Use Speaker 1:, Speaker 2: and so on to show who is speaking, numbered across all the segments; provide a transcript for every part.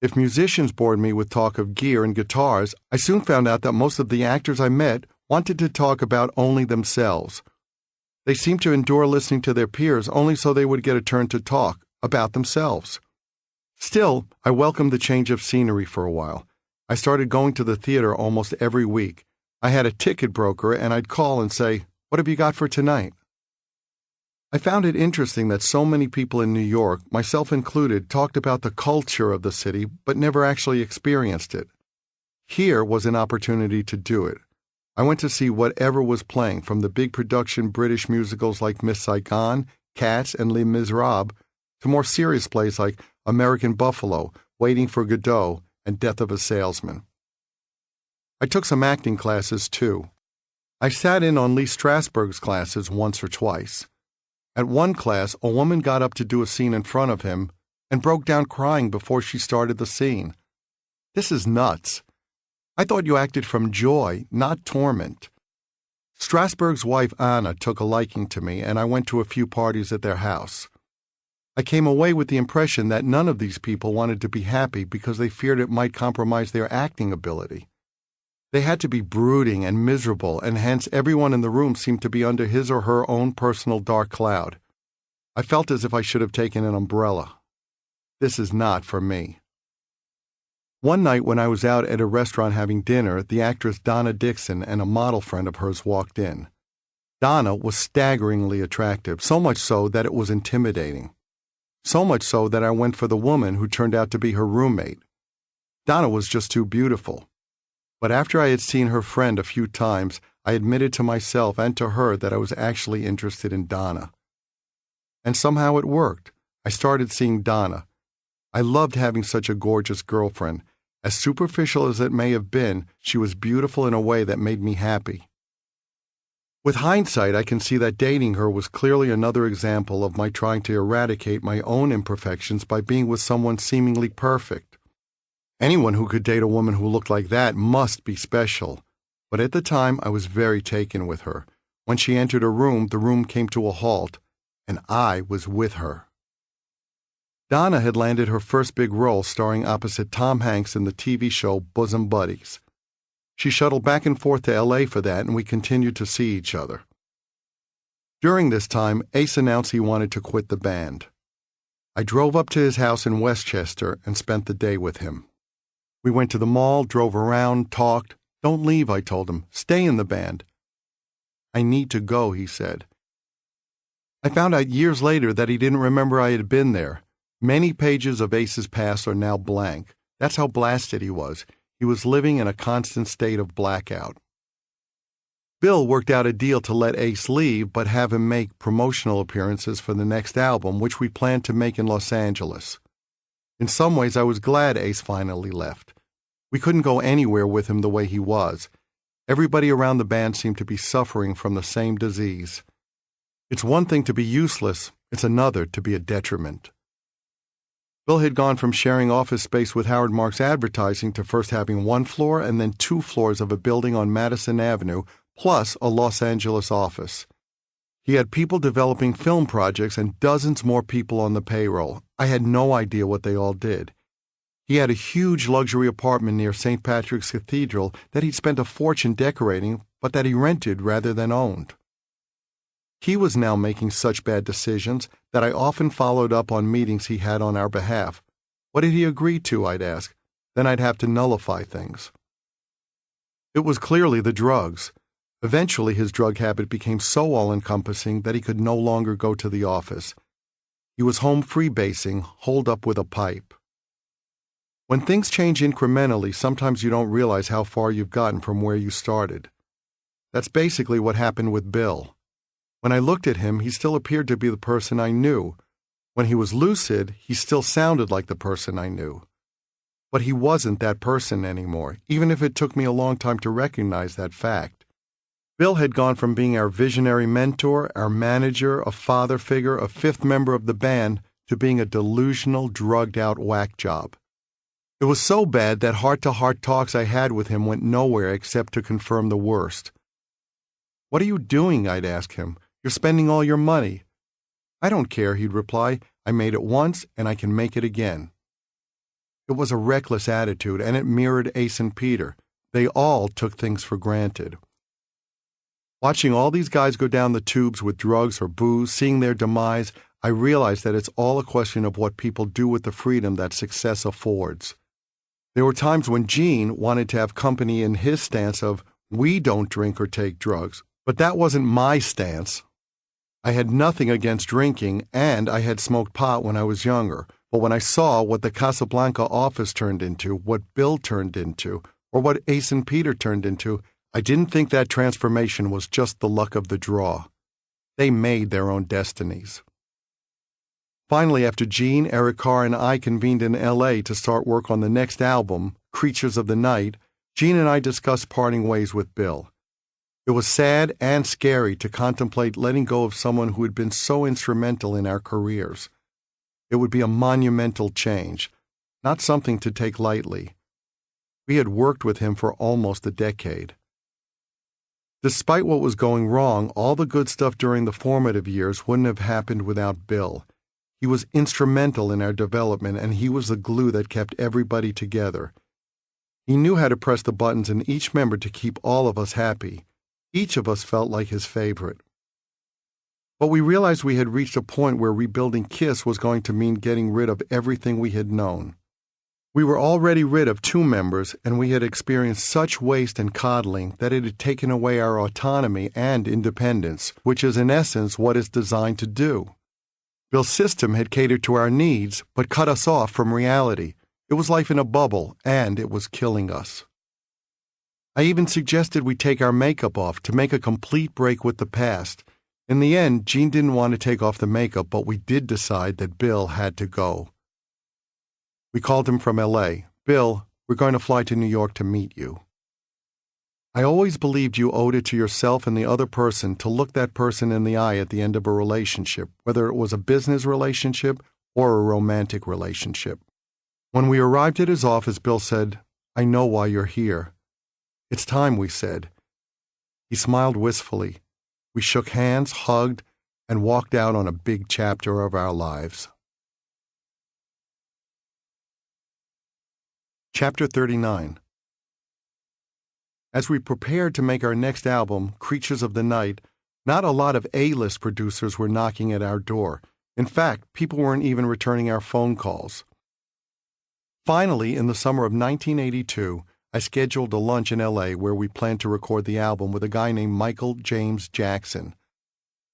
Speaker 1: If musicians bored me with talk of gear and guitars, I soon found out that most of the actors I met wanted to talk about only themselves. They seemed to endure listening to their peers only so they would get a turn to talk about themselves. Still, I welcomed the change of scenery for a while. I started going to the theater almost every week. I had a ticket broker, and I'd call and say, "What have you got for tonight?" I found it interesting that so many people in New York, myself included, talked about the culture of the city but never actually experienced it. Here was an opportunity to do it. I went to see whatever was playing, from the big production British musicals like Miss Saigon, Cats, and Les Miserables, to more serious plays like American Buffalo, Waiting for Godot, and Death of a Salesman. I took some acting classes, too. I sat in on Lee Strasberg's classes once or twice. At one class, a woman got up to do a scene in front of him and broke down crying before she started the scene. This is nuts. I thought you acted from joy, not torment. Strasberg's wife, Anna, took a liking to me, and I went to a few parties at their house. I came away with the impression that none of these people wanted to be happy because they feared it might compromise their acting ability. They had to be brooding and miserable, and hence everyone in the room seemed to be under his or her own personal dark cloud. I felt as if I should have taken an umbrella. This is not for me. One night when I was out at a restaurant having dinner, the actress Donna Dixon and a model friend of hers walked in. Donna was staggeringly attractive, so much so that it was intimidating. So much so that I went for the woman who turned out to be her roommate. Donna was just too beautiful. But after I had seen her friend a few times, I admitted to myself and to her that I was actually interested in Donna. And somehow it worked. I started seeing Donna. I loved having such a gorgeous girlfriend. As superficial as it may have been, she was beautiful in a way that made me happy. With hindsight, I can see that dating her was clearly another example of my trying to eradicate my own imperfections by being with someone seemingly perfect. Anyone who could date a woman who looked like that must be special. But at the time, I was very taken with her. When she entered a room, the room came to a halt, and I was with her. Donna had landed her first big role starring opposite Tom Hanks in the TV show Bosom Buddies. She shuttled back and forth to L.A. for that, and we continued to see each other. During this time, Ace announced he wanted to quit the band. I drove up to his house in Westchester and spent the day with him. We went to the mall, drove around, talked. "Don't leave," I told him. "Stay in the band." "I need to go," he said. I found out years later that he didn't remember I had been there. Many pages of Ace's past are now blank. That's how blasted he was. He was living in a constant state of blackout. Bill worked out a deal to let Ace leave, but have him make promotional appearances for the next album, which we planned to make in Los Angeles. In some ways, I was glad Ace finally left. We couldn't go anywhere with him the way he was. Everybody around the band seemed to be suffering from the same disease. It's one thing to be useless, it's another to be a detriment. Bill had gone from sharing office space with Howard Marks Advertising to first having one floor and then 2 floors of a building on Madison Avenue, plus a Los Angeles office. He had people developing film projects and dozens more people on the payroll. I had no idea what they all did. He had a huge luxury apartment near St. Patrick's Cathedral that he'd spent a fortune decorating, but that he rented rather than owned. He was now making such bad decisions that I often followed up on meetings he had on our behalf. What did he agree to, I'd ask. Then I'd have to nullify things. It was clearly the drugs. Eventually, his drug habit became so all-encompassing that he could no longer go to the office. He was home freebasing, holed up with a pipe. When things change incrementally, sometimes you don't realize how far you've gotten from where you started. That's basically what happened with Bill. When I looked at him, he still appeared to be the person I knew. When he was lucid, he still sounded like the person I knew. But he wasn't that person anymore, even if it took me a long time to recognize that fact. Bill had gone from being our visionary mentor, our manager, a father figure, a fifth member of the band, to being a delusional, drugged-out whack job. It was so bad that heart-to-heart talks I had with him went nowhere except to confirm the worst. "What are you doing?" I'd ask him. "You're spending all your money." "I don't care," he'd reply. "I made it once, and I can make it again." It was a reckless attitude, and it mirrored Ace and Peter. They all took things for granted. Watching all these guys go down the tubes with drugs or booze, seeing their demise, I realized that it's all a question of what people do with the freedom that success affords. There were times when Gene wanted to have company in his stance of, we don't drink or take drugs, but that wasn't my stance. I had nothing against drinking, and I had smoked pot when I was younger, but when I saw what the Casablanca office turned into, what Bill turned into, or what Ace and Peter turned into, I didn't think that transformation was just the luck of the draw. They made their own destinies. Finally, after Gene, Eric Carr, and I convened in L.A. to start work on the next album, Creatures of the Night, Gene and I discussed parting ways with Bill. It was sad and scary to contemplate letting go of someone who had been so instrumental in our careers. It would be a monumental change, not something to take lightly. We had worked with him for almost a decade. Despite what was going wrong, all the good stuff during the formative years wouldn't have happened without Bill. He was instrumental in our development, and he was the glue that kept everybody together. He knew how to press the buttons in each member to keep all of us happy. Each of us felt like his favorite. But we realized we had reached a point where rebuilding Kiss was going to mean getting rid of everything we had known. We were already rid of 2 members, and we had experienced such waste and coddling that it had taken away our autonomy and independence, which is in essence what it's designed to do. Bill's system had catered to our needs, but cut us off from reality. It was life in a bubble, and it was killing us. I even suggested we take our makeup off to make a complete break with the past. In the end, Gene didn't want to take off the makeup, but we did decide that Bill had to go. We called him from L.A. Bill, we're going to fly to New York to meet you. I always believed you owed it to yourself and the other person to look that person in the eye at the end of a relationship, whether it was a business relationship or a romantic relationship. When we arrived at his office, Bill said, "I know why you're here." "It's time," we said. He smiled wistfully. We shook hands, hugged, and walked out on a big chapter of our lives. Chapter 39. As we prepared to make our next album, Creatures of the Night, not a lot of A-list producers were knocking at our door. In fact, people weren't even returning our phone calls. Finally, in the summer of 1982, I scheduled a lunch in L.A. where we planned to record the album with a guy named Michael James Jackson.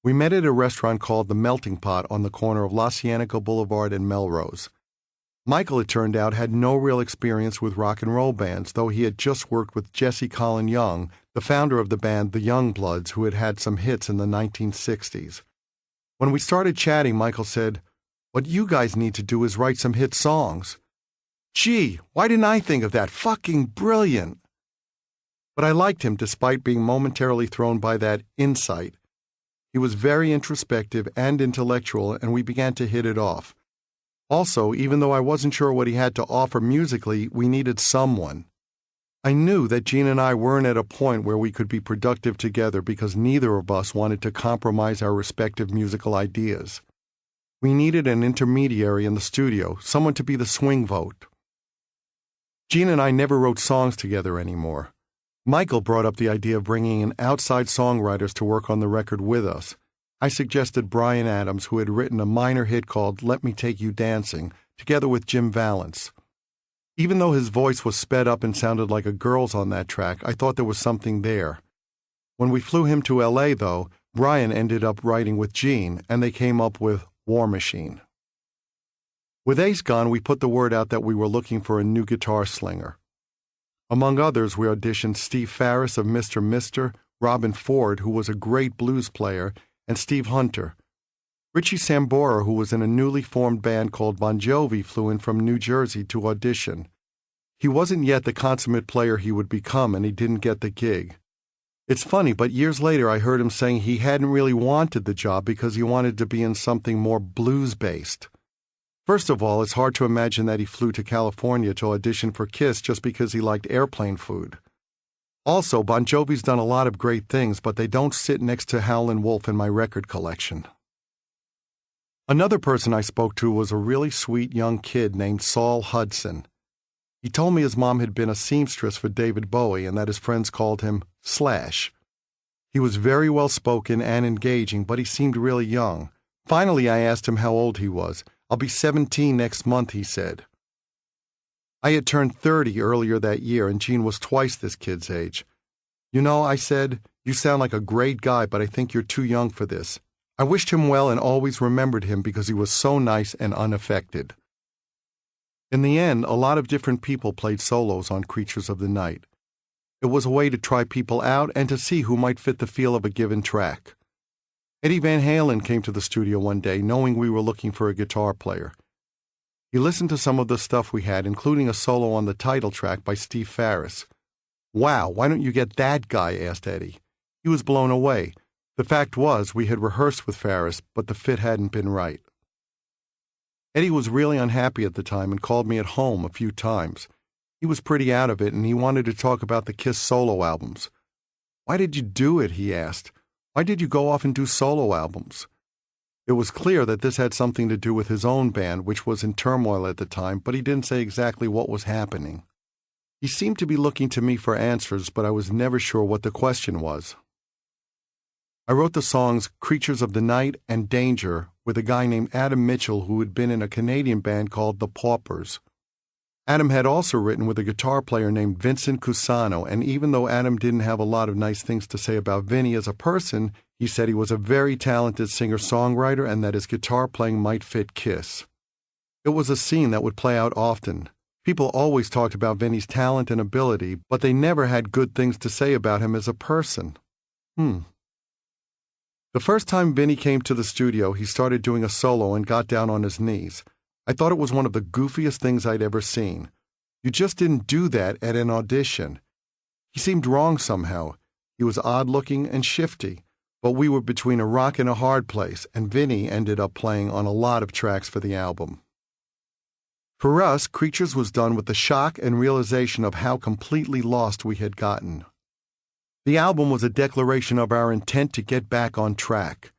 Speaker 1: We met at a restaurant called The Melting Pot on the corner of La Cienega Boulevard and Melrose. Michael, it turned out, had no real experience with rock and roll bands, though he had just worked with Jesse Colin Young, the founder of the band The Youngbloods, who had had some hits in the 1960s. When we started chatting, Michael said, "What you guys need to do is write some hit songs." "Gee, why didn't I think of that? Fucking brilliant!" But I liked him despite being momentarily thrown by that insight. He was very introspective and intellectual, and we began to hit it off. Also, even though I wasn't sure what he had to offer musically, we needed someone. I knew that Gene and I weren't at a point where we could be productive together because neither of us wanted to compromise our respective musical ideas. We needed an intermediary in the studio, someone to be the swing vote. Gene and I never wrote songs together anymore. Michael brought up the idea of bringing in outside songwriters to work on the record with us. I suggested Bryan Adams, who had written a minor hit called Let Me Take You Dancing, together with Jim Vallance. Even though his voice was sped up and sounded like a girl's on that track, I thought there was something there. When we flew him to L.A., though, Bryan ended up writing with Gene, and they came up with War Machine. With Ace gone, we put the word out that we were looking for a new guitar slinger. Among others, we auditioned Steve Farris of Mr. Mister, Robin Ford, who was a great blues player, and Steve Hunter. Richie Sambora, who was in a newly formed band called Bon Jovi, flew in from New Jersey to audition. He wasn't yet the consummate player he would become, and he didn't get the gig. It's funny, but years later I heard him saying he hadn't really wanted the job because he wanted to be in something more blues-based. First of all, it's hard to imagine that he flew to California to audition for Kiss just because he liked airplane food. Also, Bon Jovi's done a lot of great things, but they don't sit next to Howlin' Wolf in my record collection. Another person I spoke to was a really sweet young kid named Saul Hudson. He told me his mom had been a seamstress for David Bowie and that his friends called him Slash. He was very well-spoken and engaging, but he seemed really young. Finally, I asked him how old he was. "I'll be 17 next month," he said. I had turned 30 earlier that year, and Gene was twice this kid's age. "You know," I said, "you sound like a great guy, but I think you're too young for this." I wished him well and always remembered him because he was so nice and unaffected. In the end, a lot of different people played solos on Creatures of the Night. It was a way to try people out and to see who might fit the feel of a given track. Eddie Van Halen came to the studio one day, knowing we were looking for a guitar player. He listened to some of the stuff we had, including a solo on the title track by Steve Farris. "Wow, why don't you get that guy?" asked Eddie. He was blown away. The fact was, we had rehearsed with Farris, but the fit hadn't been right. Eddie was really unhappy at the time and called me at home a few times. He was pretty out of it, and he wanted to talk about the Kiss solo albums. "Why did you do it?" he asked. "Why did you go off and do solo albums?" It was clear that this had something to do with his own band, which was in turmoil at the time, but he didn't say exactly what was happening. He seemed to be looking to me for answers, but I was never sure what the question was. I wrote the songs Creatures of the Night and Danger with a guy named Adam Mitchell who had been in a Canadian band called The Paupers. Adam had also written with a guitar player named Vincent Cusano, and even though Adam didn't have a lot of nice things to say about Vinny as a person, he said he was a very talented singer-songwriter and that his guitar playing might fit Kiss. It was a scene that would play out often. People always talked about Vinny's talent and ability, but they never had good things to say about him as a person. The first time Vinny came to the studio, he started doing a solo and got down on his knees. I thought it was one of the goofiest things I'd ever seen. You just didn't do that at an audition. He seemed wrong somehow. He was odd-looking and shifty, but we were between a rock and a hard place, and Vinny ended up playing on a lot of tracks for the album. For us, Creatures was done with the shock and realization of how completely lost we had gotten. The album was a declaration of our intent to get back on track.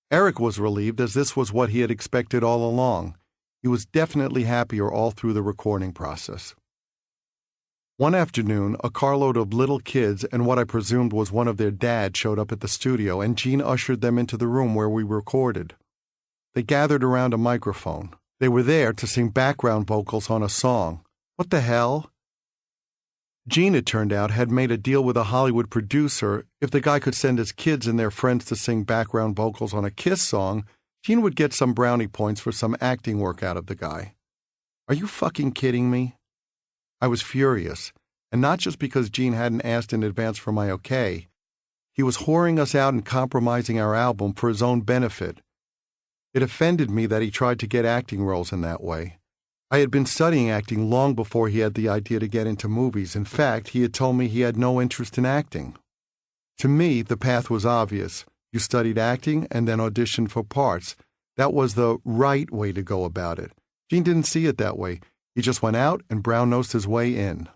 Speaker 1: Eric was relieved, as this was what he had expected all along. He was definitely happier all through the recording process. One afternoon, a carload of little kids and what I presumed was one of their dads showed up at the studio, and Gene ushered them into the room where we recorded. They gathered around a microphone. They were there to sing background vocals on a song. What the hell? Gene, it turned out, had made a deal with a Hollywood producer. If the guy could send his kids and their friends to sing background vocals on a Kiss song, Gene would get some brownie points for some acting work out of the guy. Are you fucking kidding me? I was furious, and not just because Gene hadn't asked in advance for my okay. He was whoring us out and compromising our album for his own benefit. It offended me that he tried to get acting roles in that way. I had been studying acting long before he had the idea to get into movies. In fact, he had told me he had no interest in acting. To me, the path was obvious. You studied acting and then auditioned for parts. That was the right way to go about it. Gene didn't see it that way. He just went out and brown-nosed his way in.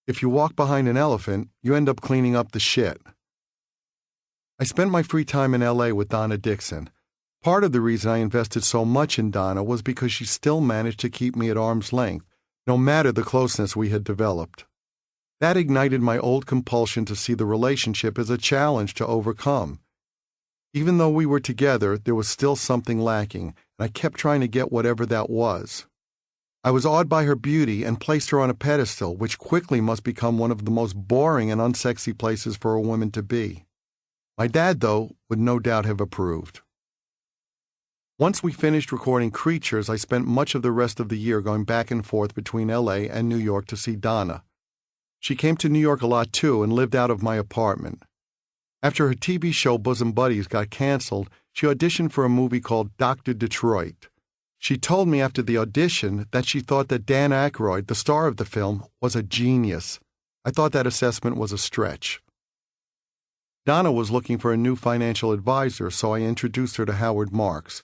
Speaker 1: If you walk behind an elephant, you end up cleaning up the shit. I spent my free time in L.A. with Donna Dixon. Part of the reason I invested so much in Donna was because she still managed to keep me at arm's length, no matter the closeness we had developed. That ignited my old compulsion to see the relationship as a challenge to overcome. Even though we were together, there was still something lacking, and I kept trying to get whatever that was. I was awed by her beauty and placed her on a pedestal, which quickly must become one of the most boring and unsexy places for a woman to be. My dad, though, would no doubt have approved. Once we finished recording Creatures, I spent much of the rest of the year going back and forth between L.A. and New York to see Donna. She came to New York a lot, too, and lived out of my apartment. After her TV show Bosom Buddies got canceled, she auditioned for a movie called Dr. Detroit. She told me after the audition that she thought that Dan Aykroyd, the star of the film, was a genius. I thought that assessment was a stretch. Donna was looking for a new financial advisor, so I introduced her to Howard Marks.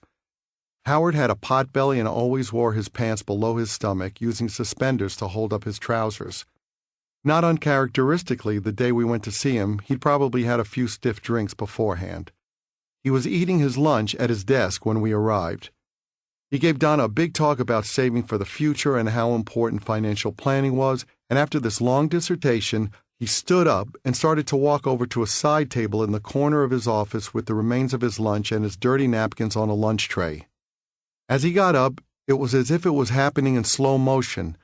Speaker 1: Howard had a potbelly and always wore his pants below his stomach, using suspenders to hold up his trousers. Not uncharacteristically, the day we went to see him, he'd probably had a few stiff drinks beforehand. He was eating his lunch at his desk when we arrived. He gave Donna a big talk about saving for the future and how important financial planning was, and after this long dissertation, he stood up and started to walk over to a side table in the corner of his office with the remains of his lunch and his dirty napkins on a lunch tray. As he got up, it was as if it was happening in slow motion.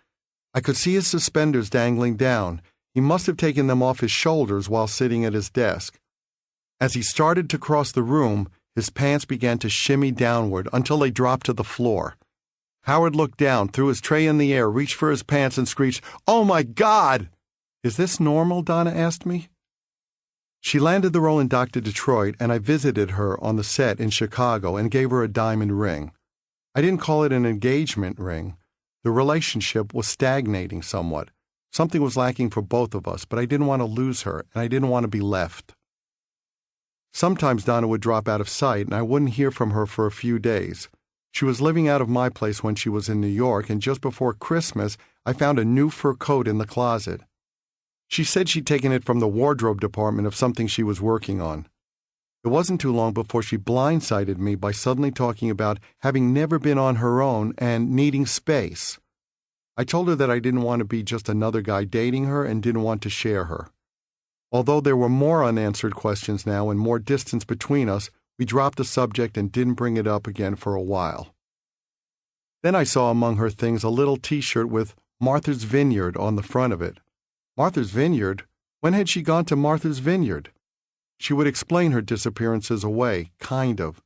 Speaker 1: I could see his suspenders dangling down. He must have taken them off his shoulders while sitting at his desk. As he started to cross the room, his pants began to shimmy downward until they dropped to the floor. Howard looked down, threw his tray in the air, reached for his pants, and screeched, "Oh, my God!" "Is this normal?" Donna asked me. She landed the role in Dr. Detroit, and I visited her on the set in Chicago and gave her a diamond ring. I didn't call it an engagement ring. The relationship was stagnating somewhat. Something was lacking for both of us, but I didn't want to lose her, and I didn't want to be left. Sometimes Donna would drop out of sight, and I wouldn't hear from her for a few days. She was living out of my place when she was in New York, and just before Christmas, I found a new fur coat in the closet. She said she'd taken it from the wardrobe department of something she was working on. It wasn't too long before she blindsided me by suddenly talking about having never been on her own and needing space. I told her that I didn't want to be just another guy dating her and didn't want to share her. Although there were more unanswered questions now and more distance between us, we dropped the subject and didn't bring it up again for a while. Then I saw among her things a little T-shirt with Martha's Vineyard on the front of it. Martha's Vineyard? When had she gone to Martha's Vineyard? She would explain her disappearances away, kind of.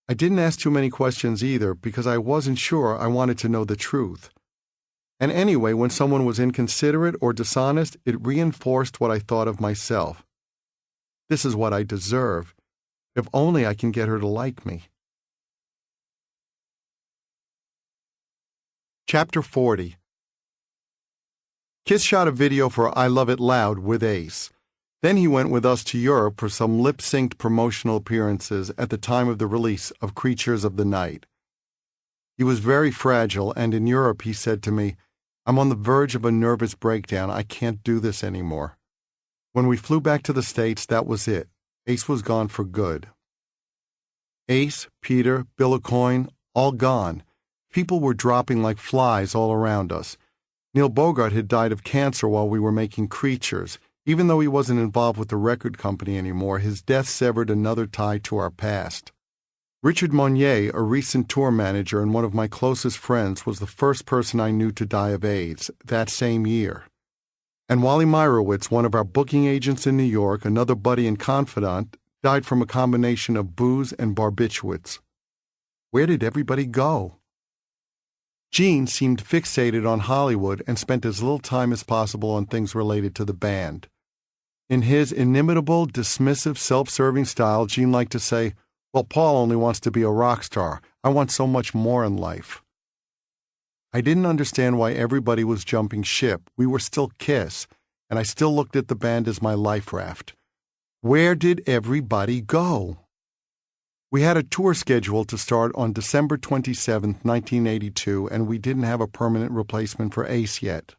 Speaker 1: I didn't ask too many questions either because I wasn't sure I wanted to know the truth. And anyway, when someone was inconsiderate or dishonest, it reinforced what I thought of myself. This is what I deserve. If only I can get her to like me. Chapter 40. Kiss shot a video for I Love It Loud with Ace. Then he went with us to Europe for some lip-synced promotional appearances at the time of the release of Creatures of the Night. He was very fragile, and in Europe he said to me, "I'm on the verge of a nervous breakdown. I can't do this anymore." When we flew back to the States, that was it. Ace was gone for good. Ace, Peter, Bill Aucoin, all gone. People were dropping like flies all around us. Neil Bogart had died of cancer while we were making Creatures. Even though he wasn't involved with the record company anymore, his death severed another tie to our past. Richard Monnier, a recent tour manager and one of my closest friends, was the first person I knew to die of AIDS that same year. And Wally Meyerowitz, one of our booking agents in New York, another buddy and confidant, died from a combination of booze and barbiturates. Where did everybody go? Gene seemed fixated on Hollywood and spent as little time as possible on things related to the band. In his inimitable, dismissive, self-serving style, Gene liked to say, "Well, Paul only wants to be a rock star. I want so much more in life." I didn't understand why everybody was jumping ship. We were still Kiss, and I still looked at the band as my life raft. Where did everybody go? We had a tour scheduled to start on December 27, 1982, and we didn't have a permanent replacement for Ace yet.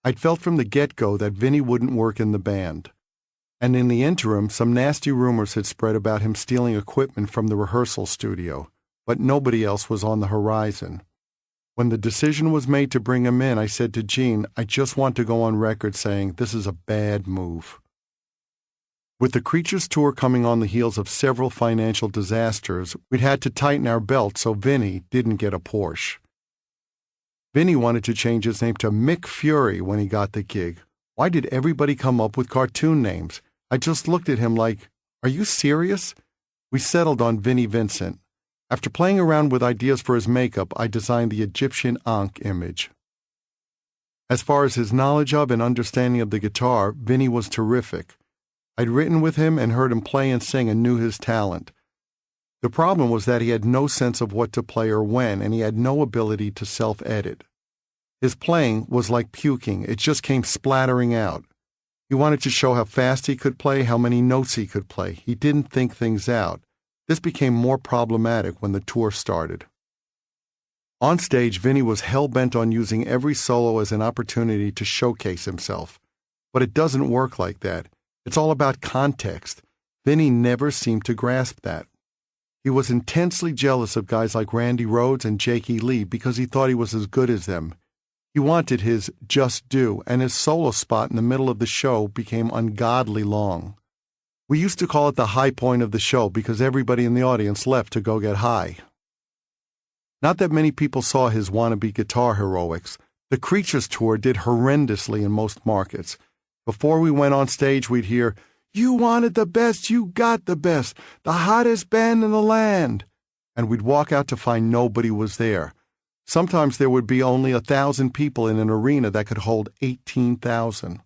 Speaker 1: I'd felt from the get-go that Vinny wouldn't work in the band. And in the interim, some nasty rumors had spread about him stealing equipment from the rehearsal studio, but nobody else was on the horizon. When the decision was made to bring him in, I said to Gene, "I just want to go on record saying this is a bad move." With the Creatures tour coming on the heels of several financial disasters, we'd had to tighten our belt so Vinny didn't get a Porsche. Vinny wanted to change his name to Mick Fury when he got the gig. Why did everybody come up with cartoon names? I just looked at him like, "Are you serious?" We settled on Vinnie Vincent. After playing around with ideas for his makeup, I designed the Egyptian Ankh image. As far as his knowledge of and understanding of the guitar, Vinny was terrific. I'd written with him and heard him play and sing and knew his talent. The problem was that he had no sense of what to play or when, and he had no ability to self-edit. His playing was like puking. It just came splattering out. He wanted to show how fast he could play, how many notes he could play. He didn't think things out. This became more problematic when the tour started. On stage, Vinny was hell-bent on using every solo as an opportunity to showcase himself. But it doesn't work like that. It's all about context. Vinny never seemed to grasp that. He was intensely jealous of guys like Randy Rhoads and Jakey Lee because he thought he was as good as them. He wanted his just due, and his solo spot in the middle of the show became ungodly long. We used to call it the high point of the show because everybody in the audience left to go get high. Not that many people saw his wannabe guitar heroics. The Creatures tour did horrendously in most markets. Before we went on stage, we'd hear, "You wanted the best, you got the best, the hottest band in the land." And we'd walk out to find nobody was there. Sometimes there would be only 1,000 people in an arena that could hold 18,000.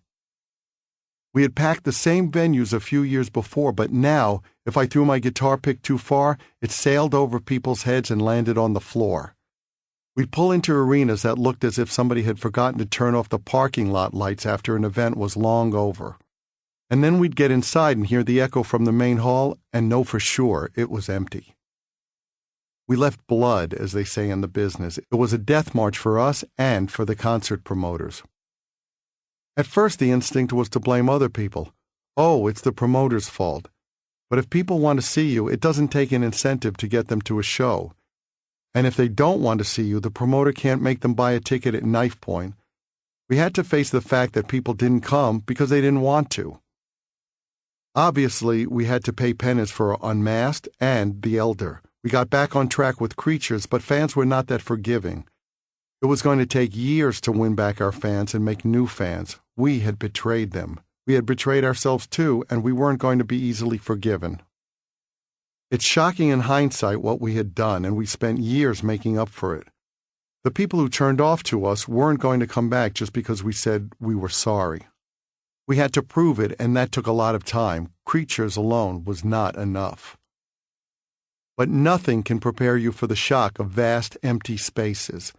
Speaker 1: We had packed the same venues a few years before, but now, if I threw my guitar pick too far, it sailed over people's heads and landed on the floor. We'd pull into arenas that looked as if somebody had forgotten to turn off the parking lot lights after an event was long over. And then we'd get inside and hear the echo from the main hall and know for sure it was empty. We left blood, as they say in the business. It was a death march for us and for the concert promoters. At first, the instinct was to blame other people. Oh, it's the promoter's fault. But if people want to see you, it doesn't take an incentive to get them to a show. And if they don't want to see you, the promoter can't make them buy a ticket at knife point. We had to face the fact that people didn't come because they didn't want to. Obviously, we had to pay penance for Unmasked and The Elder. We got back on track with Creatures, but fans were not that forgiving. It was going to take years to win back our fans and make new fans. We had betrayed them. We had betrayed ourselves too, and we weren't going to be easily forgiven. It's shocking in hindsight what we had done, and we spent years making up for it. The people who turned off to us weren't going to come back just because we said we were sorry. We had to prove it, and that took a lot of time. Creatures alone was not enough. But nothing can prepare you for the shock of vast, empty spaces.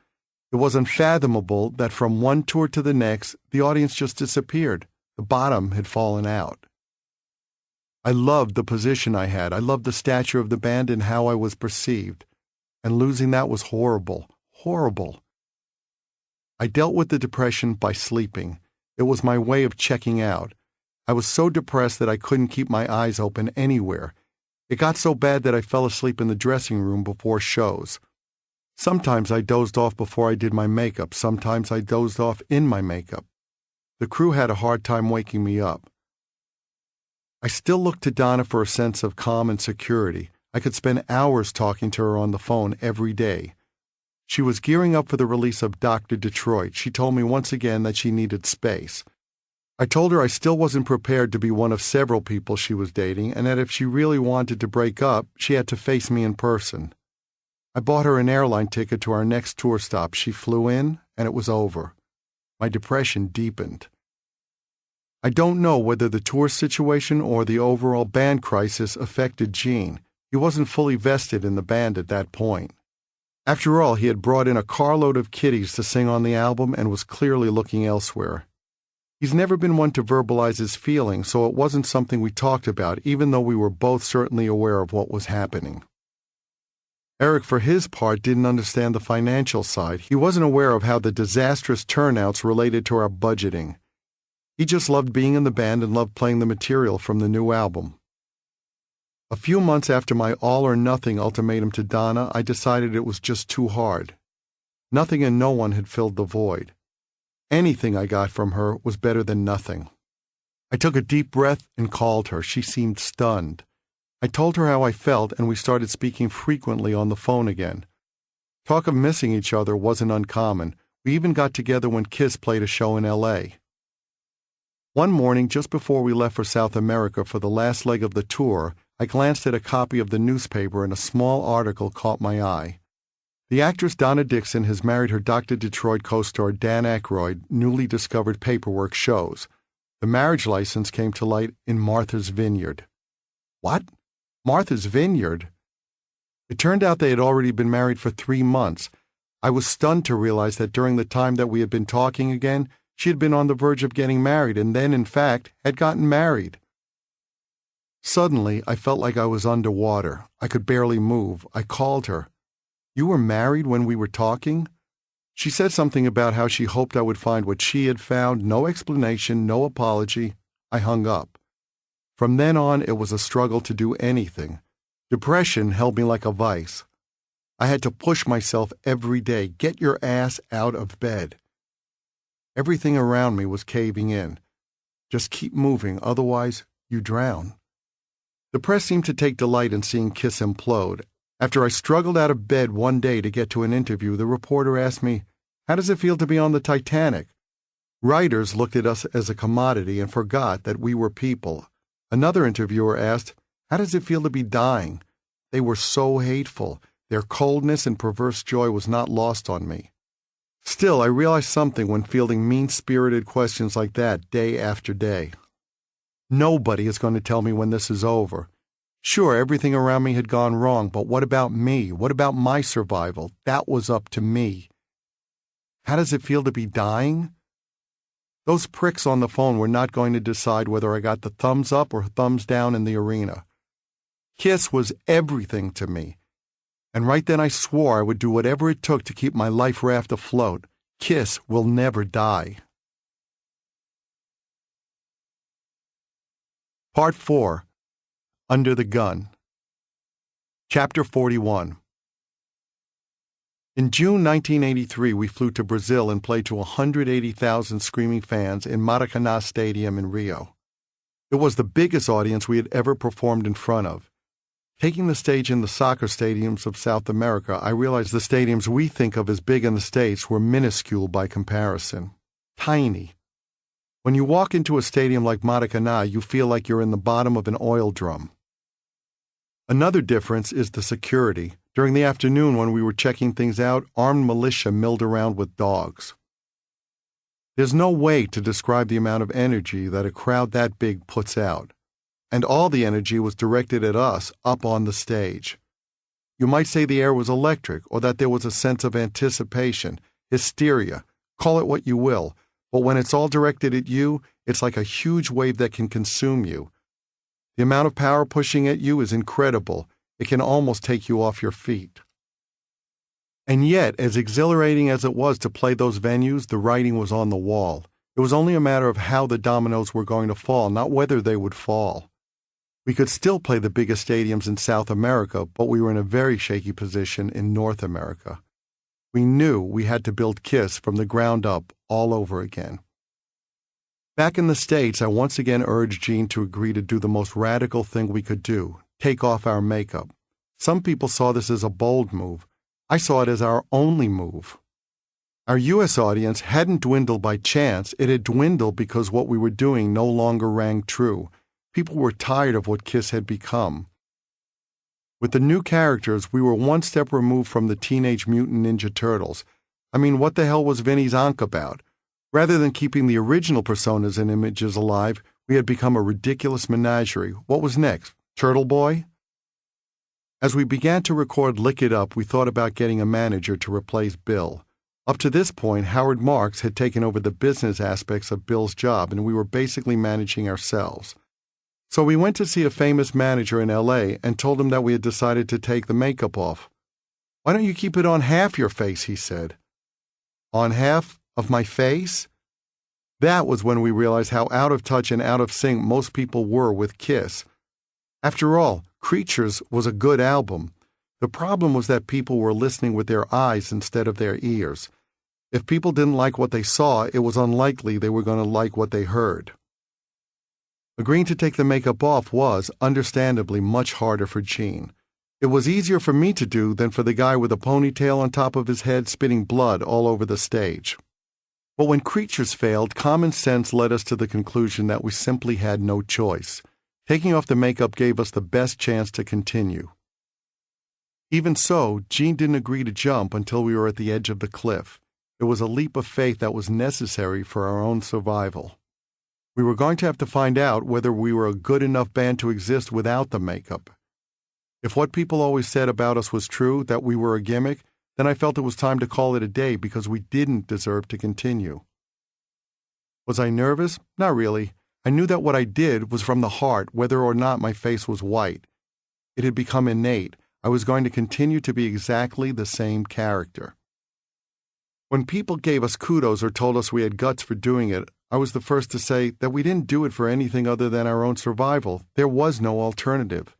Speaker 1: It was unfathomable that from one tour to the next, the audience just disappeared. The bottom had fallen out. I loved the position I had. I loved the stature of the band and how I was perceived. And losing that was horrible, horrible. I dealt with the depression by sleeping. It was my way of checking out. I was so depressed that I couldn't keep my eyes open anywhere. It got so bad that I fell asleep in the dressing room before shows. Sometimes I dozed off before I did my makeup. Sometimes I dozed off in my makeup. The crew had a hard time waking me up. I still looked to Donna for a sense of calm and security. I could spend hours talking to her on the phone every day. She was gearing up for the release of Dr. Detroit. She told me once again that she needed space. I told her I still wasn't prepared to be one of several people she was dating, and that if she really wanted to break up, she had to face me in person. I bought her an airline ticket to our next tour stop. She flew in, and it was over. My depression deepened. I don't know whether the tour situation or the overall band crisis affected Gene. He wasn't fully vested in the band at that point. After all, he had brought in a carload of kiddies to sing on the album and was clearly looking elsewhere. He's never been one to verbalize his feelings, so it wasn't something we talked about, even though we were both certainly aware of what was happening. Eric, for his part, didn't understand the financial side. He wasn't aware of how the disastrous turnouts related to our budgeting. He just loved being in the band and loved playing the material from the new album. A few months after my all-or-nothing ultimatum to Donna, I decided it was just too hard. Nothing and no one had filled the void. Anything I got from her was better than nothing. I took a deep breath and called her. She seemed stunned. I told her how I felt, and we started speaking frequently on the phone again. Talk of missing each other wasn't uncommon. We even got together when Kiss played a show in L.A. One morning, just before we left for South America for the last leg of the tour, I glanced at a copy of the newspaper and a small article caught my eye. The actress Donna Dixon has married her Dr. Detroit co-star Dan Aykroyd. Newly discovered paperwork shows. The marriage license came to light in Martha's Vineyard. What? Martha's Vineyard? It turned out they had already been married for 3 months. I was stunned to realize that during the time that we had been talking again, she had been on the verge of getting married and then, in fact, had gotten married. Suddenly, I felt like I was underwater. I could barely move. I called her. "You were married when we were talking?" She said something about how she hoped I would find what she had found. No explanation, no apology. I hung up. From then on, it was a struggle to do anything. Depression held me like a vice. I had to push myself every day. Get your ass out of bed. Everything around me was caving in. Just keep moving, otherwise you drown. The press seemed to take delight in seeing Kiss implode. After I struggled out of bed one day to get to an interview, the reporter asked me, "How does it feel to be on the Titanic?" Writers looked at us as a commodity and forgot that we were people. Another interviewer asked, "How does it feel to be dying?" They were so hateful. Their coldness and perverse joy was not lost on me. Still, I realized something when fielding mean-spirited questions like that day after day. Nobody is going to tell me when this is over. Sure, everything around me had gone wrong, but what about me? What about my survival? That was up to me. How does it feel to be dying? Those pricks on the phone were not going to decide whether I got the thumbs up or thumbs down in the arena. Kiss was everything to me. And right then I swore I would do whatever it took to keep my life raft afloat. Kiss will never die. Part 4. Under the Gun. Chapter 41. In June 1983, we flew to Brazil and played to 180,000 screaming fans in Maracanã Stadium in Rio. It was the biggest audience we had ever performed in front of. Taking the stage in the soccer stadiums of South America, I realized the stadiums we think of as big in the States were minuscule by comparison. Tiny. When you walk into a stadium like Maracanã, you feel like you're in the bottom of an oil drum. Another difference is the security. During the afternoon when we were checking things out, armed militia milled around with dogs. There's no way to describe the amount of energy that a crowd that big puts out. And all the energy was directed at us up on the stage. You might say the air was electric, or that there was a sense of anticipation, hysteria, call it what you will, but when it's all directed at you, it's like a huge wave that can consume you. The amount of power pushing at you is incredible. It can almost take you off your feet. And yet, as exhilarating as it was to play those venues, the writing was on the wall. It was only a matter of how the dominoes were going to fall, not whether they would fall. We could still play the biggest stadiums in South America, but we were in a very shaky position in North America. We knew we had to build Kiss from the ground up all over again. Back in the States, I once again urged Gene to agree to do the most radical thing we could do, take off our makeup. Some people saw this as a bold move. I saw it as our only move. Our U.S. audience hadn't dwindled by chance. It had dwindled because what we were doing no longer rang true. People were tired of what Kiss had become. With the new characters, we were one step removed from the Teenage Mutant Ninja Turtles. I mean, what the hell was Vinnie's Ankh about? Rather than keeping the original personas and images alive, we had become a ridiculous menagerie. What was next? Turtle Boy? As we began to record Lick It Up, we thought about getting a manager to replace Bill. Up to this point, Howard Marks had taken over the business aspects of Bill's job, and we were basically managing ourselves. So we went to see a famous manager in L.A. and told him that we had decided to take the makeup off. "Why don't you keep it on half your face?" he said. "On half of my face?" That was when we realized how out of touch and out of sync most people were with Kiss. After all, Creatures was a good album. The problem was that people were listening with their eyes instead of their ears. If people didn't like what they saw, it was unlikely they were going to like what they heard. Agreeing to take the makeup off was, understandably, much harder for Gene. It was easier for me to do than for the guy with a ponytail on top of his head spitting blood all over the stage. But when Creatures failed, common sense led us to the conclusion that we simply had no choice. Taking off the makeup gave us the best chance to continue. Even so, Gene didn't agree to jump until we were at the edge of the cliff. It was a leap of faith that was necessary for our own survival. We were going to have to find out whether we were a good enough band to exist without the makeup. If what people always said about us was true, that we were a gimmick, then I felt it was time to call it a day because we didn't deserve to continue. Was I nervous? Not really. I knew that what I did was from the heart, whether or not my face was white. It had become innate. I was going to continue to be exactly the same character. When people gave us kudos or told us we had guts for doing it, I was the first to say that we didn't do it for anything other than our own survival. There was no alternative.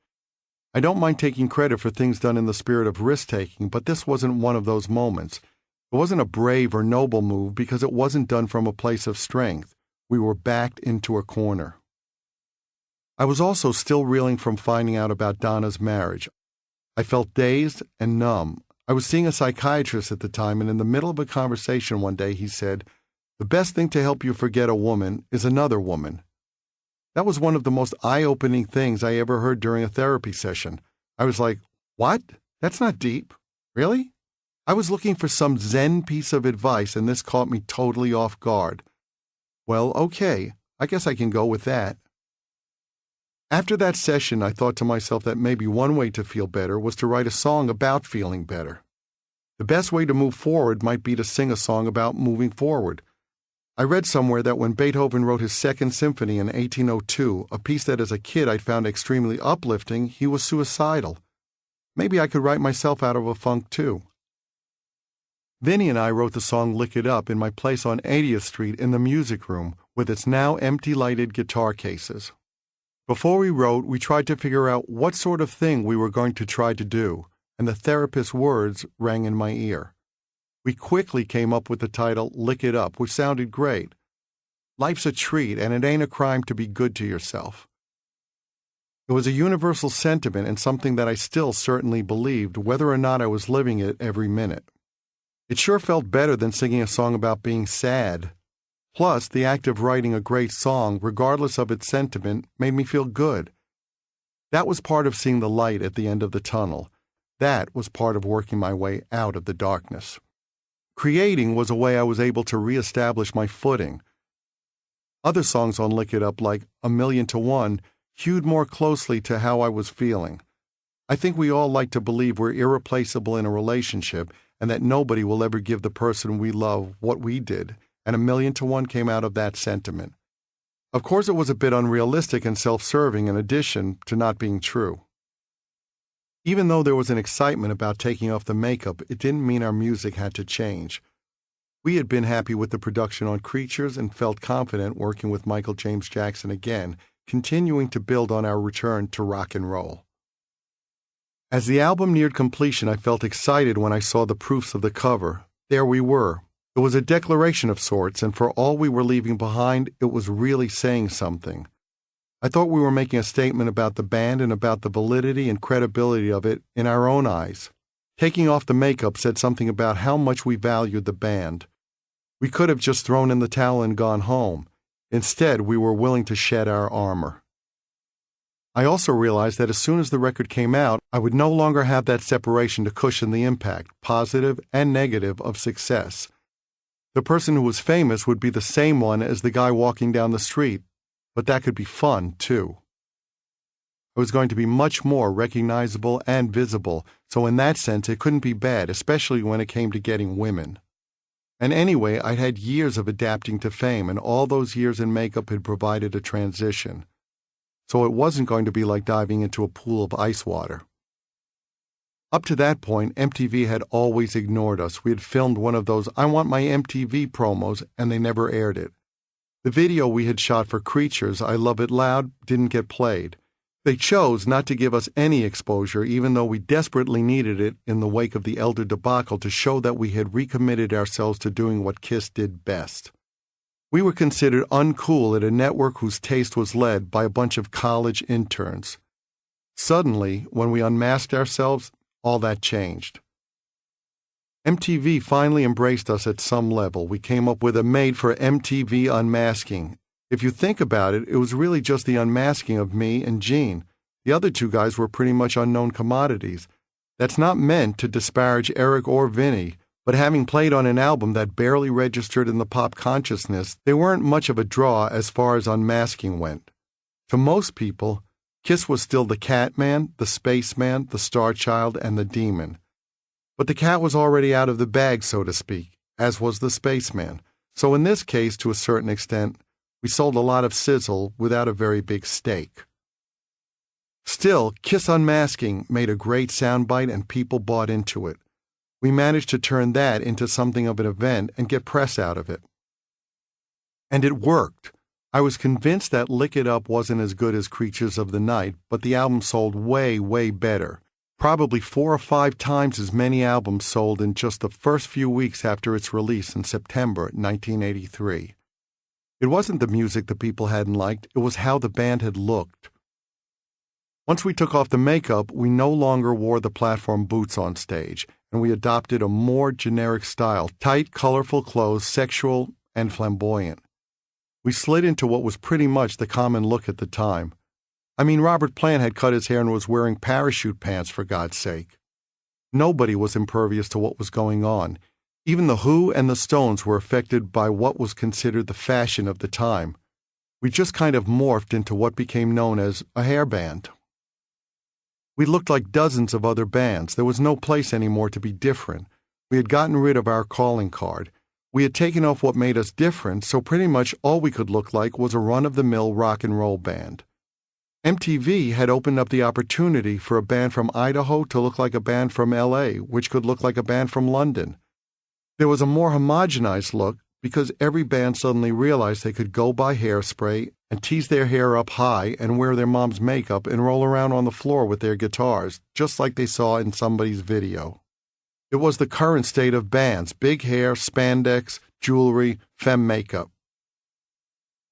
Speaker 1: I don't mind taking credit for things done in the spirit of risk-taking, but this wasn't one of those moments. It wasn't a brave or noble move because it wasn't done from a place of strength. We were backed into a corner. I was also still reeling from finding out about Donna's marriage. I felt dazed and numb. I was seeing a psychiatrist at the time, and in the middle of a conversation one day he said, "The best thing to help you forget a woman is another woman." That was one of the most eye-opening things I ever heard during a therapy session. I was like, "What? That's not deep. Really?" I was looking for some Zen piece of advice, and this caught me totally off guard. Well, okay, I guess I can go with that. After that session, I thought to myself that maybe one way to feel better was to write a song about feeling better. The best way to move forward might be to sing a song about moving forward. I read somewhere that when Beethoven wrote his Second Symphony in 1802, a piece that as a kid I'd found extremely uplifting, he was suicidal. Maybe I could write myself out of a funk too. Vinny and I wrote the song Lick It Up in my place on 80th Street in the music room with its now empty lighted guitar cases. Before we wrote, we tried to figure out what sort of thing we were going to try to do, and the therapist's words rang in my ear. We quickly came up with the title Lick It Up, which sounded great. Life's a treat, and it ain't a crime to be good to yourself. It was a universal sentiment and something that I still certainly believed, whether or not I was living it every minute. It sure felt better than singing a song about being sad. Plus, the act of writing a great song, regardless of its sentiment, made me feel good. That was part of seeing the light at the end of the tunnel. That was part of working my way out of the darkness. Creating was a way I was able to reestablish my footing. Other songs on Lick It Up, like A Million to One, hewed more closely to how I was feeling. I think we all like to believe we're irreplaceable in a relationship and that nobody will ever give the person we love what we did, and A Million to One came out of that sentiment. Of course, it was a bit unrealistic and self-serving in addition to not being true. Even though there was an excitement about taking off the makeup, it didn't mean our music had to change. We had been happy with the production on Creatures and felt confident working with Michael James Jackson again, continuing to build on our return to rock and roll. As the album neared completion, I felt excited when I saw the proofs of the cover. There we were. It was a declaration of sorts, and for all we were leaving behind, it was really saying something. I thought we were making a statement about the band and about the validity and credibility of it in our own eyes. Taking off the makeup said something about how much we valued the band. We could have just thrown in the towel and gone home. Instead, we were willing to shed our armor. I also realized that as soon as the record came out, I would no longer have that separation to cushion the impact, positive and negative, of success. The person who was famous would be the same one as the guy walking down the street, but that could be fun, too. I was going to be much more recognizable and visible, so in that sense it couldn't be bad, especially when it came to getting women. And anyway, I'd had years of adapting to fame, and all those years in makeup had provided a transition. So it wasn't going to be like diving into a pool of ice water. Up to that point, MTV had always ignored us. We had filmed one of those I Want My MTV promos, and they never aired it. The video we had shot for Creatures, I Love It Loud, didn't get played. They chose not to give us any exposure, even though we desperately needed it in the wake of the Elder debacle to show that we had recommitted ourselves to doing what Kiss did best. We were considered uncool at a network whose taste was led by a bunch of college interns. Suddenly, when we unmasked ourselves, all that changed. MTV finally embraced us at some level. We came up with a made-for-MTV unmasking. If you think about it, it was really just the unmasking of me and Gene. The other two guys were pretty much unknown commodities. That's not meant to disparage Eric or Vinny, but having played on an album that barely registered in the pop consciousness, they weren't much of a draw as far as unmasking went. To most people, Kiss was still the Catman, the Spaceman, the Star Child, and the Demon. But the cat was already out of the bag, so to speak, as was the Spaceman. So in this case, to a certain extent, we sold a lot of sizzle without a very big steak. Still, Kiss Unmasking made a great soundbite and people bought into it. We managed to turn that into something of an event and get press out of it. And it worked. I was convinced that Lick It Up wasn't as good as Creatures of the Night, but the album sold way, way better. Probably 4 or 5 times as many albums sold in just the first few weeks after its release in September 1983. It wasn't the music the people hadn't liked, it was how the band had looked. Once we took off the makeup, we no longer wore the platform boots on stage, and we adopted a more generic style, tight, colorful clothes, sexual and flamboyant. We slid into what was pretty much the common look at the time. I mean, Robert Plant had cut his hair and was wearing parachute pants, for God's sake. Nobody was impervious to what was going on. Even The Who and the Stones were affected by what was considered the fashion of the time. We just kind of morphed into what became known as a hair band. We looked like dozens of other bands. There was no place anymore to be different. We had gotten rid of our calling card. We had taken off what made us different, so pretty much all we could look like was a run-of-the-mill rock and roll band. MTV had opened up the opportunity for a band from Idaho to look like a band from LA, which could look like a band from London. There was a more homogenized look because every band suddenly realized they could go buy hairspray and tease their hair up high and wear their mom's makeup and roll around on the floor with their guitars, just like they saw in somebody's video. It was the current state of bands: big hair, spandex, jewelry, femme makeup.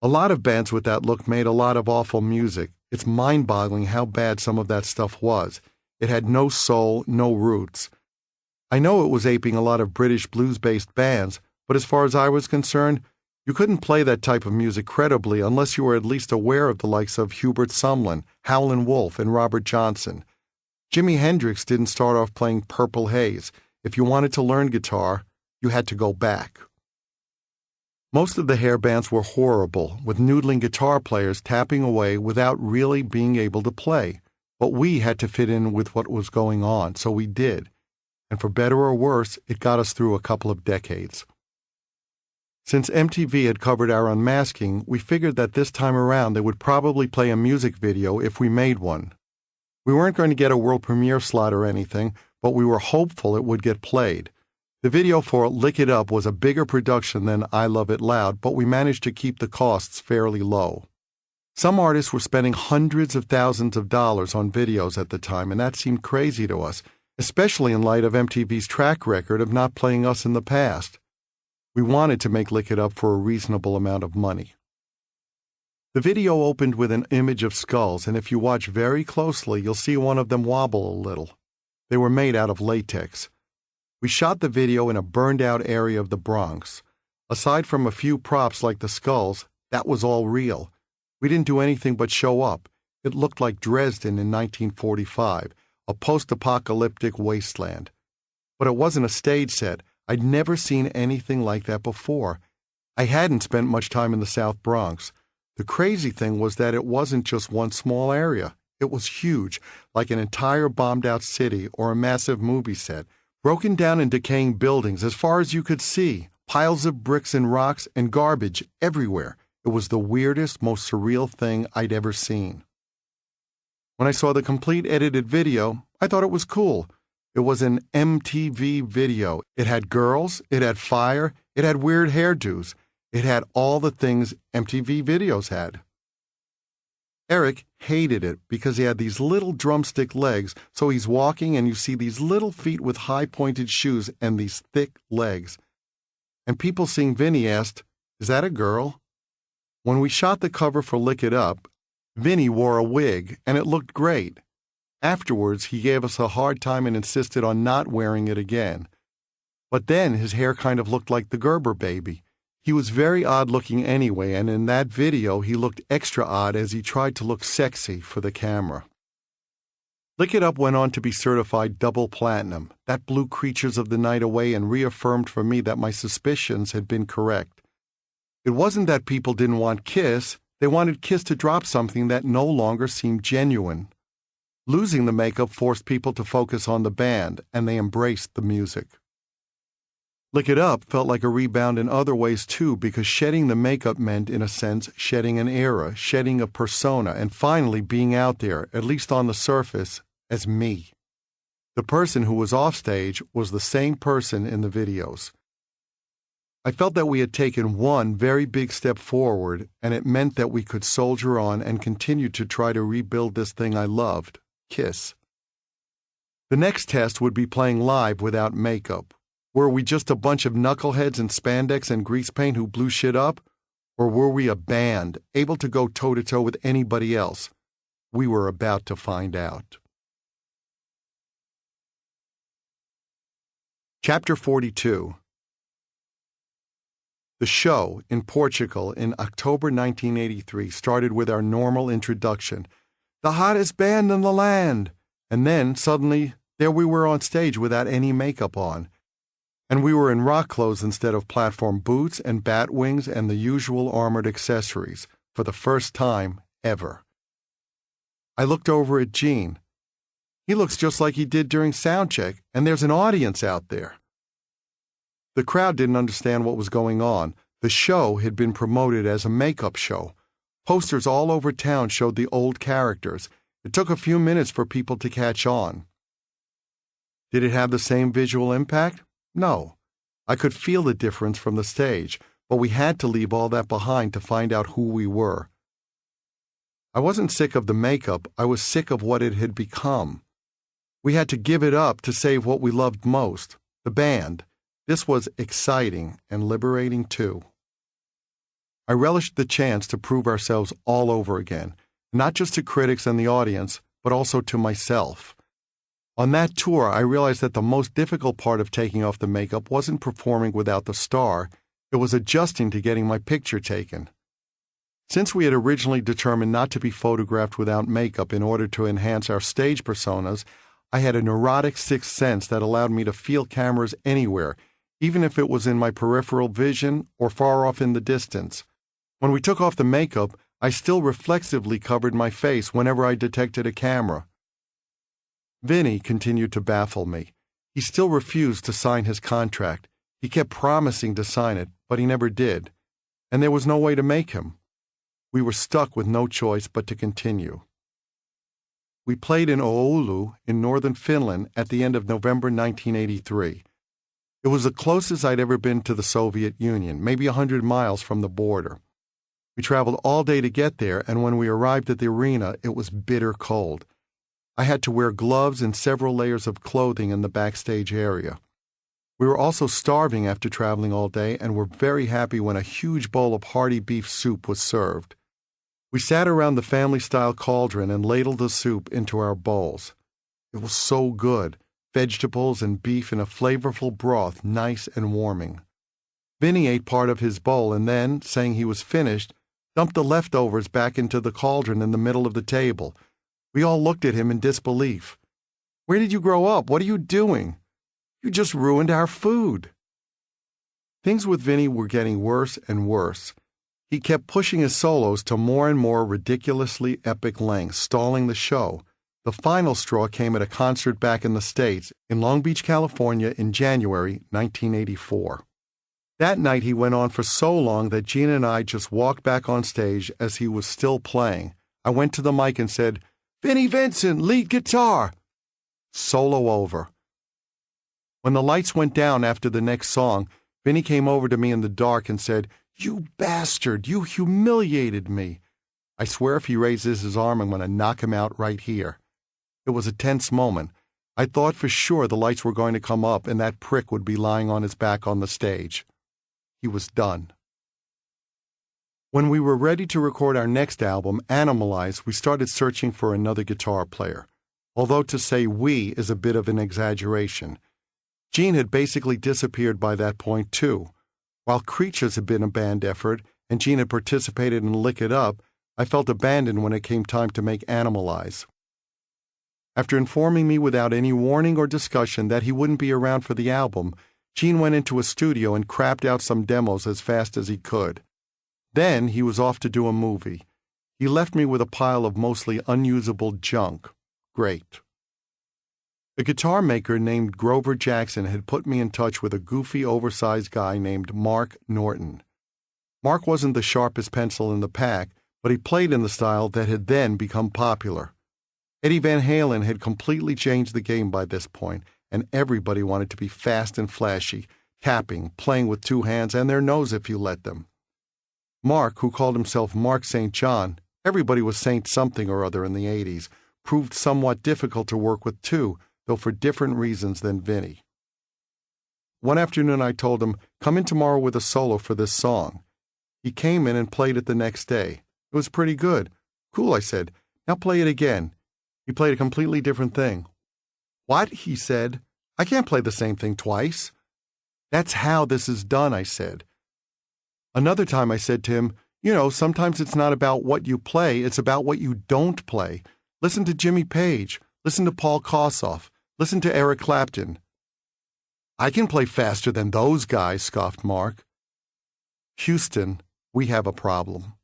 Speaker 1: A lot of bands with that look made a lot of awful music. It's mind-boggling how bad some of that stuff was. It had no soul, no roots. I know it was aping a lot of British blues-based bands, but as far as I was concerned, you couldn't play that type of music credibly unless you were at least aware of the likes of Hubert Sumlin, Howlin' Wolf, and Robert Johnson. Jimi Hendrix didn't start off playing Purple Haze. If you wanted to learn guitar, you had to go back. Most of the hair bands were horrible, with noodling guitar players tapping away without really being able to play. But we had to fit in with what was going on, so we did. And for better or worse, it got us through a couple of decades. Since MTV had covered our unmasking, we figured that this time around they would probably play a music video if we made one. We weren't going to get a world premiere slot or anything, but we were hopeful it would get played. The video for Lick It Up was a bigger production than I Love It Loud, but we managed to keep the costs fairly low. Some artists were spending hundreds of thousands of dollars on videos at the time, and that seemed crazy to us, especially in light of MTV's track record of not playing us in the past. We wanted to make Lick It Up for a reasonable amount of money. The video opened with an image of skulls, and if you watch very closely, you'll see one of them wobble a little. They were made out of latex. We shot the video in a burned-out area of the Bronx. Aside from a few props like the skulls, that was all real. We didn't do anything but show up. It looked like Dresden in 1945, a post-apocalyptic wasteland. But it wasn't a stage set. I'd never seen anything like that before. I hadn't spent much time in the South Bronx. The crazy thing was that it wasn't just one small area. It was huge, like an entire bombed-out city or a massive movie set. Broken down and decaying buildings as far as you could see, piles of bricks and rocks and garbage everywhere. It was the weirdest, most surreal thing I'd ever seen. When I saw the complete edited video, I thought it was cool. It was an MTV video. It had girls, it had fire, it had weird hairdos. It had all the things MTV videos had. Eric hated it because he had these little drumstick legs, so he's walking and you see these little feet with high-pointed shoes and these thick legs. And people seeing Vinny asked, "Is that a girl?" When we shot the cover for Lick It Up, Vinny wore a wig, and it looked great. Afterwards, he gave us a hard time and insisted on not wearing it again. But then his hair kind of looked like the Gerber baby. He was very odd-looking anyway, and in that video he looked extra odd as he tried to look sexy for the camera. Lick It Up went on to be certified double platinum. That blew Creatures of the Night away and reaffirmed for me that my suspicions had been correct. It wasn't that people didn't want Kiss, they wanted Kiss to drop something that no longer seemed genuine. Losing the makeup forced people to focus on the band, and they embraced the music. Lick It Up felt like a rebound in other ways too, because shedding the makeup meant, in a sense, shedding an era, shedding a persona, and finally being out there, at least on the surface, as me. The person who was offstage was the same person in the videos. I felt that we had taken one very big step forward, and it meant that we could soldier on and continue to try to rebuild this thing I loved, Kiss. The next test would be playing live without makeup. Were we just a bunch of knuckleheads in spandex and grease paint who blew shit up? Or were we a band, able to go toe-to-toe with anybody else? We were about to find out. Chapter 42. The show in Portugal in October 1983 started with our normal introduction, the hottest band in the land, and then, suddenly, there we were on stage without any makeup on. And we were in rock clothes instead of platform boots and bat wings and the usual armored accessories, for the first time ever. I looked over at Gene. He looks just like he did during soundcheck, and there's an audience out there. The crowd didn't understand what was going on. The show had been promoted as a makeup show. Posters all over town showed the old characters. It took a few minutes for people to catch on. Did it have the same visual impact? No. I could feel the difference from the stage, but we had to leave all that behind to find out who we were. I wasn't sick of the makeup, I was sick of what it had become. We had to give it up to save what we loved most, the band. This was exciting and liberating too. I relished the chance to prove ourselves all over again, not just to critics and the audience, but also to myself. On that tour, I realized that the most difficult part of taking off the makeup wasn't performing without the star, it was adjusting to getting my picture taken. Since we had originally determined not to be photographed without makeup in order to enhance our stage personas, I had a neurotic sixth sense that allowed me to feel cameras anywhere, even if it was in my peripheral vision or far off in the distance. When we took off the makeup, I still reflexively covered my face whenever I detected a camera. Vinny continued to baffle me. He still refused to sign his contract. He kept promising to sign it, but he never did. And there was no way to make him. We were stuck with no choice but to continue. We played in Oulu in northern Finland at the end of November 1983. It was the closest I'd ever been to the Soviet Union, maybe 100 miles from the border. We traveled all day to get there, and when we arrived at the arena, it was bitter cold. I had to wear gloves and several layers of clothing in the backstage area. We were also starving after traveling all day and were very happy when a huge bowl of hearty beef soup was served. We sat around the family-style cauldron and ladled the soup into our bowls. It was so good. Vegetables and beef in a flavorful broth, nice and warming. Vinny ate part of his bowl and then, saying he was finished, dumped the leftovers back into the cauldron in the middle of the table. We all looked at him in disbelief. "Where did you grow up? What are you doing? You just ruined our food." Things with Vinny were getting worse and worse. He kept pushing his solos to more and more ridiculously epic lengths, stalling the show. The final straw came at a concert back in the States, in Long Beach, California, in January 1984. That night he went on for so long that Gina and I just walked back on stage as he was still playing. I went to the mic and said, "Vinnie Vincent, lead guitar." Solo over. When the lights went down after the next song, Vinnie came over to me in the dark and said, "You bastard, you humiliated me." I swear if he raises his arm, I'm going to knock him out right here. It was a tense moment. I thought for sure the lights were going to come up and that prick would be lying on his back on the stage. He was done. When we were ready to record our next album, Animalize, we started searching for another guitar player. Although to say we is a bit of an exaggeration. Gene had basically disappeared by that point too. While Creatures had been a band effort and Gene had participated in Lick It Up, I felt abandoned when it came time to make Animalize. After informing me without any warning or discussion that he wouldn't be around for the album, Gene went into a studio and crapped out some demos as fast as he could. Then he was off to do a movie. He left me with a pile of mostly unusable junk. Great. A guitar maker named Grover Jackson had put me in touch with a goofy, oversized guy named Mark Norton. Mark wasn't the sharpest pencil in the pack, but he played in the style that had then become popular. Eddie Van Halen had completely changed the game by this point, and everybody wanted to be fast and flashy, capping, playing with two hands and their nose if you let them. Mark, who called himself Mark St. John, everybody was Saint something or other in the 80s, proved somewhat difficult to work with too, though for different reasons than Vinny. One afternoon I told him, "Come in tomorrow with a solo for this song." He came in and played it the next day. It was pretty good. "Cool," I said. "Now play it again." He played a completely different thing. "What?" he said. "I can't play the same thing twice." "That's how this is done," I said. Another time I said to him, sometimes it's not about what you play, it's about what you don't play. Listen to Jimmy Page. Listen to Paul Kossoff. Listen to Eric Clapton. "I can play faster than those guys," scoffed Mark. Houston, we have a problem.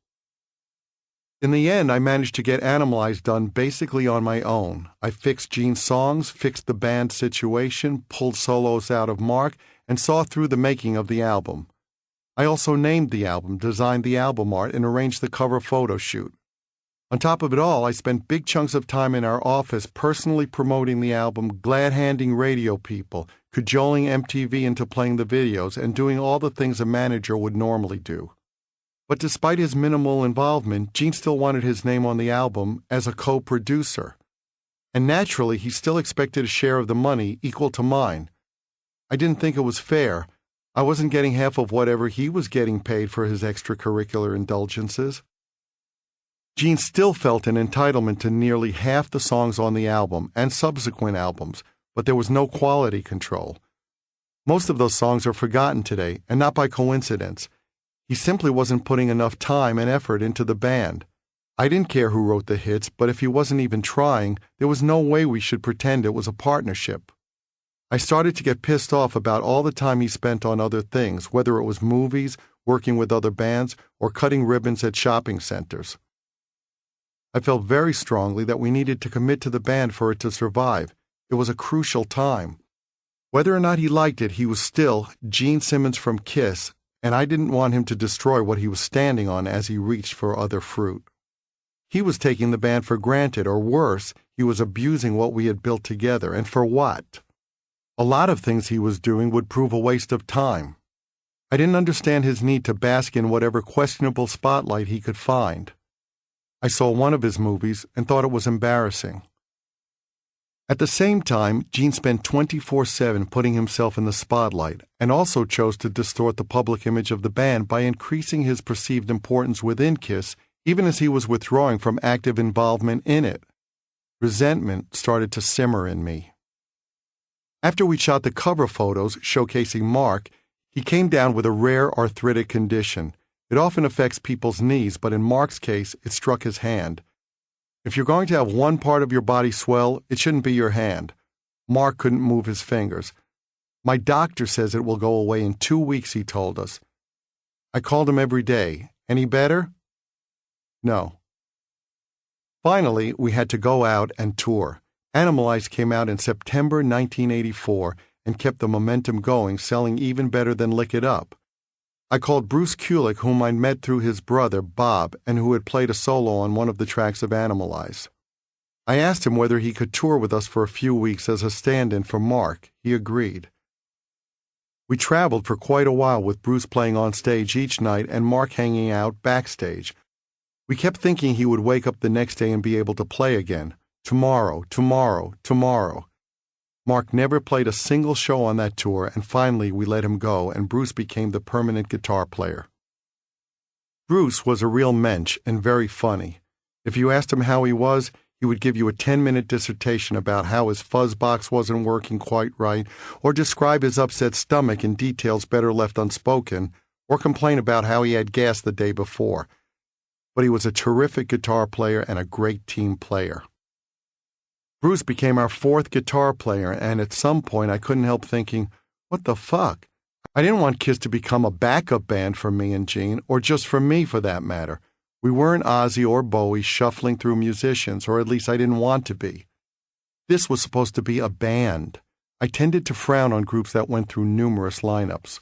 Speaker 1: In the end, I managed to get Animalize done basically on my own. I fixed Gene's songs, fixed the band situation, pulled solos out of Mark, and saw through the making of the album. I also named the album, designed the album art, and arranged the cover photo shoot. On top of it all, I spent big chunks of time in our office personally promoting the album, glad-handing radio people, cajoling MTV into playing the videos, and doing all the things a manager would normally do. But despite his minimal involvement, Gene still wanted his name on the album as a co-producer. And naturally, he still expected a share of the money equal to mine. I didn't think it was fair. I wasn't getting half of whatever he was getting paid for his extracurricular indulgences. Gene still felt an entitlement to nearly half the songs on the album and subsequent albums, but there was no quality control. Most of those songs are forgotten today, and not by coincidence. He simply wasn't putting enough time and effort into the band. I didn't care who wrote the hits, but if he wasn't even trying, there was no way we should pretend it was a partnership. I started to get pissed off about all the time he spent on other things, whether it was movies, working with other bands, or cutting ribbons at shopping centers. I felt very strongly that we needed to commit to the band for it to survive. It was a crucial time. Whether or not he liked it, he was still Gene Simmons from Kiss, and I didn't want him to destroy what he was standing on as he reached for other fruit. He was taking the band for granted, or worse, he was abusing what we had built together, and for what? A lot of things he was doing would prove a waste of time. I didn't understand his need to bask in whatever questionable spotlight he could find. I saw one of his movies and thought it was embarrassing. At the same time, Gene spent 24/7 putting himself in the spotlight and also chose to distort the public image of the band by increasing his perceived importance within Kiss, even as he was withdrawing from active involvement in it. Resentment started to simmer in me. After we shot the cover photos showcasing Mark, he came down with a rare arthritic condition. It often affects people's knees, but in Mark's case, it struck his hand. If you're going to have one part of your body swell, it shouldn't be your hand. Mark couldn't move his fingers. "My doctor says it will go away in 2 weeks," he told us. I called him every day. "Any better?" No. Finally, we had to go out and tour. Animalize came out in September 1984 and kept the momentum going, selling even better than Lick It Up. I called Bruce Kulick, whom I'd met through his brother, Bob, and who had played a solo on one of the tracks of Animalize. I asked him whether he could tour with us for a few weeks as a stand-in for Mark. He agreed. We traveled for quite a while with Bruce playing on stage each night and Mark hanging out backstage. We kept thinking he would wake up the next day and be able to play again. Tomorrow, tomorrow, tomorrow. Mark never played a single show on that tour, and finally we let him go, and Bruce became the permanent guitar player. Bruce was a real mensch and very funny. If you asked him how he was, he would give you a 10-minute dissertation about how his fuzz box wasn't working quite right, or describe his upset stomach in details better left unspoken, or complain about how he had gas the day before. But he was a terrific guitar player and a great team player. Bruce became our fourth guitar player, and at some point I couldn't help thinking, what the fuck? I didn't want Kiss to become a backup band for me and Gene, or just for me for that matter. We weren't Ozzy or Bowie shuffling through musicians, or at least I didn't want to be. This was supposed to be a band. I tended to frown on groups that went through numerous lineups.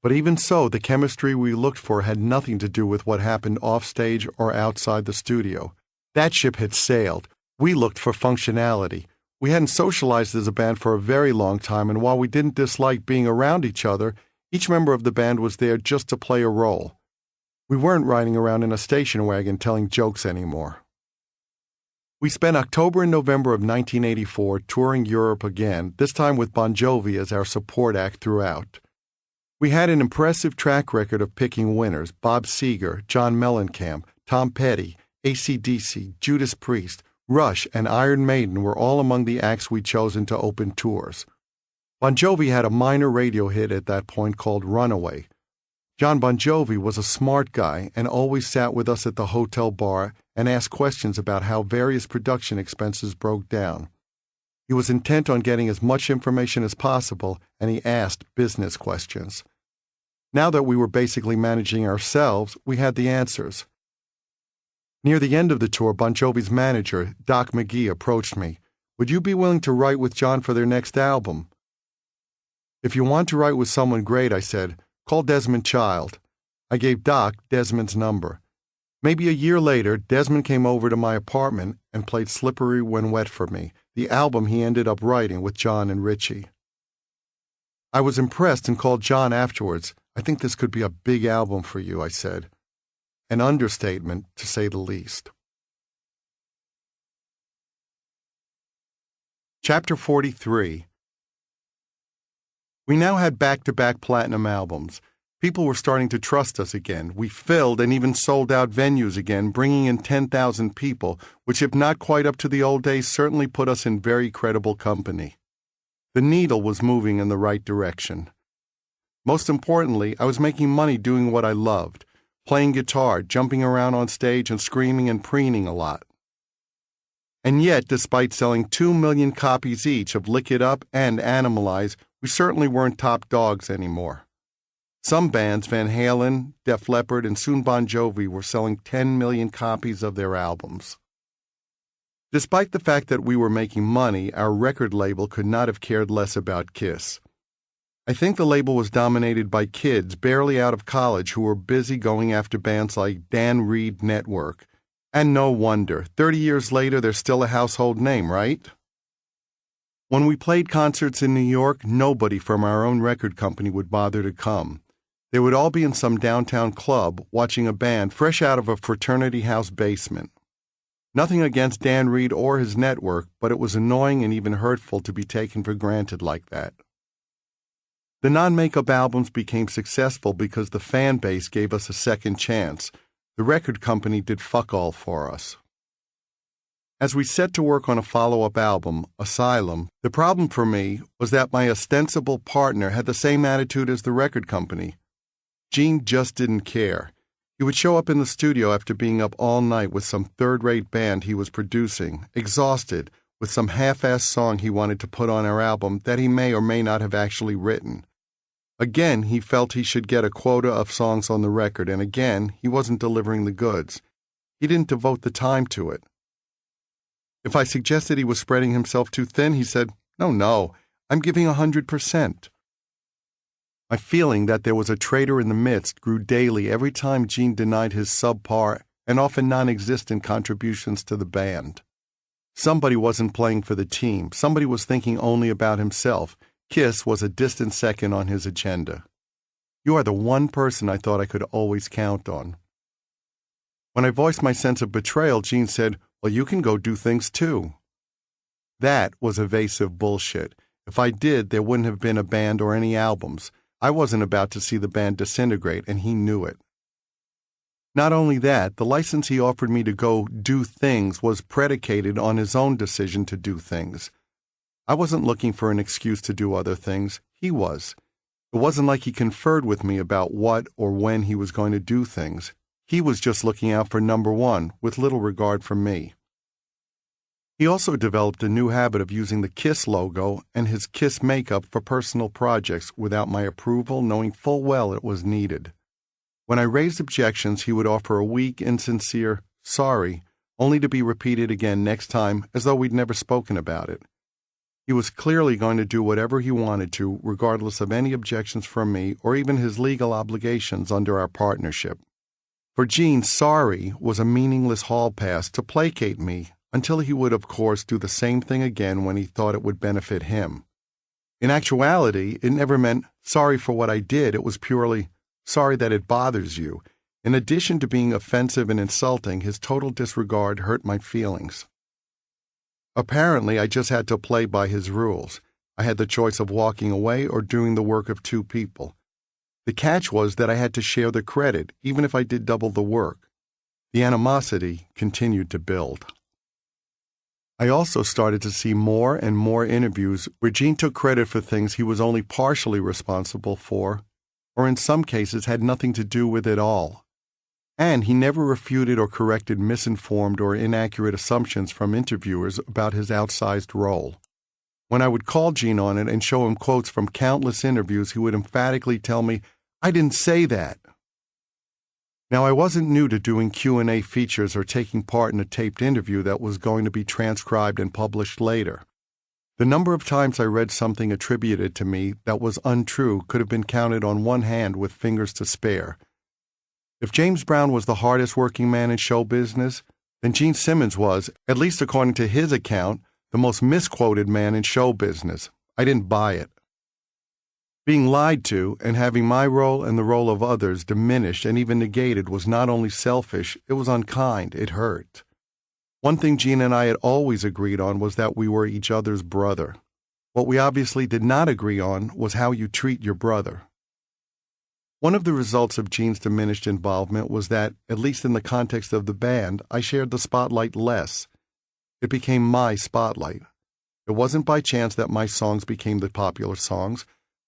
Speaker 1: But even so, the chemistry we looked for had nothing to do with what happened offstage or outside the studio. That ship had sailed. We looked for functionality. We hadn't socialized as a band for a very long time, and while we didn't dislike being around each other, each member of the band was there just to play a role. We weren't riding around in a station wagon telling jokes anymore. We spent October and November of 1984 touring Europe again, this time with Bon Jovi as our support act throughout. We had an impressive track record of picking winners: Bob Seger, John Mellencamp, Tom Petty, AC/DC, Judas Priest, Rush, and Iron Maiden were all among the acts we'd chosen to open tours. Bon Jovi had a minor radio hit at that point called Runaway. John Bon Jovi was a smart guy and always sat with us at the hotel bar and asked questions about how various production expenses broke down. He was intent on getting as much information as possible, and he asked business questions. Now that we were basically managing ourselves, we had the answers. Near the end of the tour, Bon Jovi's manager, Doc McGee, approached me. "Would you be willing to write with John for their next album?" "If you want to write with someone great," I said, "call Desmond Child." I gave Doc Desmond's number. Maybe a year later, Desmond came over to my apartment and played Slippery When Wet for me, the album he ended up writing with John and Richie. I was impressed and called John afterwards. "I think this could be a big album for you," I said. An understatement, to say the least. Chapter 43. We now had back-to-back platinum albums. People were starting to trust us again. We filled and even sold out venues again, bringing in 10,000 people, which, if not quite up to the old days, certainly put us in very credible company. The needle was moving in the right direction. Most importantly, I was making money doing what I loved, playing guitar, jumping around on stage, and screaming and preening a lot. And yet, despite selling 2 million copies each of Lick It Up and Animalize, we certainly weren't top dogs anymore. Some bands, Van Halen, Def Leppard, and soon Bon Jovi, were selling 10 million copies of their albums. Despite the fact that we were making money, our record label could not have cared less about Kiss. I think the label was dominated by kids barely out of college who were busy going after bands like Dan Reed Network. And no wonder, 30 years later they're still a household name, right? When we played concerts in New York, nobody from our own record company would bother to come. They would all be in some downtown club watching a band fresh out of a fraternity house basement. Nothing against Dan Reed or his network, but it was annoying and even hurtful to be taken for granted like that. The non-makeup albums became successful because the fan base gave us a second chance. The record company did fuck all for us. As we set to work on a follow-up album, Asylum, the problem for me was that my ostensible partner had the same attitude as the record company. Gene just didn't care. He would show up in the studio after being up all night with some third-rate band he was producing, exhausted, with some half-assed song he wanted to put on our album that he may or may not have actually written. Again, he felt he should get a quota of songs on the record, and again, he wasn't delivering the goods. He didn't devote the time to it. If I suggested he was spreading himself too thin, he said, No, I'm giving 100%. My feeling that there was a traitor in the midst grew daily every time Gene denied his subpar and often non-existent contributions to the band. Somebody wasn't playing for the team. Somebody was thinking only about himself. Kiss was a distant second on his agenda. "You are the one person I thought I could always count on." When I voiced my sense of betrayal, Gene said, "Well, you can go do things too." That was evasive bullshit. If I did, there wouldn't have been a band or any albums. I wasn't about to see the band disintegrate, and he knew it. Not only that, the license he offered me to go do things was predicated on his own decision to do things. I wasn't looking for an excuse to do other things. He was. It wasn't like he conferred with me about what or when he was going to do things. He was just looking out for number one, with little regard for me. He also developed a new habit of using the Kiss logo and his Kiss makeup for personal projects without my approval, knowing full well it was needed. When I raised objections, he would offer a weak, insincere, sorry, only to be repeated again next time as though we'd never spoken about it. He was clearly going to do whatever he wanted to, regardless of any objections from me or even his legal obligations under our partnership. For Gene, sorry was a meaningless hall pass to placate me until he would, of course, do the same thing again when he thought it would benefit him. In actuality, it never meant, sorry for what I did. It was purely, sorry that it bothers you. In addition to being offensive and insulting, his total disregard hurt my feelings. Apparently, I just had to play by his rules. I had the choice of walking away or doing the work of two people. The catch was that I had to share the credit, even if I did double the work. The animosity continued to build. I also started to see more and more interviews where Gene took credit for things he was only partially responsible for, or in some cases had nothing to do with it all. And he never refuted or corrected misinformed or inaccurate assumptions from interviewers about his outsized role. When I would call Gene on it and show him quotes from countless interviews, he would emphatically tell me, "I didn't say that." Now, I wasn't new to doing Q&A features or taking part in a taped interview that was going to be transcribed and published later. The number of times I read something attributed to me that was untrue could have been counted on one hand with fingers to spare. If James Brown was the hardest working man in show business, then Gene Simmons was, at least according to his account, the most misquoted man in show business. I didn't buy it. Being lied to and having my role and the role of others diminished and even negated was not only selfish, it was unkind, it hurt. One thing Gene and I had always agreed on was that we were each other's brother. What we obviously did not agree on was how you treat your brother. One of the results of Gene's diminished involvement was that, at least in the context of the band, I shared the spotlight less. It became my spotlight. It wasn't by chance that my songs became the popular songs.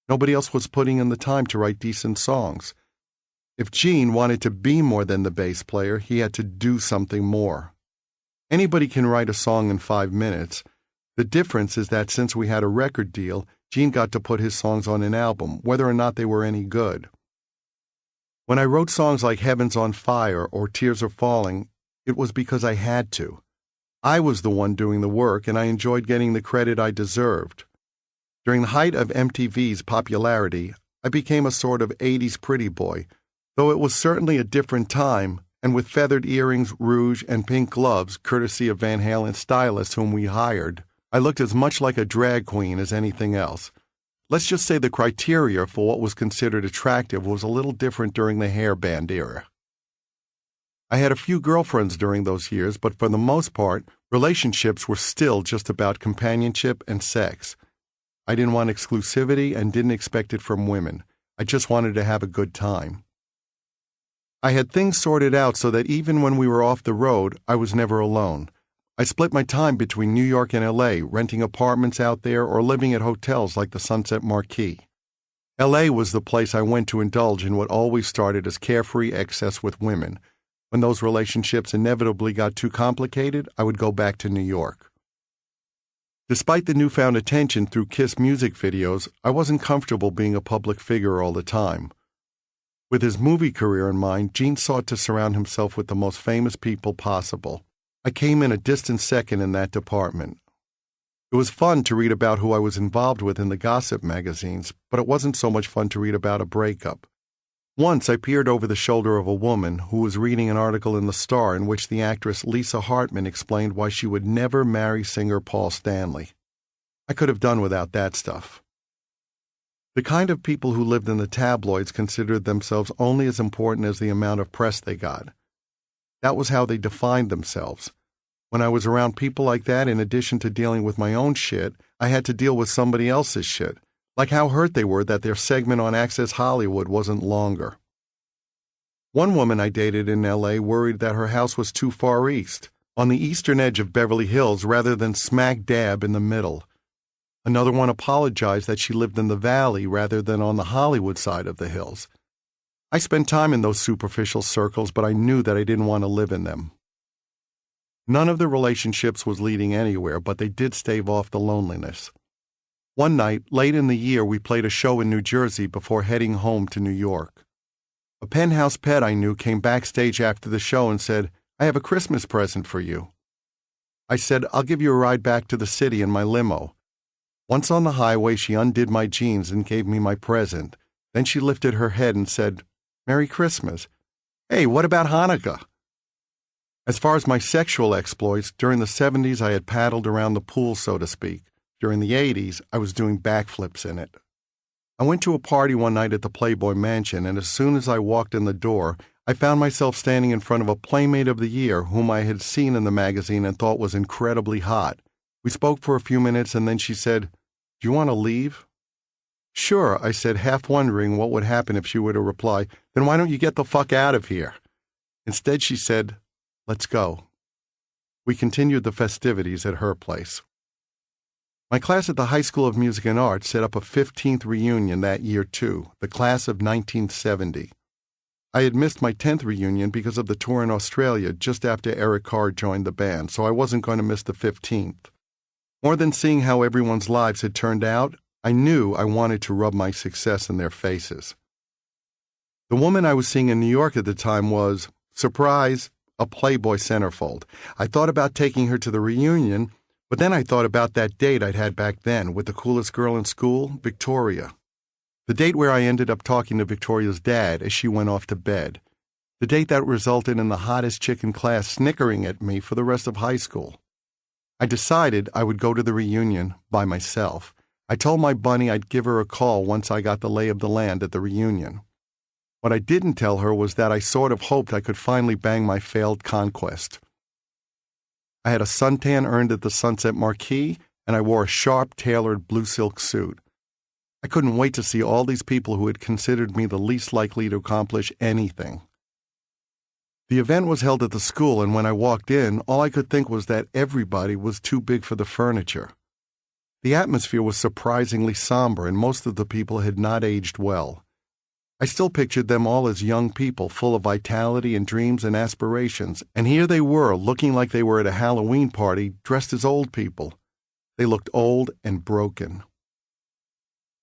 Speaker 1: Nobody else was putting in the time to write decent songs. If Gene wanted to be more than the bass player, he had to do something more. Anybody can write a song in 5 minutes. The difference is that since we had a record deal, Gene got to put his songs on an album, whether or not they were any good. When I wrote songs like Heaven's on Fire or Tears Are Falling, it was because I had to. I was the one doing the work, and I enjoyed getting the credit I deserved. During the height of MTV's popularity, I became a sort of 80s pretty boy, though it was certainly a different time, and with feathered earrings, rouge, and pink gloves, courtesy of Van Halen stylists whom we hired, I looked as much like a drag queen as anything else. Let's just say the criteria for what was considered attractive was a little different during the hair band era. I had a few girlfriends during those years, but for the most part, relationships were still just about companionship and sex. I didn't want exclusivity and didn't expect it from women. I just wanted to have a good time. I had things sorted out so that even when we were off the road, I was never alone. I split my time between New York and LA, renting apartments out there or living at hotels like the Sunset Marquis. LA was the place I went to indulge in what always started as carefree excess with women. When those relationships inevitably got too complicated, I would go back to New York. Despite the newfound attention through Kiss music videos, I wasn't comfortable being a public figure all the time. With his movie career in mind, Gene sought to surround himself with the most famous people possible. I came in a distant second in that department. It was fun to read about who I was involved with in the gossip magazines, but it wasn't so much fun to read about a breakup. Once I peered over the shoulder of a woman who was reading an article in The Star in which the actress Lisa Hartman explained why she would never marry singer Paul Stanley. I could have done without that stuff. The kind of people who lived in the tabloids considered themselves only as important as the amount of press they got. That was how they defined themselves. When I was around people like that, in addition to dealing with my own shit, I had to deal with somebody else's shit. Like how hurt they were that their segment on Access Hollywood wasn't longer. One woman I dated in LA worried that her house was too far east, on the eastern edge of Beverly Hills rather than smack dab in the middle. Another one apologized that she lived in the valley rather than on the Hollywood side of the hills. I spent time in those superficial circles, but I knew that I didn't want to live in them. None of the relationships was leading anywhere, but they did stave off the loneliness. One night, late in the year, we played a show in New Jersey before heading home to New York. A penthouse pet I knew came backstage after the show and said, "I have a Christmas present for you." I said, "I'll give you a ride back to the city in my limo." Once on the highway, she undid my jeans and gave me my present. Then she lifted her head and said, "Merry Christmas." "Hey, what about Hanukkah?" As far as my sexual exploits, during the 70s I had paddled around the pool, so to speak. During the 80s, I was doing backflips in it. I went to a party one night at the Playboy Mansion, and as soon as I walked in the door, I found myself standing in front of a Playmate of the Year whom I had seen in the magazine and thought was incredibly hot. We spoke for a few minutes, and then she said, "Do you want to leave?" "Sure," I said, half wondering what would happen if she were to reply, "Then why don't you get the fuck out of here?" Instead, she said, "Let's go." We continued the festivities at her place. My class at the High School of Music and Arts set up a 15th reunion that year, too, the class of 1970. I had missed my 10th reunion because of the tour in Australia just after Eric Carr joined the band, so I wasn't going to miss the 15th. More than seeing how everyone's lives had turned out, I knew I wanted to rub my success in their faces. The woman I was seeing in New York at the time was, surprise, a Playboy centerfold. I thought about taking her to the reunion, but then I thought about that date I'd had back then with the coolest girl in school, Victoria. The date where I ended up talking to Victoria's dad as she went off to bed. The date that resulted in the hottest chick in class snickering at me for the rest of high school. I decided I would go to the reunion by myself. I told my bunny I'd give her a call once I got the lay of the land at the reunion. What I didn't tell her was that I sort of hoped I could finally bang my failed conquest. I had a suntan earned at the Sunset Marquee, and I wore a sharp, tailored blue silk suit. I couldn't wait to see all these people who had considered me the least likely to accomplish anything. The event was held at the school, and when I walked in, all I could think was that everybody was too big for the furniture. The atmosphere was surprisingly somber, and most of the people had not aged well. I still pictured them all as young people, full of vitality and dreams and aspirations, and here they were, looking like they were at a Halloween party, dressed as old people. They looked old and broken.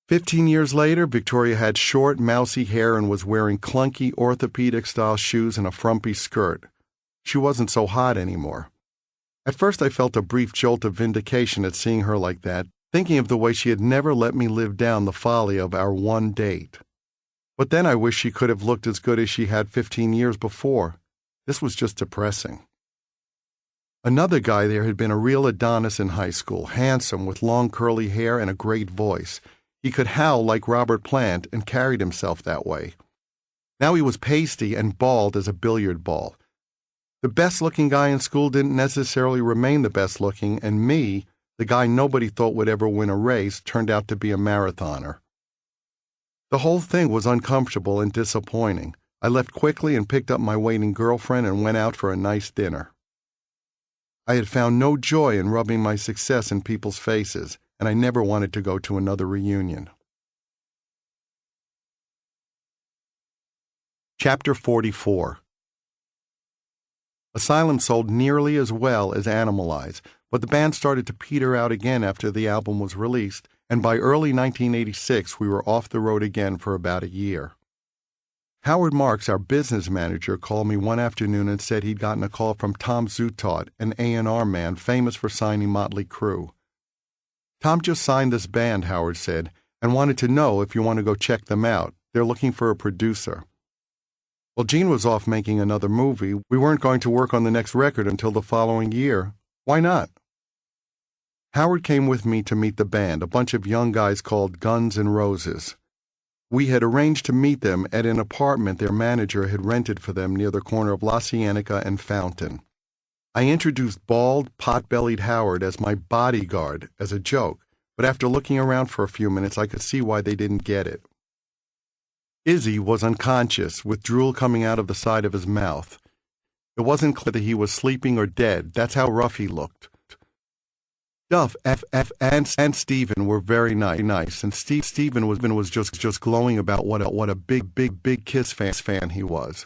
Speaker 1: 15 years later, Victoria had short, mousy hair and was wearing clunky, orthopedic-style shoes and a frumpy skirt. She wasn't so hot anymore. At first I felt a brief jolt of vindication at seeing her like that, thinking of the way she had never let me live down the folly of our one date. But then I wished she could have looked as good as she had 15 years before. This was just depressing. Another guy there had been a real Adonis in high school, handsome with long curly hair and a great voice. He could howl like Robert Plant and carried himself that way. Now he was pasty and bald as a billiard ball. The best-looking guy in school didn't necessarily remain the best-looking, and me, the guy nobody thought would ever win a race, turned out to be a marathoner. The whole thing was uncomfortable and disappointing. I left quickly and picked up my waiting girlfriend and went out for a nice dinner. I had found no joy in rubbing my success in people's faces, and I never wanted to go to another reunion. Chapter 44. Asylum sold nearly as well as Animalize, but the band started to peter out again after the album was released, and by early 1986 we were off the road again for about a year. Howard Marks, our business manager, called me one afternoon and said he'd gotten a call from Tom Zutaut, an A&R man famous for signing Motley Crue. "Tom just signed this band," Howard said, "and wanted to know if you want to go check them out. They're looking for a producer." Well, Gene was off making another movie. We weren't going to work on the next record until the following year. Why not? Howard came with me to meet the band, a bunch of young guys called Guns N' Roses. We had arranged to meet them at an apartment their manager had rented for them near the corner of La Cienega and Fountain. I introduced bald, pot-bellied Howard as my bodyguard as a joke, but after looking around for a few minutes I could see why they didn't get it. Izzy was unconscious, with drool coming out of the side of his mouth. It wasn't clear that he was sleeping or dead. That's how rough he looked. Duff, and Stephen were very nice, and Stephen was just glowing about what a big Kiss fan he was.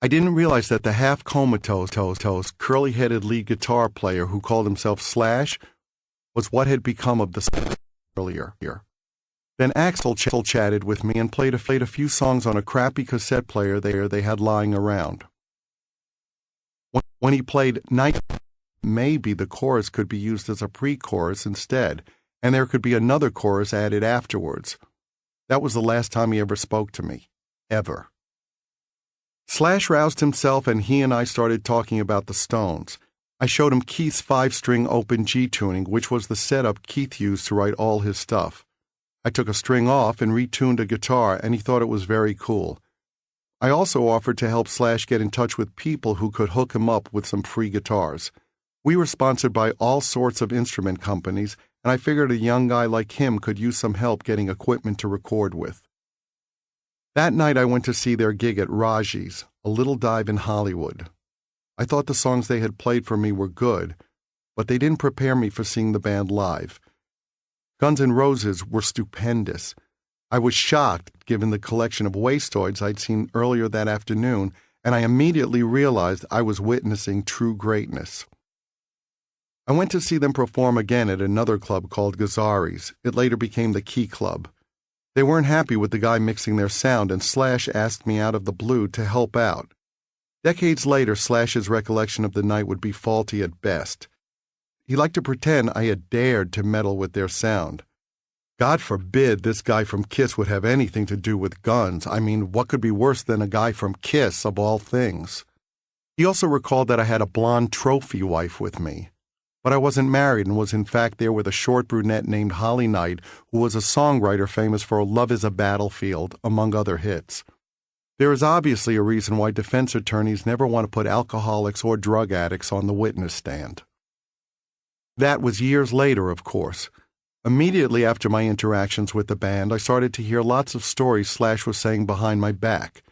Speaker 1: I didn't realize that the half-comatose, curly-headed lead guitar player who called himself Slash was what had become of the earlier. Then Axl chatted with me and played a few songs on a crappy cassette player they had lying around. When he played Night, maybe the chorus could be used as a pre-chorus instead, and there could be another chorus added afterwards. That was the last time he ever spoke to me. Ever. Slash roused himself and he and I started talking about the Stones. I showed him Keith's 5-string open G tuning, which was the setup Keith used to write all his stuff. I took a string off and retuned a guitar, and he thought it was very cool. I also offered to help Slash get in touch with people who could hook him up with some free guitars. We were sponsored by all sorts of instrument companies, and I figured a young guy like him could use some help getting equipment to record with. That night I went to see their gig at Raji's, a little dive in Hollywood. I thought the songs they had played for me were good, but they didn't prepare me for seeing the band live. Guns N' Roses were stupendous. I was shocked given the collection of wastoids I'd seen earlier that afternoon, and I immediately realized I was witnessing true greatness. I went to see them perform again at another club called Gazzari's. It later became the Key Club. They weren't happy with the guy mixing their sound, and Slash asked me out of the blue to help out. Decades later, Slash's recollection of the night would be faulty at best. He liked to pretend I had dared to meddle with their sound. God forbid this guy from Kiss would have anything to do with guns. I mean, what could be worse than a guy from Kiss, of all things? He also recalled that I had a blonde trophy wife with me. But I wasn't married and was in fact there with a short brunette named Holly Knight, who was a songwriter famous for Love is a Battlefield, among other hits. There is obviously a reason why defense attorneys never want to put alcoholics or drug addicts on the witness stand. That was years later, of course. Immediately after my interactions with the band, I started to hear lots of stories Slash was saying behind my back.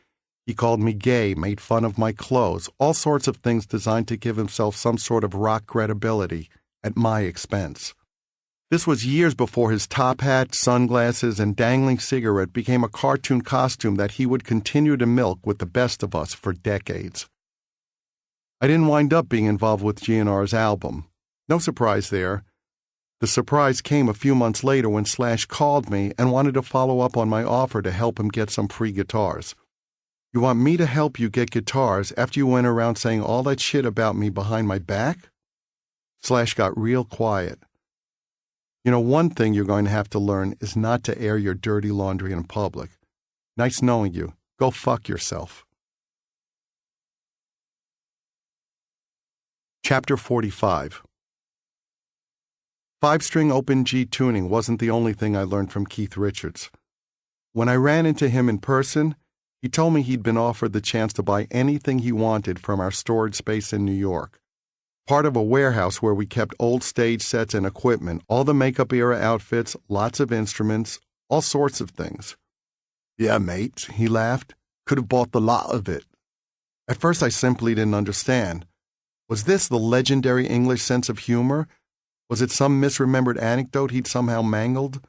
Speaker 1: He called me gay, made fun of my clothes, all sorts of things designed to give himself some sort of rock credibility at my expense. This was years before his top hat, sunglasses, and dangling cigarette became a cartoon costume that he would continue to milk with the best of us for decades. I didn't wind up being involved with GNR's album. No surprise there. The surprise came a few months later when Slash called me and wanted to follow up on my offer to help him get some free guitars. You want me to help you get guitars after you went around saying all that shit about me behind my back? Slash got real quiet. You know, one thing you're going to have to learn is not to air your dirty laundry in public. Nice knowing you. Go fuck yourself. Chapter 45. 5-string open G tuning wasn't the only thing I learned from Keith Richards. When I ran into him in person, he told me he'd been offered the chance to buy anything he wanted from our storage space in New York. Part of a warehouse where we kept old stage sets and equipment, all the makeup era outfits, lots of instruments, all sorts of things. Yeah, mate, he laughed. Could have bought the lot of it. At first I simply didn't understand. Was this the legendary English sense of humor? Was it some misremembered anecdote he'd somehow mangled?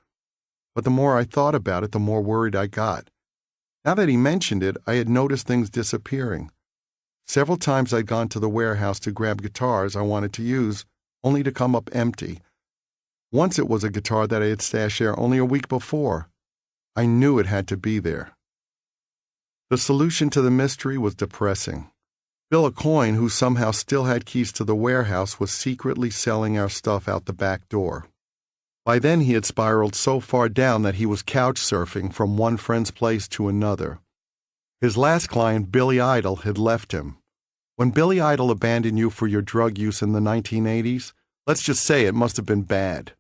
Speaker 1: But the more I thought about it, the more worried I got. Now that he mentioned it, I had noticed things disappearing. Several times I'd gone to the warehouse to grab guitars I wanted to use, only to come up empty. Once it was a guitar that I had stashed there only a week before. I knew it had to be there. The solution to the mystery was depressing. Bill Aucoin, who somehow still had keys to the warehouse, was secretly selling our stuff out the back door. By then he had spiraled so far down that he was couch surfing from one friend's place to another. His last client, Billy Idol, had left him. When Billy Idol abandoned you for your drug use in the 1980s, let's just say it must have been bad.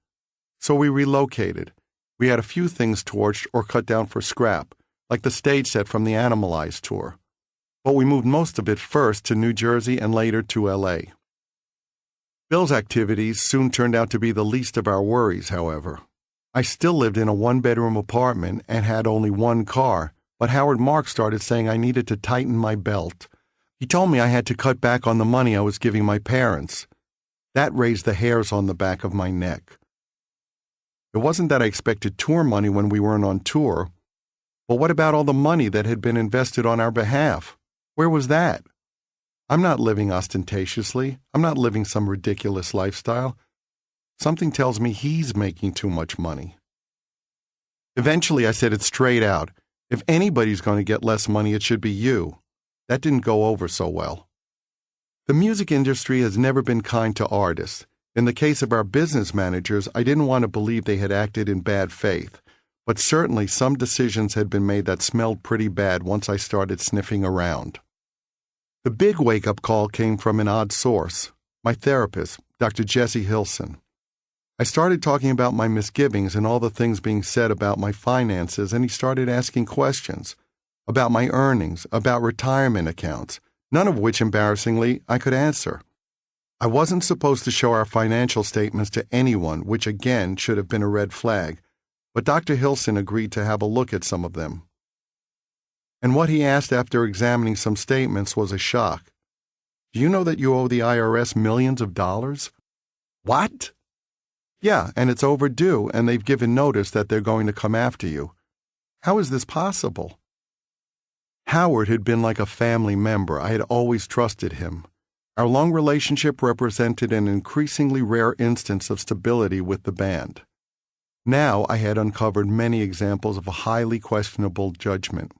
Speaker 1: So we relocated. We had a few things torched or cut down for scrap, like the stage set from the Animalized tour. But we moved most of it first to New Jersey and later to L.A. Bill's activities soon turned out to be the least of our worries, however. I still lived in a one-bedroom apartment and had only one car, but Howard Marks started saying I needed to tighten my belt. He told me I had to cut back on the money I was giving my parents. That raised the hairs on the back of my neck. It wasn't that I expected tour money when we weren't on tour, but what about all the money that had been invested on our behalf? Where was that? I'm not living ostentatiously. I'm not living some ridiculous lifestyle. Something tells me he's making too much money. Eventually, I said it straight out. If anybody's going to get less money, it should be you. That didn't go over so well. The music industry has never been kind to artists. In the case of our business managers, I didn't want to believe they had acted in bad faith, but certainly some decisions had been made that smelled pretty bad once I started sniffing around. The big wake-up call came from an odd source, my therapist, Dr. Jesse Hilson. I started talking about my misgivings and all the things being said about my finances, and he started asking questions about my earnings, about retirement accounts, none of which, embarrassingly, I could answer. I wasn't supposed to show our financial statements to anyone, which again should have been a red flag, but Dr. Hilson agreed to have a look at some of them. And what he asked after examining some statements was a shock. Do you know that you owe the IRS millions of dollars? What? Yeah, and it's overdue, and they've given notice that they're going to come after you. How is this possible? Howard had been like a family member. I had always trusted him. Our long relationship represented an increasingly rare instance of stability with the band. Now I had uncovered many examples of a highly questionable judgment.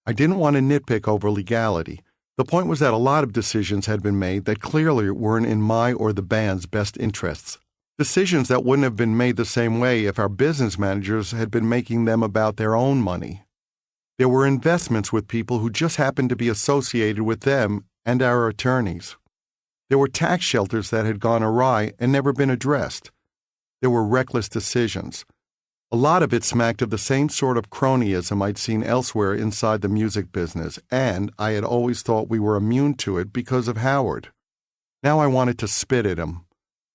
Speaker 1: I didn't want to nitpick over legality. The point was that a lot of decisions had been made that clearly weren't in my or the band's best interests. Decisions that wouldn't have been made the same way if our business managers had been making them about their own money. There were investments with people who just happened to be associated with them and our attorneys. There were tax shelters that had gone awry and never been addressed. There were reckless decisions. A lot of it smacked of the same sort of cronyism I'd seen elsewhere inside the music business, and I had always thought we were immune to it because of Howard. Now I wanted to spit at him.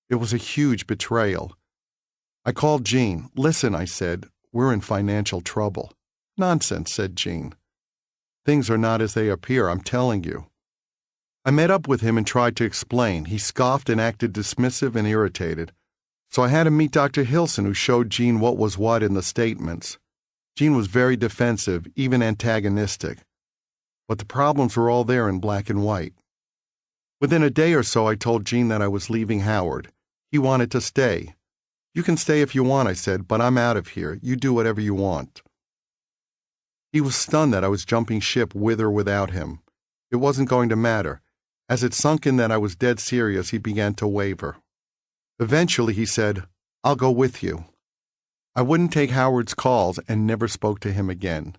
Speaker 1: It was a huge betrayal. I called Gene. Listen, I said, we're in financial trouble. Nonsense, said Gene. Things are not as they appear, I'm telling you. I met up with him and tried to explain. He scoffed and acted dismissive and irritated. So I had to meet Dr. Hilson, who showed Gene what was what in the statements. Gene was very defensive, even antagonistic. But the problems were all there in black and white. Within a day or so, I told Gene that I was leaving Howard. He wanted to stay. You can stay if you want, I said, but I'm out of here. You do whatever you want. He was stunned that I was jumping ship with or without him. It wasn't going to matter. As it sunk in that I was dead serious, he began to waver. Eventually, he said, I'll go with you. I wouldn't take Howard's calls and never spoke to him again.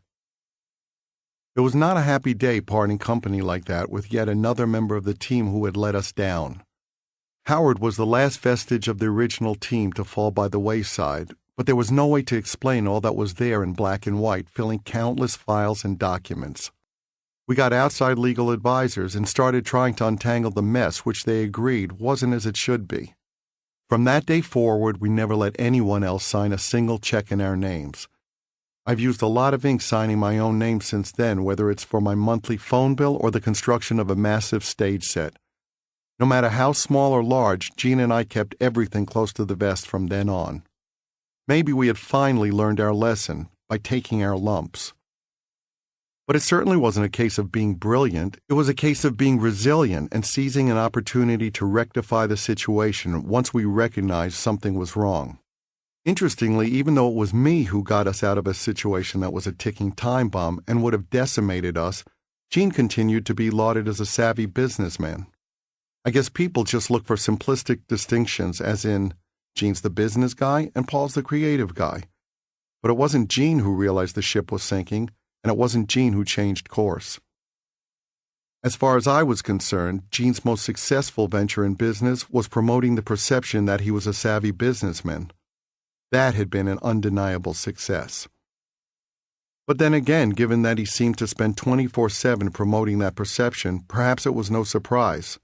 Speaker 1: It was not a happy day parting company like that with yet another member of the team who had let us down. Howard was the last vestige of the original team to fall by the wayside, but there was no way to explain all that was there in black and white, filling countless files and documents. We got outside legal advisors and started trying to untangle the mess, which they agreed wasn't as it should be. From that day forward, we never let anyone else sign a single check in our names. I've used a lot of ink signing my own name since then, whether it's for my monthly phone bill or the construction of a massive stage set. No matter how small or large, Gene and I kept everything close to the vest from then on. Maybe we had finally learned our lesson by taking our lumps. But it certainly wasn't a case of being brilliant. It was a case of being resilient and seizing an opportunity to rectify the situation once we recognized something was wrong. Interestingly, even though it was me who got us out of a situation that was a ticking time bomb and would have decimated us, Gene continued to be lauded as a savvy businessman. I guess people just look for simplistic distinctions, as in, Gene's the business guy and Paul's the creative guy. But it wasn't Gene who realized the ship was sinking, and it wasn't Gene who changed course. As far as I was concerned, Gene's most successful venture in business was promoting the perception that he was a savvy businessman. That had been an undeniable success. But then again, given that he seemed to spend 24/7 promoting that perception, perhaps it was no surprise.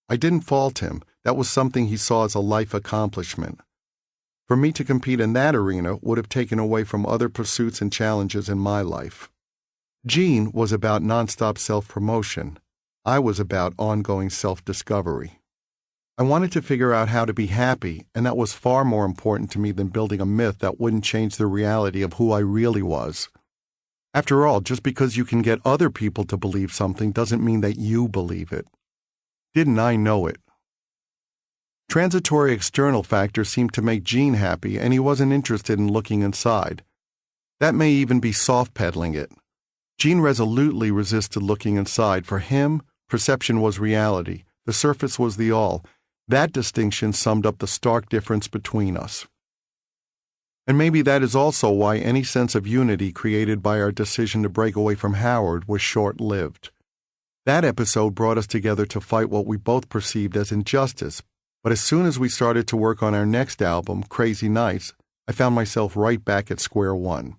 Speaker 1: I didn't fault him. That was something he saw as a life accomplishment. For me to compete in that arena would have taken away from other pursuits and challenges in my life. Gene was about nonstop self-promotion. I was about ongoing self-discovery. I wanted to figure out how to be happy, and that was far more important to me than building a myth that wouldn't change the reality of who I really was. After all, just because you can get other people to believe something doesn't mean that you believe it. Didn't I know it? Transitory external factors seemed to make Gene happy, and he wasn't interested in looking inside. That may even be soft-pedaling it. Gene resolutely resisted looking inside. For him, perception was reality. The surface was the all. That distinction summed up the stark difference between us. And maybe that is also why any sense of unity created by our decision to break away from Howard was short-lived. That episode brought us together to fight what we both perceived as injustice, but as soon as we started to work on our next album, Crazy Nights, I found myself right back at square one.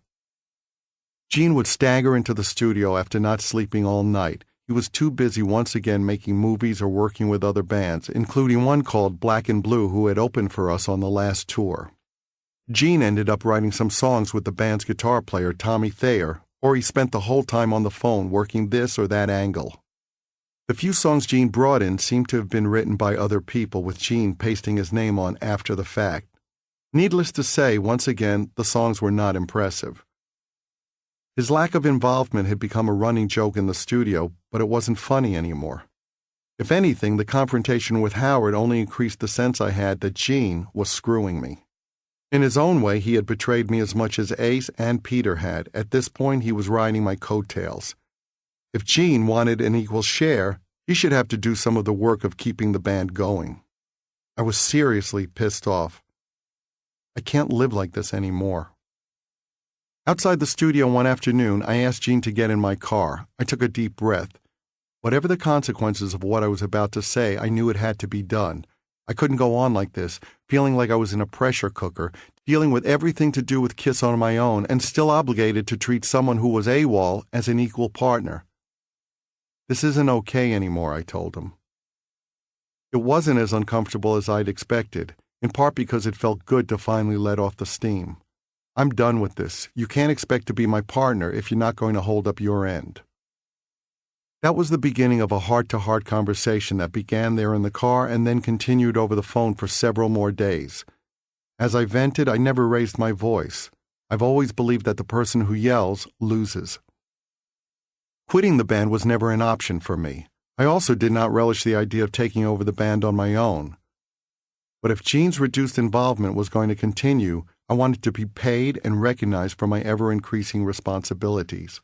Speaker 1: Gene would stagger into the studio after not sleeping all night. He was too busy once again making movies or working with other bands, including one called Black and Blue who had opened for us on the last tour. Gene ended up writing some songs with the band's guitar player, Tommy Thayer, or he spent the whole time on the phone working this or that angle. The few songs Gene brought in seemed to have been written by other people, with Gene pasting his name on after the fact. Needless to say, once again, the songs were not impressive. His lack of involvement had become a running joke in the studio, but it wasn't funny anymore. If anything, the confrontation with Howard only increased the sense I had that Gene was screwing me. In his own way, he had betrayed me as much as Ace and Peter had. At this point, he was riding my coattails. If Gene wanted an equal share, he should have to do some of the work of keeping the band going. I was seriously pissed off. I can't live like this anymore. Outside the studio one afternoon, I asked Gene to get in my car. I took a deep breath. Whatever the consequences of what I was about to say, I knew it had to be done. I couldn't go on like this, feeling like I was in a pressure cooker, dealing with everything to do with Kiss on my own, and still obligated to treat someone who was AWOL as an equal partner. This isn't okay anymore, I told him. It wasn't as uncomfortable as I'd expected, in part because it felt good to finally let off the steam. I'm done with this. You can't expect to be my partner if you're not going to hold up your end. That was the beginning of a heart-to-heart conversation that began there in the car and then continued over the phone for several more days. As I vented, I never raised my voice. I've always believed that the person who yells loses. Quitting the band was never an option for me. I also did not relish the idea of taking over the band on my own. But if Gene's reduced involvement was going to continue, I wanted to be paid and recognized for my ever-increasing responsibilities.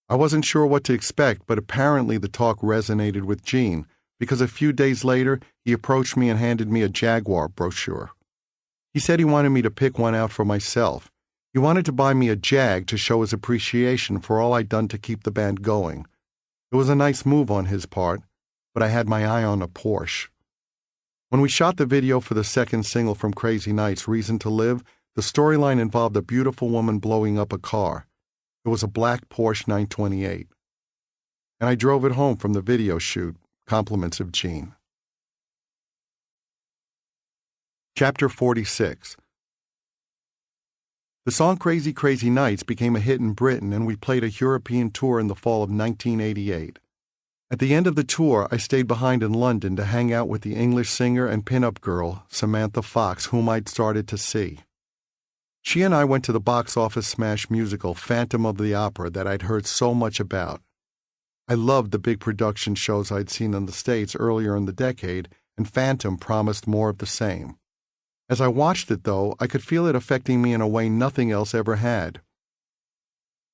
Speaker 1: I wasn't sure what to expect, but apparently the talk resonated with Gene, because a few days later, he approached me and handed me a Jaguar brochure. He said he wanted me to pick one out for myself. He wanted to buy me a Jag to show his appreciation for all I'd done to keep the band going. It was a nice move on his part, but I had my eye on a Porsche. When we shot the video for the second single from Crazy Nights, Reason to Live, the storyline involved a beautiful woman blowing up a car. It was a black Porsche 928. And I drove it home from the video shoot. Compliments of Gene. Chapter 46. The song Crazy Crazy Nights became a hit in Britain, and we played a European tour in the fall of 1988. At the end of the tour, I stayed behind in London to hang out with the English singer and pin-up girl, Samantha Fox, whom I'd started to see. She and I went to the box office smash musical Phantom of the Opera that I'd heard so much about. I loved the big production shows I'd seen in the States earlier in the decade, and Phantom promised more of the same. As I watched it, though, I could feel it affecting me in a way nothing else ever had.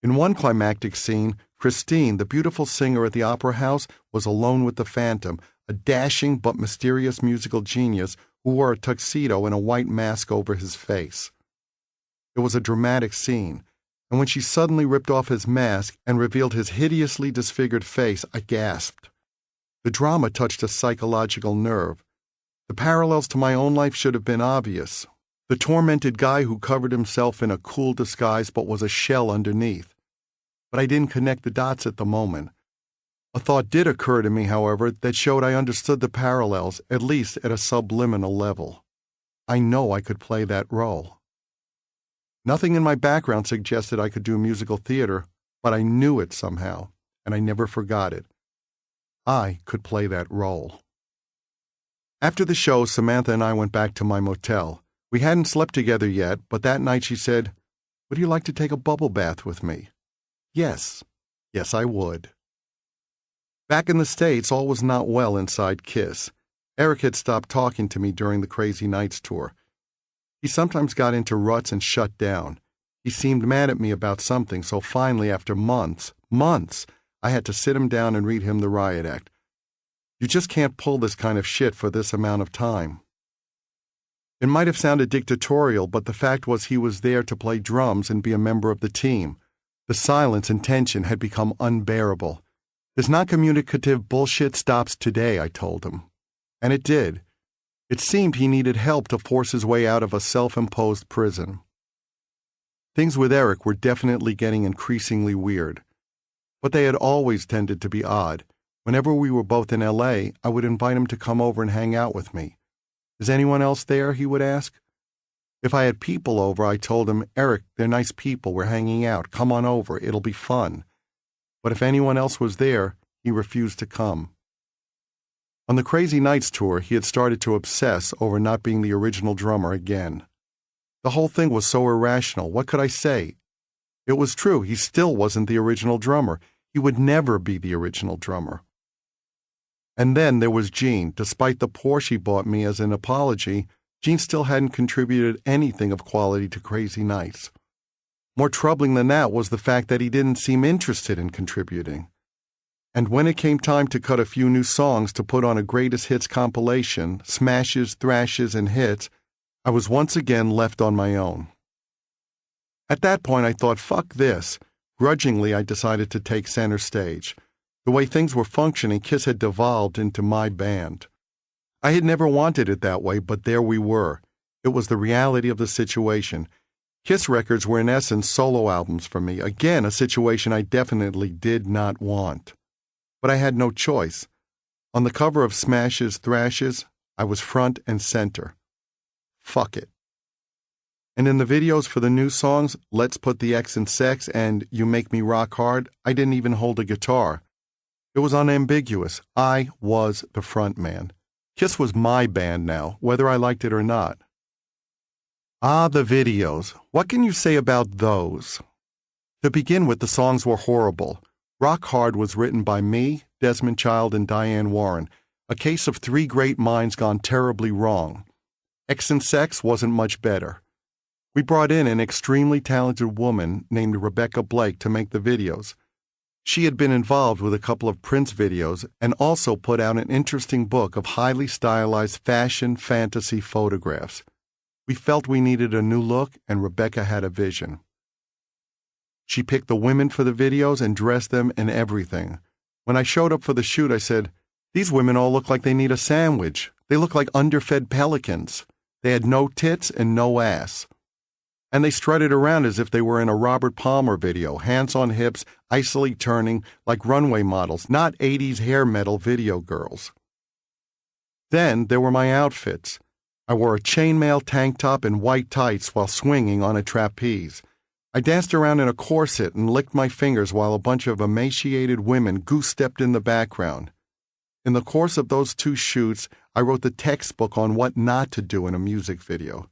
Speaker 1: In one climactic scene, Christine, the beautiful singer at the opera house, was alone with the Phantom, a dashing but mysterious musical genius who wore a tuxedo and a white mask over his face. It was a dramatic scene, and when she suddenly ripped off his mask and revealed his hideously disfigured face, I gasped. The drama touched a psychological nerve. The parallels to my own life should have been obvious. The tormented guy who covered himself in a cool disguise but was a shell underneath. But I didn't connect the dots at the moment. A thought did occur to me, however, that showed I understood the parallels, at least at a subliminal level. I know I could play that role. Nothing in my background suggested I could do musical theater, but I knew it somehow, and I never forgot it. I could play that role. After the show, Samantha and I went back to my motel. We hadn't slept together yet, but that night she said, "Would you like to take a bubble bath with me?" Yes, I would. Back in the States, all was not well inside Kiss. Eric had stopped talking to me during the Crazy Nights tour. He sometimes got into ruts and shut down. He seemed mad at me about something, so finally, after months, I had to sit him down and read him the riot act. You just can't pull this kind of shit for this amount of time. It might have sounded dictatorial, but the fact was he was there to play drums and be a member of the team. The silence and tension had become unbearable. This non-communicative bullshit stops today, I told him. And it did. It seemed he needed help to force his way out of a self-imposed prison. Things with Eric were definitely getting increasingly weird. But they had always tended to be odd. Whenever we were both in L.A., I would invite him to come over and hang out with me. Is anyone else there? He would ask. If I had people over, I told him, Eric, they're nice people, we're hanging out, come on over, it'll be fun. But if anyone else was there, he refused to come. On the Crazy Nights tour, he had started to obsess over not being the original drummer again. The whole thing was so irrational, what could I say? It was true, he still wasn't the original drummer. He would never be the original drummer. And then there was Jean. Despite the Porsche he bought me as an apology, Jean still hadn't contributed anything of quality to Crazy Nights. More troubling than that was the fact that he didn't seem interested in contributing. And when it came time to cut a few new songs to put on a greatest hits compilation, smashes, thrashes, and hits, I was once again left on my own. At that point I thought, fuck this. Grudgingly, I decided to take center stage. The way things were functioning, Kiss had devolved into my band. I had never wanted it that way, but there we were. It was the reality of the situation. Kiss records were in essence solo albums for me. Again, a situation I definitely did not want. But I had no choice. On the cover of Smashes, Thrashes, I was front and center. Fuck it. And in the videos for the new songs, Let's Put the X in Sex and You Make Me Rock Hard, I didn't even hold a guitar. It was unambiguous. I was the front man. Kiss was my band now, whether I liked it or not. Ah, the videos. What can you say about those? To begin with, the songs were horrible. Rock Hard was written by me, Desmond Child, and Diane Warren, a case of three great minds gone terribly wrong. X and Sex wasn't much better. We brought in an extremely talented woman named Rebecca Blake to make the videos. She had been involved with a couple of Prince videos and also put out an interesting book of highly stylized fashion fantasy photographs. We felt we needed a new look, and Rebecca had a vision. She picked the women for the videos and dressed them in everything. When I showed up for the shoot, I said, "These women all look like they need a sandwich. They look like underfed pelicans. They had no tits and no ass." And they strutted around as if they were in a Robert Palmer video, hands on hips, icily turning, like runway models, not 80s hair metal video girls. Then there were my outfits. I wore a chainmail tank top and white tights while swinging on a trapeze. I danced around in a corset and licked my fingers while a bunch of emaciated women goose-stepped in the background. In the course of those two shoots, I wrote the textbook on what not to do in a music video.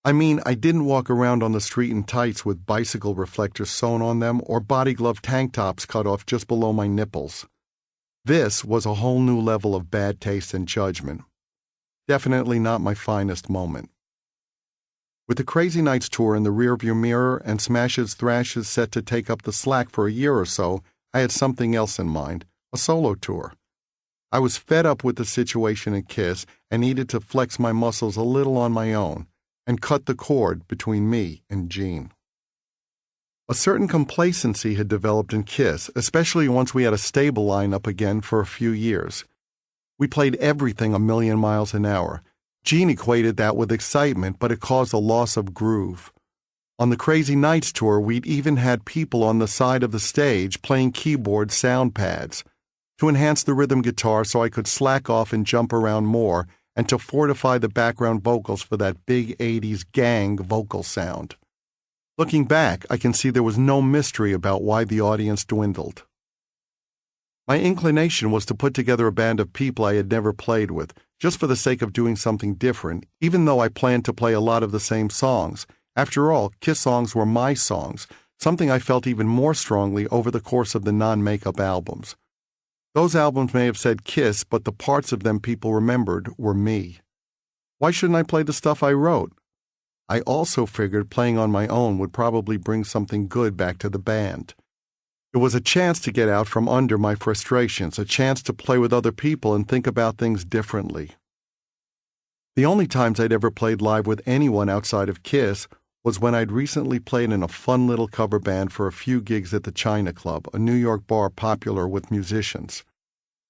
Speaker 1: I mean, I didn't walk around on the street in tights with bicycle reflectors sewn on them or body glove tank tops cut off just below my nipples. This was a whole new level of bad taste and judgment. Definitely not my finest moment. With the Crazy Nights tour in the rearview mirror and Smashes Thrashes set to take up the slack for a year or so, I had something else in mind, a solo tour. I was fed up with the situation at Kiss and needed to flex my muscles a little on my own and cut the cord between me and Jean. A certain complacency had developed in Kiss, especially once we had a stable lineup again for a few years. We played everything a million miles an hour. Jean equated that with excitement, but it caused a loss of groove. On the Crazy Nights tour, we'd even had people on the side of the stage playing keyboard sound pads to enhance the rhythm guitar so I could slack off and jump around more, and to fortify the background vocals for that big 80s gang vocal sound. Looking back, I can see there was no mystery about why the audience dwindled. My inclination was to put together a band of people I had never played with, just for the sake of doing something different, even though I planned to play a lot of the same songs. After all, Kiss songs were my songs, something I felt even more strongly over the course of the non-makeup albums. Those albums may have said Kiss, but the parts of them people remembered were me. Why shouldn't I play the stuff I wrote? I also figured playing on my own would probably bring something good back to the band. It was a chance to get out from under my frustrations, a chance to play with other people and think about things differently. The only times I'd ever played live with anyone outside of Kiss was when I'd recently played in a fun little cover band for a few gigs at the China Club, a New York bar popular with musicians.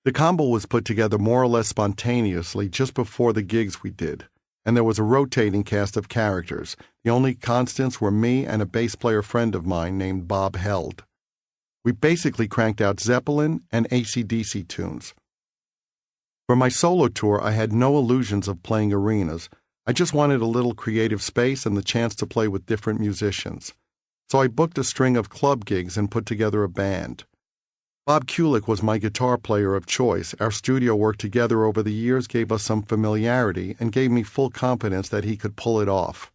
Speaker 1: The combo was put together more or less spontaneously just before the gigs we did, and there was a rotating cast of characters. The only constants were me and a bass player friend of mine named Bob Held. We basically cranked out Zeppelin and AC/DC tunes. For my solo tour, I had no illusions of playing arenas. I just wanted a little creative space and the chance to play with different musicians. So I booked a string of club gigs and put together a band. Bob Kulick was my guitar player of choice. Our studio work together over the years gave us some familiarity and gave me full confidence that he could pull it off.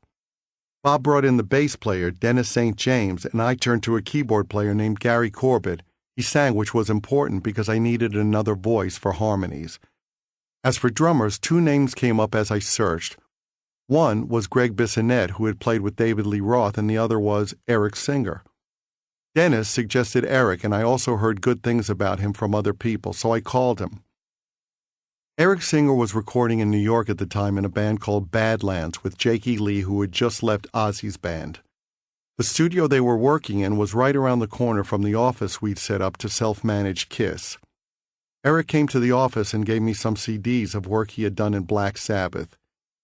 Speaker 1: Bob brought in the bass player, Dennis St. James, and I turned to a keyboard player named Gary Corbett. He sang, which was important because I needed another voice for harmonies. As for drummers, two names came up as I searched. One was Greg Bissonette, who had played with David Lee Roth, and the other was Eric Singer. Dennis suggested Eric, and I also heard good things about him from other people, so I called him. Eric Singer was recording in New York at the time in a band called Badlands with Jakey Lee, who had just left Ozzy's band. The studio they were working in was right around the corner from the office we'd set up to self-manage Kiss. Eric came to the office and gave me some CDs of work he had done in Black Sabbath.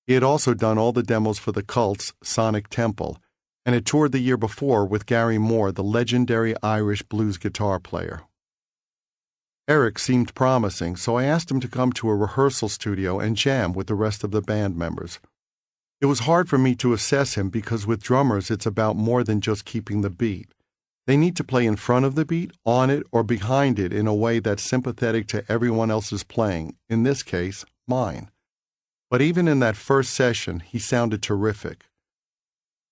Speaker 1: He had also done all the demos for the Cult's Sonic Temple, and had toured the year before with Gary Moore, the legendary Irish blues guitar player. Eric seemed promising, so I asked him to come to a rehearsal studio and jam with the rest of the band members. It was hard for me to assess him because with drummers it's about more than just keeping the beat. They need to play in front of the beat, on it, or behind it in a way that's sympathetic to everyone else's playing, in this case, mine. But even in that first session, he sounded terrific.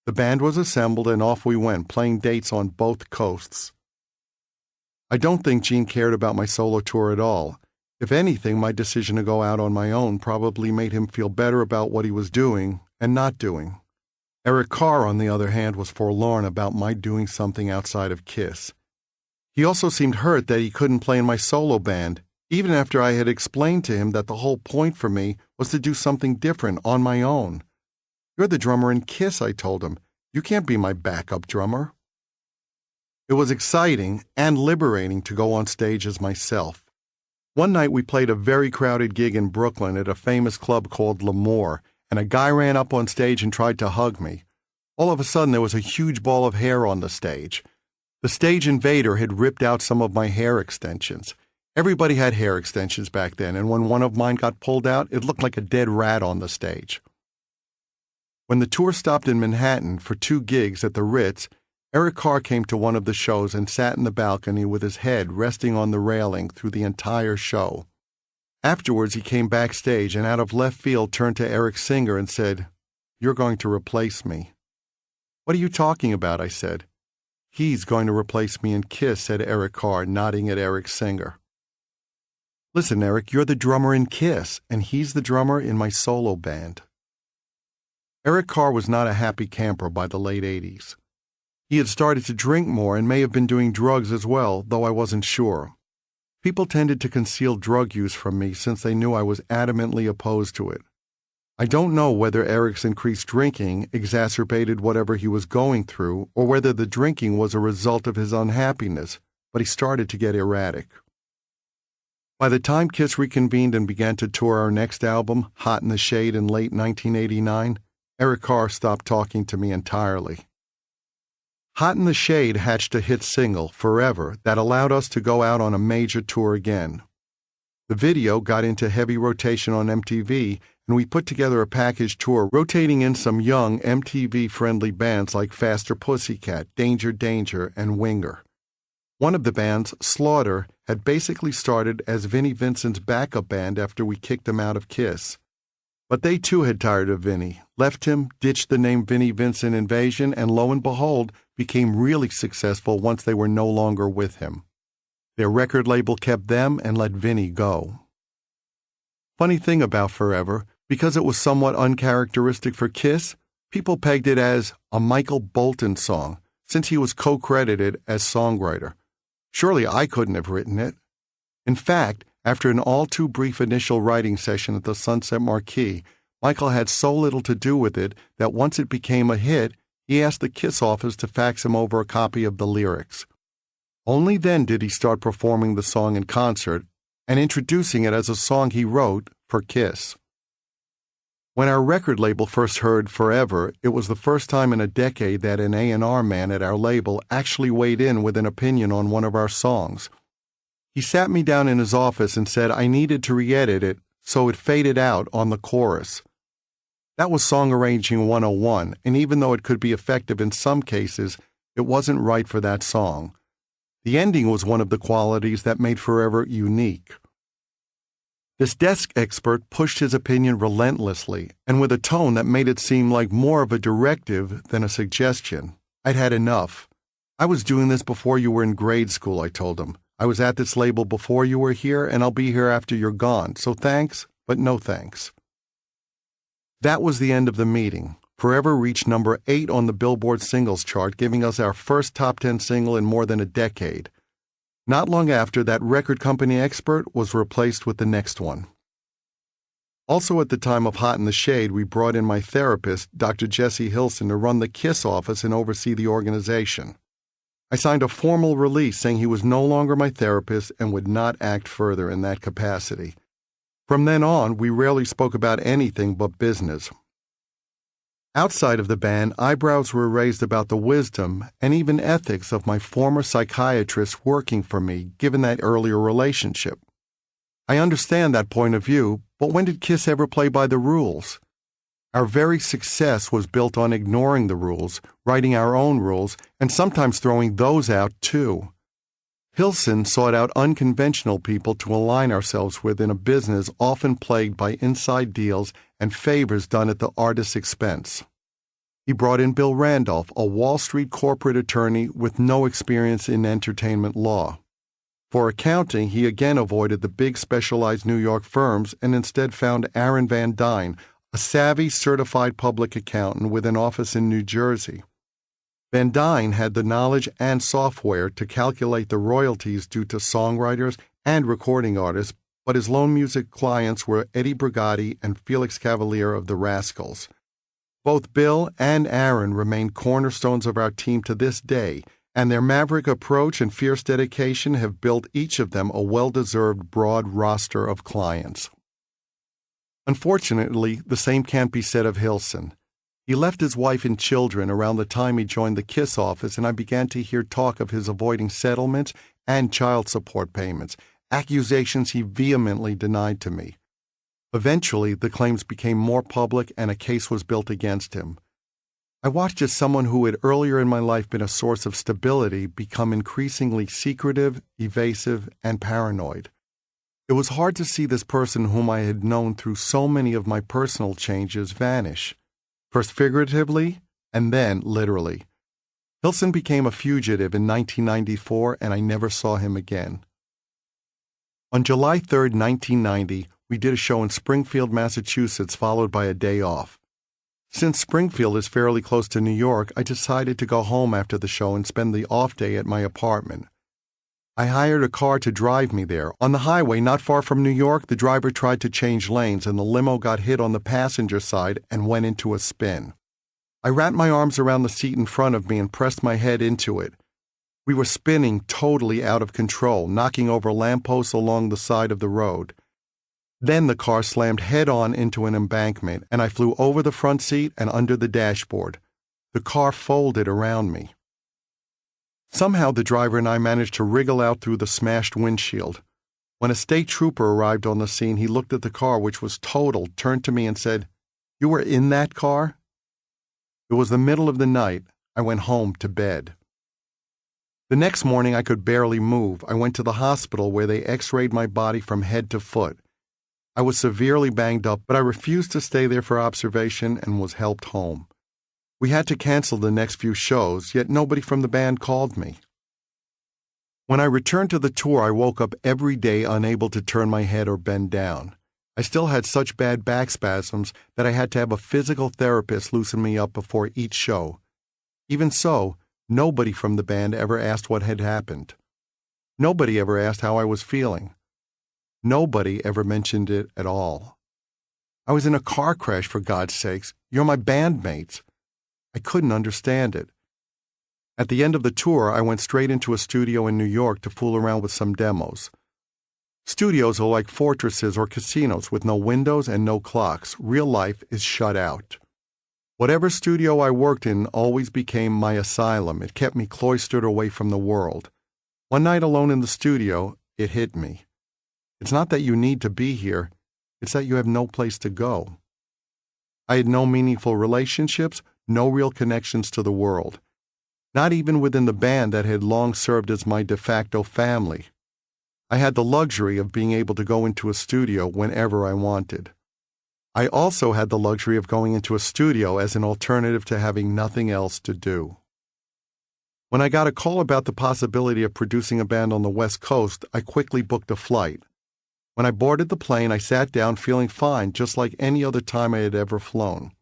Speaker 1: The band was assembled and off we went, playing dates on both coasts. I don't think Gene cared about my solo tour at all. If anything, my decision to go out on my own probably made him feel better about what he was doing and not doing. Eric Carr, on the other hand, was forlorn about my doing something outside of Kiss. He also seemed hurt that he couldn't play in my solo band, even after I had explained to him that the whole point for me was to do something different on my own. "You're the drummer in Kiss," I told him. "You can't be my backup drummer." It was exciting and liberating to go on stage as myself. One night we played a very crowded gig in Brooklyn at a famous club called L'Amour, and a guy ran up on stage and tried to hug me. All of a sudden there was a huge ball of hair on the stage. The stage invader had ripped out some of my hair extensions. Everybody had hair extensions back then, and when one of mine got pulled out, it looked like a dead rat on the stage. When the tour stopped in Manhattan for 2 gigs at the Ritz, Eric Carr came to one of the shows and sat in the balcony with his head resting on the railing through the entire show. Afterwards, he came backstage and out of left field turned to Eric Singer and said, "You're going to replace me." "What are you talking about?" I said. "He's going to replace me in Kiss," said Eric Carr, nodding at Eric Singer. "Listen, Eric, you're the drummer in Kiss, and he's the drummer in my solo band." Eric Carr was not a happy camper by the late 80s. He had started to drink more and may have been doing drugs as well, though I wasn't sure. People tended to conceal drug use from me since they knew I was adamantly opposed to it. I don't know whether Eric's increased drinking exacerbated whatever he was going through or whether the drinking was a result of his unhappiness, but he started to get erratic. By the time Kiss reconvened and began to tour our next album, Hot in the Shade, in late 1989, Eric Carr stopped talking to me entirely. Hot in the Shade hatched a hit single, Forever, that allowed us to go out on a major tour again. The video got into heavy rotation on MTV, and we put together a package tour rotating in some young MTV-friendly bands like Faster Pussycat, Danger Danger, and Winger. One of the bands, Slaughter, had basically started as Vinnie Vincent's backup band after we kicked him out of Kiss. But they too had tired of Vinnie, left him, ditched the name Vinnie Vincent Invasion, and lo and behold, became really successful once they were no longer with him. Their record label kept them and let Vinnie go. Funny thing about Forever, because it was somewhat uncharacteristic for Kiss, people pegged it as a Michael Bolton song, since he was co-credited as songwriter. Surely I couldn't have written it. In fact, after an all-too-brief initial writing session at the Sunset Marquee, Michael had so little to do with it that once it became a hit, he asked the Kiss office to fax him over a copy of the lyrics. Only then did he start performing the song in concert and introducing it as a song he wrote for Kiss. When our record label first heard Forever, it was the first time in a decade that an A&R man at our label actually weighed in with an opinion on one of our songs. He sat me down in his office and said I needed to re-edit it so it faded out on the chorus. That was song arranging 101, and even though it could be effective in some cases, it wasn't right for that song. The ending was one of the qualities that made Forever unique. This desk expert pushed his opinion relentlessly, and with a tone that made it seem like more of a directive than a suggestion. I'd had enough. I was doing this before you were in grade school, I told him. I was at this label before you were here, and I'll be here after you're gone, so thanks, but no thanks. That was the end of the meeting. Forever reached number 8 on the Billboard singles chart, giving us our first top 10 single in more than a decade. Not long after, that record company expert was replaced with the next one. Also at the time of Hot in the Shade, we brought in my therapist, Dr. Jesse Hilson, to run the Kiss office and oversee the organization. I signed a formal release saying he was no longer my therapist and would not act further in that capacity. From then on, we rarely spoke about anything but business. Outside of the band, eyebrows were raised about the wisdom and even ethics of my former psychiatrist working for me, given that earlier relationship. I understand that point of view, but when did Kiss ever play by the rules? Our very success was built on ignoring the rules, writing our own rules, and sometimes throwing those out too. Hilson sought out unconventional people to align ourselves with in a business often plagued by inside deals and favors done at the artist's expense. He brought in Bill Randolph, a Wall Street corporate attorney with no experience in entertainment law. For accounting, he again avoided the big specialized New York firms and instead found Aaron Van Dyne, a savvy certified public accountant with an office in New Jersey. Van Dyne had the knowledge and software to calculate the royalties due to songwriters and recording artists, but his lone music clients were Eddie Brigati and Felix Cavaliere of the Rascals. Both Bill and Aaron remain cornerstones of our team to this day, and their maverick approach and fierce dedication have built each of them a well-deserved broad roster of clients. Unfortunately, the same can't be said of Hilson. He left his wife and children around the time he joined the Kiss office, and I began to hear talk of his avoiding settlements and child support payments, accusations he vehemently denied to me. Eventually, the claims became more public and a case was built against him. I watched as someone who had earlier in my life been a source of stability become increasingly secretive, evasive, and paranoid. It was hard to see this person whom I had known through so many of my personal changes vanish. First figuratively, and then literally. Hilson became a fugitive in 1994, and I never saw him again. On July 3, 1990, we did a show in Springfield, Massachusetts, followed by a day off. Since Springfield is fairly close to New York, I decided to go home after the show and spend the off day at my apartment. I hired a car to drive me there. On the highway not far from New York, the driver tried to change lanes and the limo got hit on the passenger side and went into a spin. I wrapped my arms around the seat in front of me and pressed my head into it. We were spinning totally out of control, knocking over lampposts along the side of the road. Then the car slammed head-on into an embankment, and I flew over the front seat and under the dashboard. The car folded around me. Somehow the driver and I managed to wriggle out through the smashed windshield. When a state trooper arrived on the scene, he looked at the car, which was totaled, turned to me and said, "You were in that car?" It was the middle of the night. I went home to bed. The next morning I could barely move. I went to the hospital where they x-rayed my body from head to foot. I was severely banged up, but I refused to stay there for observation and was helped home. We had to cancel the next few shows, yet nobody from the band called me. When I returned to the tour, I woke up every day unable to turn my head or bend down. I still had such bad back spasms that I had to have a physical therapist loosen me up before each show. Even so, nobody from the band ever asked what had happened. Nobody ever asked how I was feeling. Nobody ever mentioned it at all. I was in a car crash, for God's sakes. You're my bandmates. I couldn't understand it. At the end of the tour, I went straight into a studio in New York to fool around with some demos. Studios are like fortresses or casinos with no windows and no clocks. Real life is shut out. Whatever studio I worked in always became my asylum. It kept me cloistered away from the world. One night alone in the studio, it hit me. It's not that you need to be here, it's that you have no place to go. I had no meaningful relationships, no real connections to the world. Not even within the band that had long served as my de facto family. I had the luxury of being able to go into a studio whenever I wanted. I also had the luxury of going into a studio as an alternative to having nothing else to do. When I got a call about the possibility of producing a band on the West Coast, I quickly booked a flight. When I boarded the plane, I sat down feeling fine, just like any other time I had ever flown.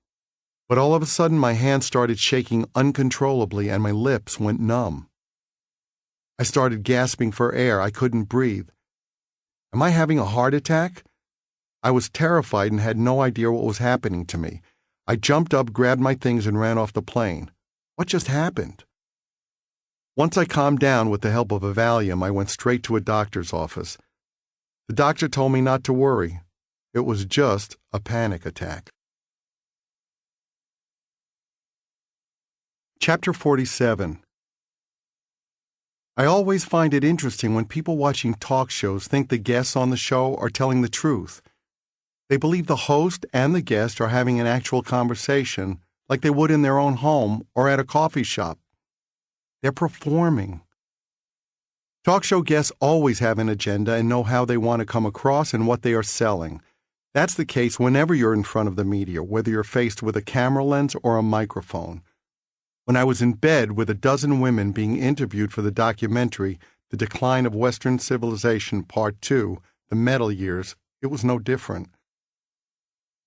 Speaker 1: But all of a sudden, my hands started shaking uncontrollably and my lips went numb. I started gasping for air. I couldn't breathe. Am I having a heart attack? I was terrified and had no idea what was happening to me. I jumped up, grabbed my things, and ran off the plane. What just happened? Once I calmed down with the help of a Valium, I went straight to a doctor's office. The doctor told me not to worry. It was just a panic attack. Chapter 47. I always find it interesting when people watching talk shows think the guests on the show are telling the truth. They believe the host and the guest are having an actual conversation like they would in their own home or at a coffee shop. They're performing. Talk show guests always have an agenda and know how they want to come across and what they are selling. That's the case whenever you're in front of the media, whether you're faced with a camera lens or a microphone. When I was in bed with a dozen women being interviewed for the documentary The Decline of Western Civilization Part 2, The Metal Years, it was no different.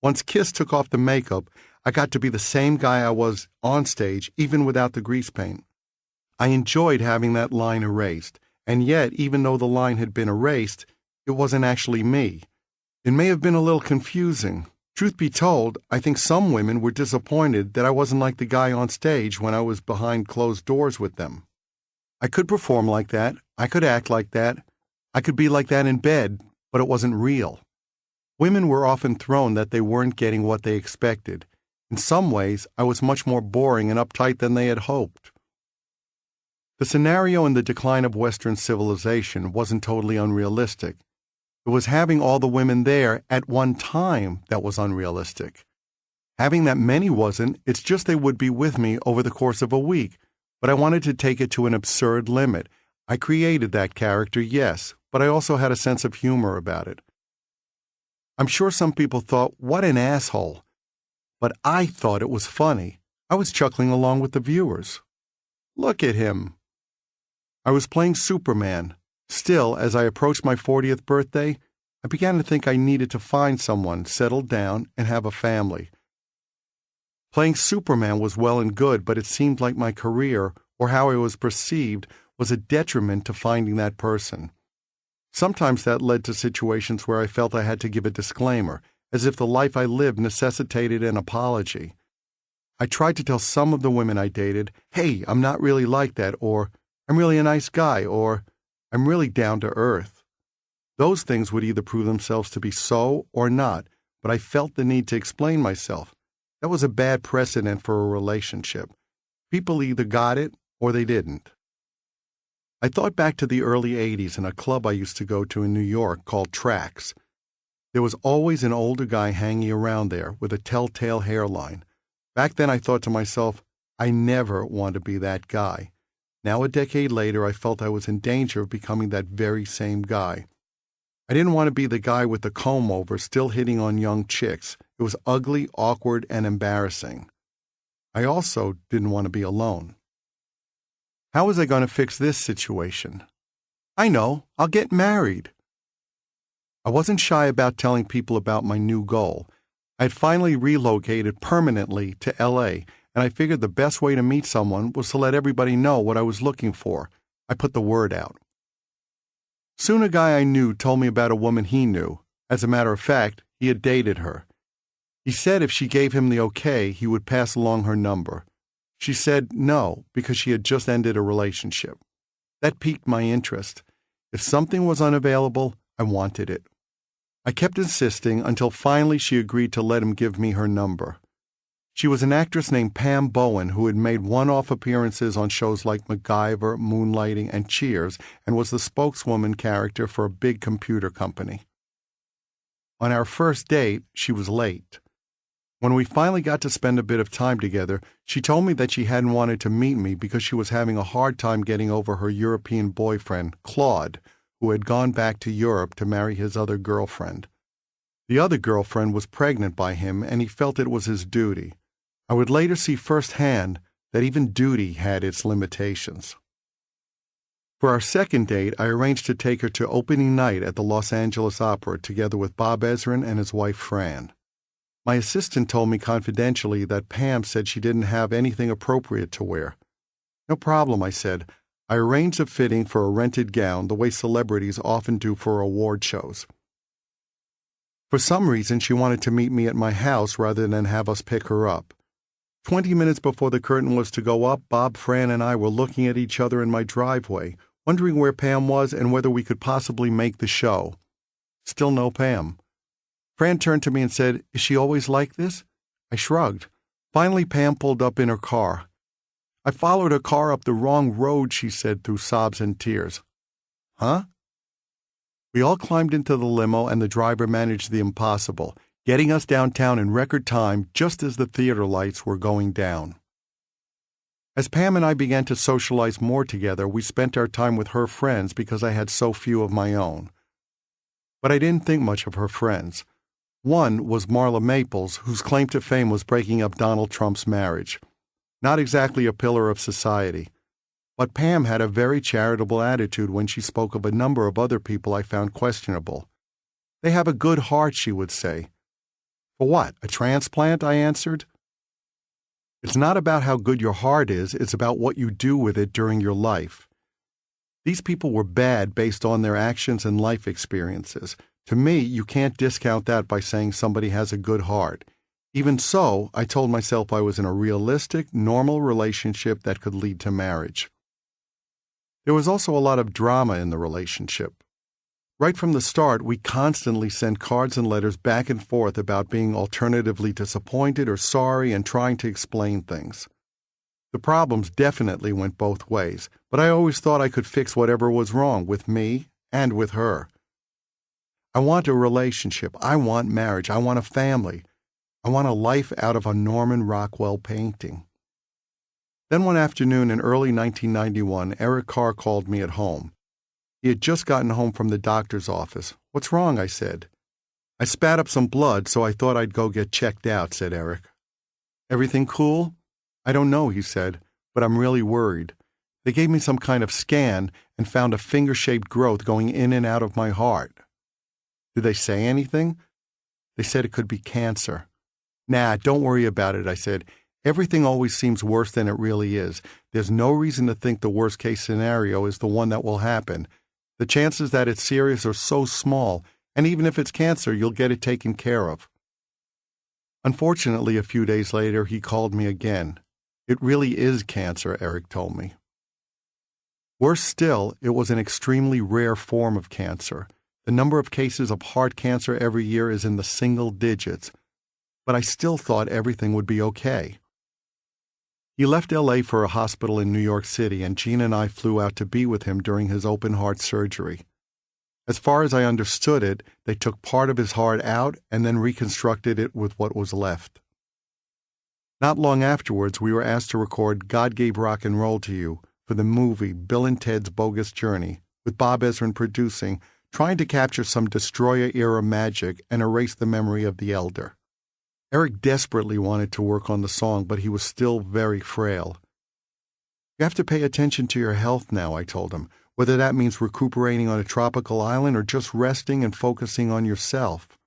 Speaker 1: Once Kiss took off the makeup, I got to be the same guy I was on stage, even without the grease paint. I enjoyed having that line erased, and yet, even though the line had been erased, it wasn't actually me. It may have been a little confusing. Truth be told, I think some women were disappointed that I wasn't like the guy on stage when I was behind closed doors with them. I could perform like that, I could act like that, I could be like that in bed, but it wasn't real. Women were often thrown that they weren't getting what they expected. In some ways, I was much more boring and uptight than they had hoped. The scenario in The Decline of Western Civilization wasn't totally unrealistic. It was having all the women there at one time that was unrealistic. Having that many wasn't, it's just they would be with me over the course of a week, but I wanted to take it to an absurd limit. I created that character, yes, but I also had a sense of humor about it. I'm sure some people thought, what an asshole. But I thought it was funny. I was chuckling along with the viewers. Look at him. I was playing Superman. Still, as I approached my 40th birthday, I began to think I needed to find someone, settle down, and have a family. Playing Superman was well and good, but it seemed like my career, or how I was perceived, was a detriment to finding that person. Sometimes that led to situations where I felt I had to give a disclaimer, as if the life I lived necessitated an apology. I tried to tell some of the women I dated, hey, I'm not really like that, or I'm really a nice guy, or I'm really down to earth. Those things would either prove themselves to be so or not, but I felt the need to explain myself. That was a bad precedent for a relationship. People either got it or they didn't. I thought back to the early 80s in a club I used to go to in New York called Tracks. There was always an older guy hanging around there with a telltale hairline. Back then I thought to myself, I never want to be that guy. Now, a decade later, I felt I was in danger of becoming that very same guy. I didn't want to be the guy with the comb-over still hitting on young chicks. It was ugly, awkward, and embarrassing. I also didn't want to be alone. How was I going to fix this situation? I know, I'll get married. I wasn't shy about telling people about my new goal. I had finally relocated permanently to L.A., and I figured the best way to meet someone was to let everybody know what I was looking for. I put the word out. Soon a guy I knew told me about a woman he knew. As a matter of fact, he had dated her. He said if she gave him the okay, he would pass along her number. She said no, because she had just ended a relationship. That piqued my interest. If something was unavailable, I wanted it. I kept insisting until finally she agreed to let him give me her number. She was an actress named Pam Bowen who had made one-off appearances on shows like MacGyver, Moonlighting, and Cheers, and was the spokeswoman character for a big computer company. On our first date, she was late. When we finally got to spend a bit of time together, she told me that she hadn't wanted to meet me because she was having a hard time getting over her European boyfriend, Claude, who had gone back to Europe to marry his other girlfriend. The other girlfriend was pregnant by him, and he felt it was his duty. I would later see firsthand that even duty had its limitations. For our second date, I arranged to take her to opening night at the Los Angeles Opera together with Bob Ezrin and his wife Fran. My assistant told me confidentially that Pam said she didn't have anything appropriate to wear. No problem, I said. I arranged a fitting for a rented gown the way celebrities often do for award shows. For some reason, she wanted to meet me at my house rather than have us pick her up. 20 minutes before the curtain was to go up, Bob, Fran, and I were looking at each other in my driveway, wondering where Pam was and whether we could possibly make the show. Still no Pam. Fran turned to me and said, "Is she always like this?" I shrugged. Finally, Pam pulled up in her car. "I followed her car up the wrong road," she said through sobs and tears. Huh? We all climbed into the limo and the driver managed the impossible, getting us downtown in record time just as the theater lights were going down. As Pam and I began to socialize more together, we spent our time with her friends because I had so few of my own. But I didn't think much of her friends. One was Marla Maples, whose claim to fame was breaking up Donald Trump's marriage. Not exactly a pillar of society. But Pam had a very charitable attitude when she spoke of a number of other people I found questionable. "They have a good heart," she would say. "For what, a transplant?" I answered. "It's not about how good your heart is, it's about what you do with it during your life." These people were bad based on their actions and life experiences. To me, you can't discount that by saying somebody has a good heart. Even so, I told myself I was in a realistic, normal relationship that could lead to marriage. There was also a lot of drama in the relationship. Right from the start, we constantly sent cards and letters back and forth about being alternatively disappointed or sorry and trying to explain things. The problems definitely went both ways, but I always thought I could fix whatever was wrong with me and with her. I want a relationship. I want marriage. I want a family. I want a life out of a Norman Rockwell painting. Then one afternoon in early 1991, Eric Carr called me at home. He had just gotten home from the doctor's office. "What's wrong?" I said. "I spat up some blood, so I thought I'd go get checked out," said Eric. "Everything cool?" "I don't know," he said, "but I'm really worried. They gave me some kind of scan and found a finger-shaped growth going in and out of my heart." "Did they say anything?" "They said it could be cancer." "Nah, don't worry about it," I said. "Everything always seems worse than it really is. There's no reason to think the worst-case scenario is the one that will happen. The chances that it's serious are so small, and even if it's cancer, you'll get it taken care of." Unfortunately, a few days later, he called me again. "It really is cancer," Eric told me. Worse still, it was an extremely rare form of cancer. The number of cases of heart cancer every year is in the single digits, but I still thought everything would be okay. He left L.A. for a hospital in New York City, and Gina and I flew out to be with him during his open-heart surgery. As far as I understood it, they took part of his heart out and then reconstructed it with what was left. Not long afterwards, we were asked to record "God Gave Rock and Roll to You" for the movie Bill and Ted's Bogus Journey, with Bob Ezrin producing, trying to capture some Destroyer-era magic and erase the memory of the elder. Eric desperately wanted to work on the song, but he was still very frail. "You have to pay attention to your health now," I told him, "whether that means recuperating on a tropical island or just resting and focusing on yourself."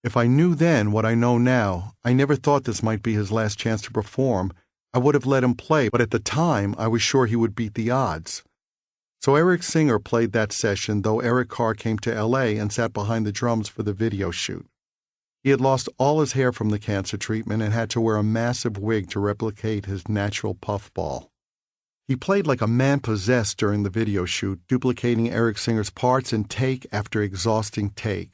Speaker 1: If I knew then what I know now, I never thought this might be his last chance to perform. I would have let him play, but at the time, I was sure he would beat the odds. So Eric Singer played that session, though Eric Carr came to L.A. and sat behind the drums for the video shoot. He had lost all his hair from the cancer treatment and had to wear a massive wig to replicate his natural puffball. He played like a man possessed during the video shoot, duplicating Eric Singer's parts in take after exhausting take.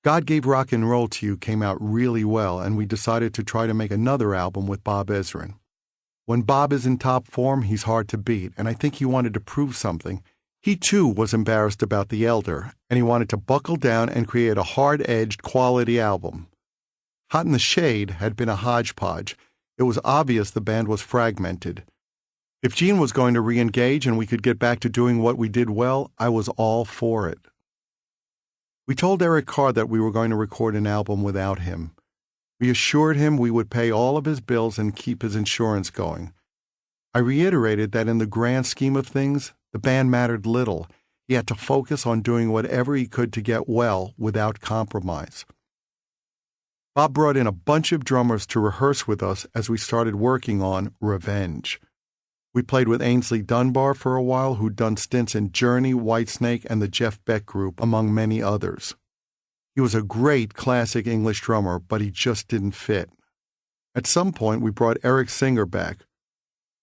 Speaker 1: God Gave Rock and Roll to You came out really well, and we decided to try to make another album with Bob Ezrin. When Bob is in top form, he's hard to beat, and I think he wanted to prove something. He too was embarrassed about The Elder, and he wanted to buckle down and create a hard-edged, quality album. Hot in the Shade had been a hodgepodge. It was obvious the band was fragmented. If Gene was going to re-engage and we could get back to doing what we did well, I was all for it. We told Eric Carr that we were going to record an album without him. We assured him we would pay all of his bills and keep his insurance going. I reiterated that in the grand scheme of things, the band mattered little. He had to focus on doing whatever he could to get well without compromise. Bob brought in a bunch of drummers to rehearse with us as we started working on Revenge. We played with Ainsley Dunbar for a while, who'd done stints in Journey, Whitesnake, and the Jeff Beck Group, among many others. He was a great classic English drummer, but he just didn't fit. At some point, we brought Eric Singer back.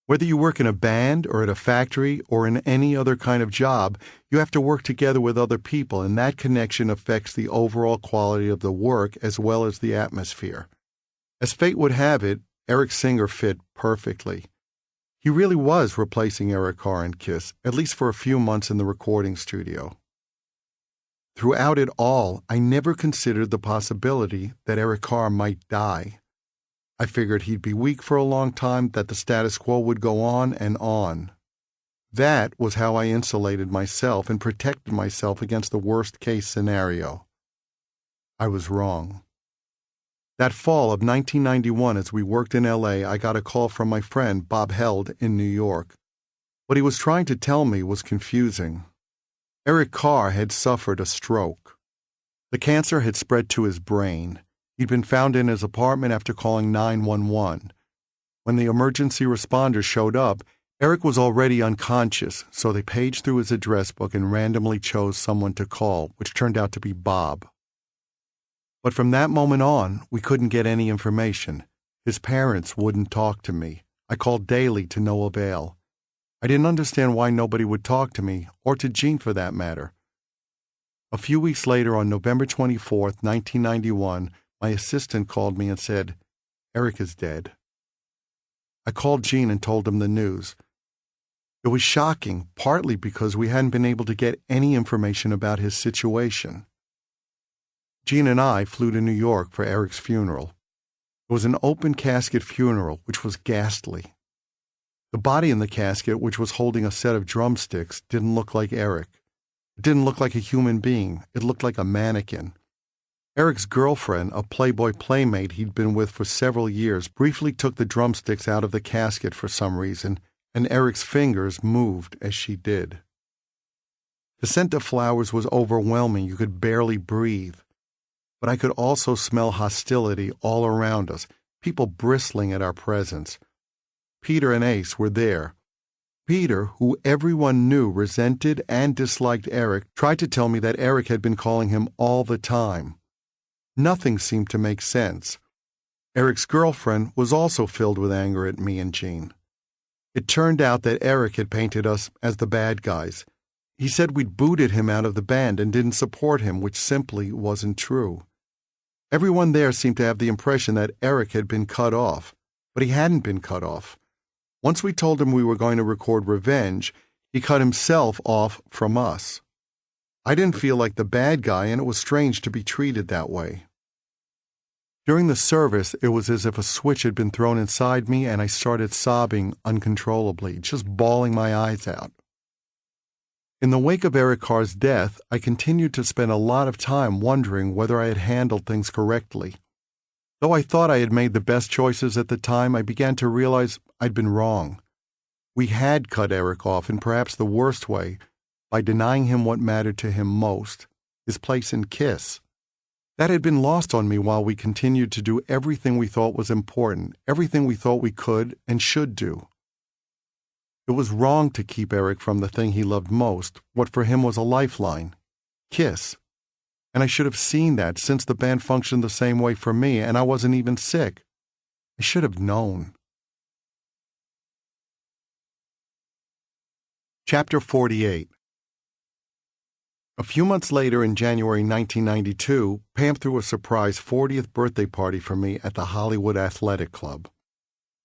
Speaker 1: Whether you work in a band or at a factory or in any other kind of job, you have to work together with other people, and that connection affects the overall quality of the work as well as the atmosphere. As fate would have it, Eric Singer fit perfectly. He really was replacing Eric Carr in Kiss, at least for a few months in the recording studio. Throughout it all, I never considered the possibility that Eric Carr might die. I figured he'd be weak for a long time, that the status quo would go on and on. That was how I insulated myself and protected myself against the worst-case scenario. I was wrong. That fall of 1991, as we worked in L.A., I got a call from my friend Bob Held in New York. What he was trying to tell me was confusing. Eric Carr had suffered a stroke. The cancer had spread to his brain. He'd been found in his apartment after calling 911. When the emergency responders showed up, Eric was already unconscious, so they paged through his address book and randomly chose someone to call, which turned out to be Bob. But from that moment on, we couldn't get any information. His parents wouldn't talk to me. I called daily to no avail. I didn't understand why nobody would talk to me, or to Gene for that matter. A few weeks later, on November 24th, 1991, my assistant called me and said, "Eric is dead." I called Gene and told him the news. It was shocking, partly because we hadn't been able to get any information about his situation. Gene and I flew to New York for Eric's funeral. It was an open casket funeral, which was ghastly. The body in the casket, which was holding a set of drumsticks, didn't look like Eric. It didn't look like a human being. It looked like a mannequin. Eric's girlfriend, a Playboy playmate he'd been with for several years, briefly took the drumsticks out of the casket for some reason, and Eric's fingers moved as she did. The scent of flowers was overwhelming. You could barely breathe. But I could also smell hostility all around us, people bristling at our presence. Peter and Ace were there. Peter, who everyone knew resented and disliked Eric, tried to tell me that Eric had been calling him all the time. Nothing seemed to make sense. Eric's girlfriend was also filled with anger at me and Gene. It turned out that Eric had painted us as the bad guys. He said we'd booted him out of the band and didn't support him, which simply wasn't true. Everyone there seemed to have the impression that Eric had been cut off, but he hadn't been cut off. Once we told him we were going to record Revenge, he cut himself off from us. I didn't feel like the bad guy, and it was strange to be treated that way. During the service, it was as if a switch had been thrown inside me, and I started sobbing uncontrollably, just bawling my eyes out. In the wake of Eric Carr's death, I continued to spend a lot of time wondering whether I had handled things correctly. Though I thought I had made the best choices at the time, I began to realize I'd been wrong. We had cut Eric off in perhaps the worst way, by denying him what mattered to him most, his place in Kiss. That had been lost on me while we continued to do everything we thought was important, everything we thought we could and should do. It was wrong to keep Eric from the thing he loved most, what for him was a lifeline, Kiss. And I should have seen that since the band functioned the same way for me and I wasn't even sick. I should have known. Chapter 48. A few months later, in January 1992, Pam threw a surprise 40th birthday party for me at the Hollywood Athletic Club.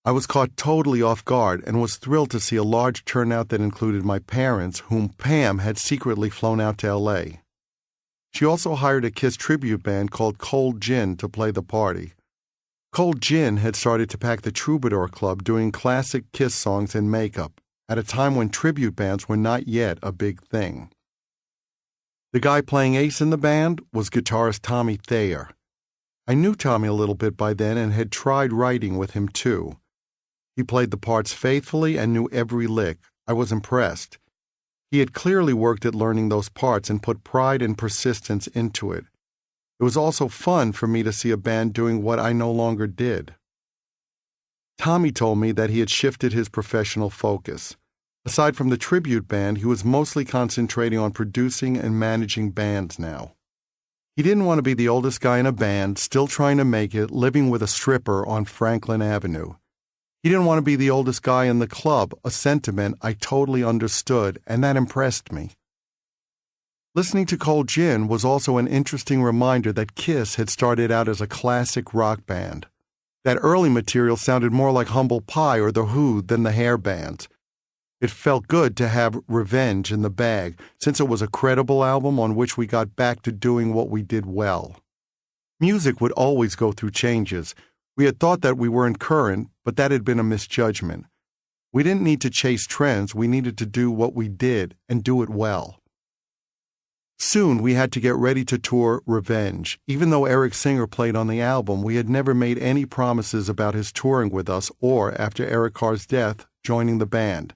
Speaker 1: I was caught totally off guard and was thrilled to see a large turnout that included my parents, whom Pam had secretly flown out to L.A. She also hired a Kiss tribute band called Cold Gin to play the party. Cold Gin had started to pack the Troubadour Club doing classic Kiss songs and makeup, at a time when tribute bands were not yet a big thing. The guy playing ace in the band was guitarist Tommy Thayer. I knew Tommy a little bit by then and had tried writing with him too. He played the parts faithfully and knew every lick. I was impressed. He had clearly worked at learning those parts and put pride and persistence into it. It was also fun for me to see a band doing what I no longer did. Tommy told me that he had shifted his professional focus. Aside from the tribute band, he was mostly concentrating on producing and managing bands now. He didn't want to be the oldest guy in a band, still trying to make it, living with a stripper on Franklin Avenue. He didn't want to be the oldest guy in the club, a sentiment I totally understood, and that impressed me. Listening to Cold Gin was also an interesting reminder that Kiss had started out as a classic rock band. That early material sounded more like Humble Pie or The Who than the hair bands. It felt good to have Revenge in the bag, since it was a credible album on which we got back to doing what we did well. Music would always go through changes. We had thought that we weren't current, but that had been a misjudgment. We didn't need to chase trends, we needed to do what we did and do it well. Soon we had to get ready to tour Revenge. Even though Eric Singer played on the album, we had never made any promises about his touring with us or, after Eric Carr's death, joining the band.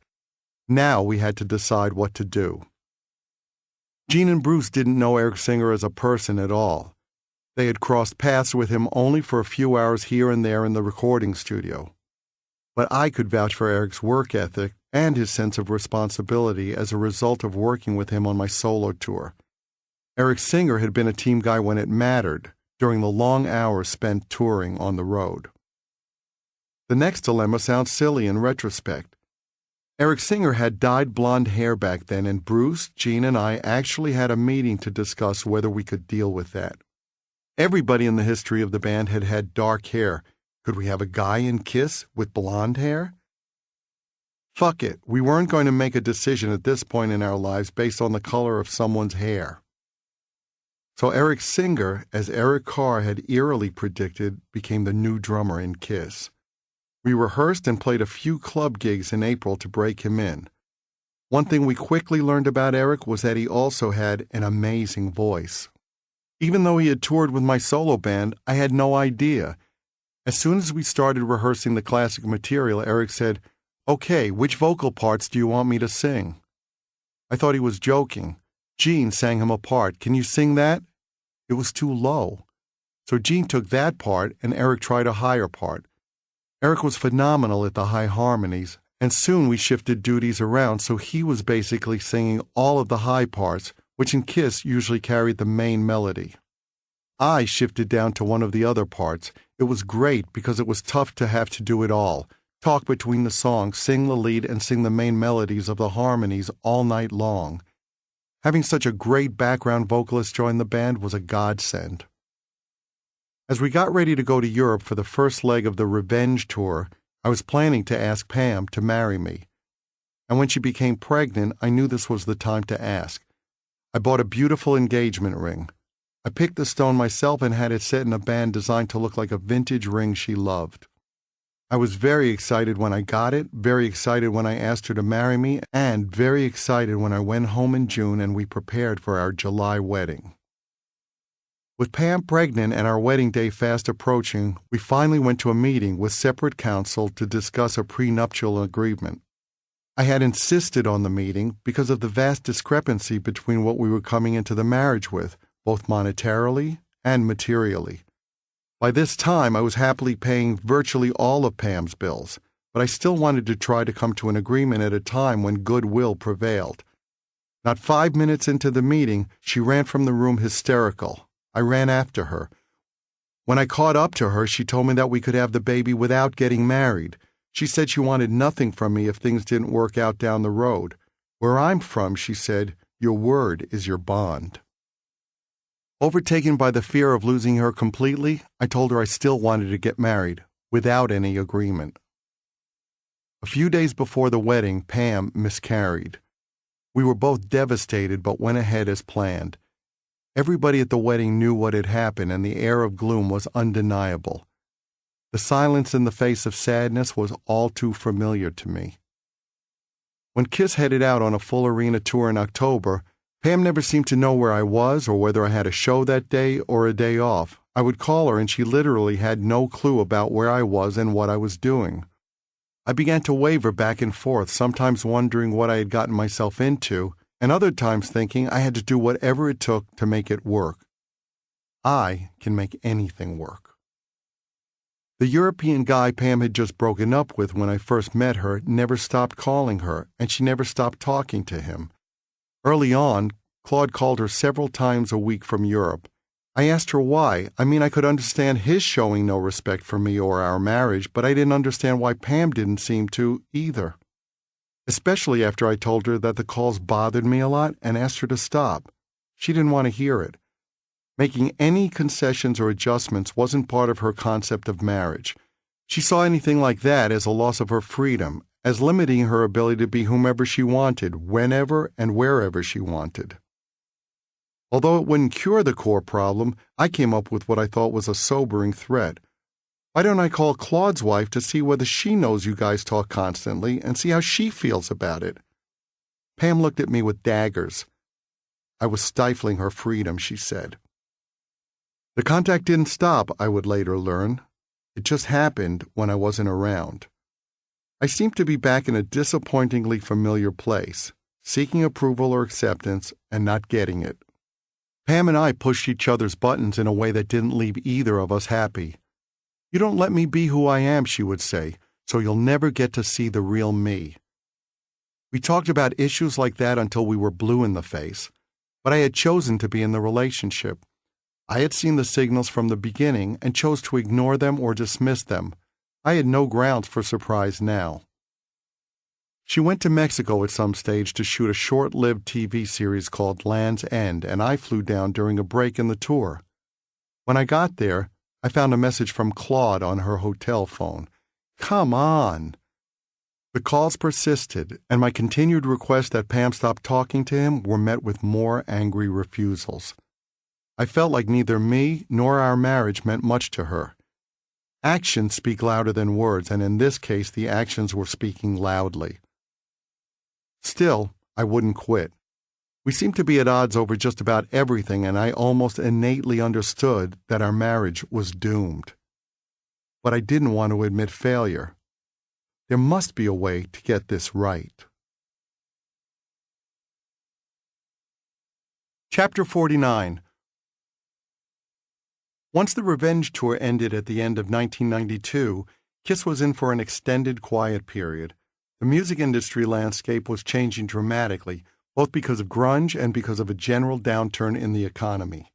Speaker 1: Now we had to decide what to do. Gene and Bruce didn't know Eric Singer as a person at all. They had crossed paths with him only for a few hours here and there in the recording studio. But I could vouch for Eric's work ethic and his sense of responsibility as a result of working with him on my solo tour. Eric Singer had been a team guy when it mattered, during the long hours spent touring on the road. The next dilemma sounds silly in retrospect. Eric Singer had dyed blonde hair back then, and Bruce, Gene, and I actually had a meeting to discuss whether we could deal with that. Everybody in the history of the band had had dark hair. Could we have a guy in Kiss with blonde hair? Fuck it, we weren't going to make a decision at this point in our lives based on the color of someone's hair. So Eric Singer, as Eric Carr had eerily predicted, became the new drummer in Kiss. We rehearsed and played a few club gigs in April to break him in. One thing we quickly learned about Eric was that he also had an amazing voice. Even though he had toured with my solo band, I had no idea. As soon as we started rehearsing the classic material, Eric said, "Okay, which vocal parts do you want me to sing?" I thought he was joking. Gene sang him a part. "Can you sing that?" It was too low. So Gene took that part and Eric tried a higher part. Eric was phenomenal at the high harmonies, and soon we shifted duties around so he was basically singing all of the high parts, which in Kiss usually carried the main melody. I shifted down to one of the other parts. It was great because it was tough to have to do it all. Talk between the songs, sing the lead, and sing the main melodies of the harmonies all night long. Having such a great background vocalist join the band was a godsend. As we got ready to go to Europe for the first leg of the Revenge tour, I was planning to ask Pam to marry me. And when she became pregnant, I knew this was the time to ask. I bought a beautiful engagement ring. I picked the stone myself and had it set in a band designed to look like a vintage ring she loved. I was very excited when I got it, very excited when I asked her to marry me, and very excited when I went home in June and we prepared for our July wedding. With Pam pregnant and our wedding day fast approaching, we finally went to a meeting with separate counsel to discuss a prenuptial agreement. I had insisted on the meeting because of the vast discrepancy between what we were coming into the marriage with, both monetarily and materially. By this time, I was happily paying virtually all of Pam's bills, but I still wanted to try to come to an agreement at a time when goodwill prevailed. Not 5 minutes into the meeting, she ran from the room hysterical. I ran after her. When I caught up to her, she told me that we could have the baby without getting married. She said she wanted nothing from me if things didn't work out down the road. Where I'm from, she said, your word is your bond. Overtaken by the fear of losing her completely, I told her I still wanted to get married, without any agreement. A few days before the wedding, Pam miscarried. We were both devastated but went ahead as planned. Everybody at the wedding knew what had happened, and the air of gloom was undeniable. The silence in the face of sadness was all too familiar to me. When Kiss headed out on a full arena tour in October, Pam never seemed to know where I was or whether I had a show that day or a day off. I would call her and she literally had no clue about where I was and what I was doing. I began to waver back and forth, sometimes wondering what I had gotten myself into, and other times thinking I had to do whatever it took to make it work. I can make anything work. The European guy Pam had just broken up with when I first met her never stopped calling her, and she never stopped talking to him. Early on, Claude called her several times a week from Europe. I asked her why. I could understand his showing no respect for me or our marriage, but I didn't understand why Pam didn't seem to either. Especially after I told her that the calls bothered me a lot and asked her to stop. She didn't want to hear it. Making any concessions or adjustments wasn't part of her concept of marriage. She saw anything like that as a loss of her freedom, as limiting her ability to be whomever she wanted, whenever and wherever she wanted. Although it wouldn't cure the core problem, I came up with what I thought was a sobering threat. Why don't I call Claude's wife to see whether she knows you guys talk constantly and see how she feels about it? Pam looked at me with daggers. I was stifling her freedom, she said. The contact didn't stop, I would later learn. It just happened when I wasn't around. I seemed to be back in a disappointingly familiar place, seeking approval or acceptance and not getting it. Pam and I pushed each other's buttons in a way that didn't leave either of us happy. You don't let me be who I am, she would say, so you'll never get to see the real me. We talked about issues like that until we were blue in the face, but I had chosen to be in the relationship. I had seen the signals from the beginning and chose to ignore them or dismiss them. I had no grounds for surprise now. She went to Mexico at some stage to shoot a short-lived TV series called Land's End, and I flew down during a break in the tour. When I got there, I found a message from Claude on her hotel phone. Come on! The calls persisted, and my continued request that Pam stop talking to him were met with more angry refusals. I felt like neither me nor our marriage meant much to her. Actions speak louder than words, and in this case the actions were speaking loudly. Still, I wouldn't quit. We seemed to be at odds over just about everything, and I almost innately understood that our marriage was doomed. But I didn't want to admit failure. There must be a way to get this right. Chapter 49. Once the Revenge Tour ended at the end of 1992, Kiss was in for an extended quiet period. The music industry landscape was changing dramatically, both because of grunge and because of a general downturn in the economy.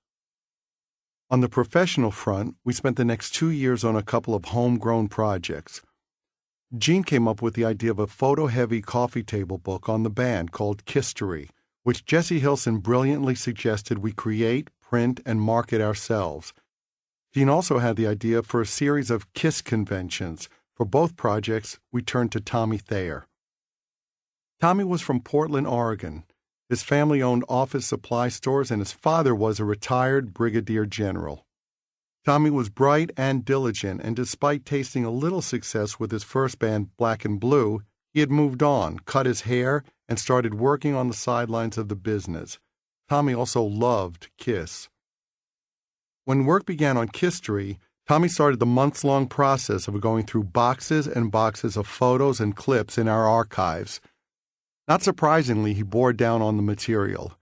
Speaker 1: On the professional front, we spent the next 2 years on a couple of homegrown projects. Gene came up with the idea of a photo-heavy coffee table book on the band called Kisstory, which Jesse Hilson brilliantly suggested we create, print, and market ourselves. Gene also had the idea for a series of Kiss conventions. For both projects, we turned to Tommy Thayer. Tommy was from Portland, Oregon. His family owned office supply stores, and his father was a retired brigadier general. Tommy was bright and diligent, and despite tasting a little success with his first band, Black and Blue, he had moved on, cut his hair, and started working on the sidelines of the business. Tommy also loved Kiss. When work began on Kisstory, Tommy started the months-long process of going through boxes and boxes of photos and clips in our archives. Not surprisingly, he bore down on the material.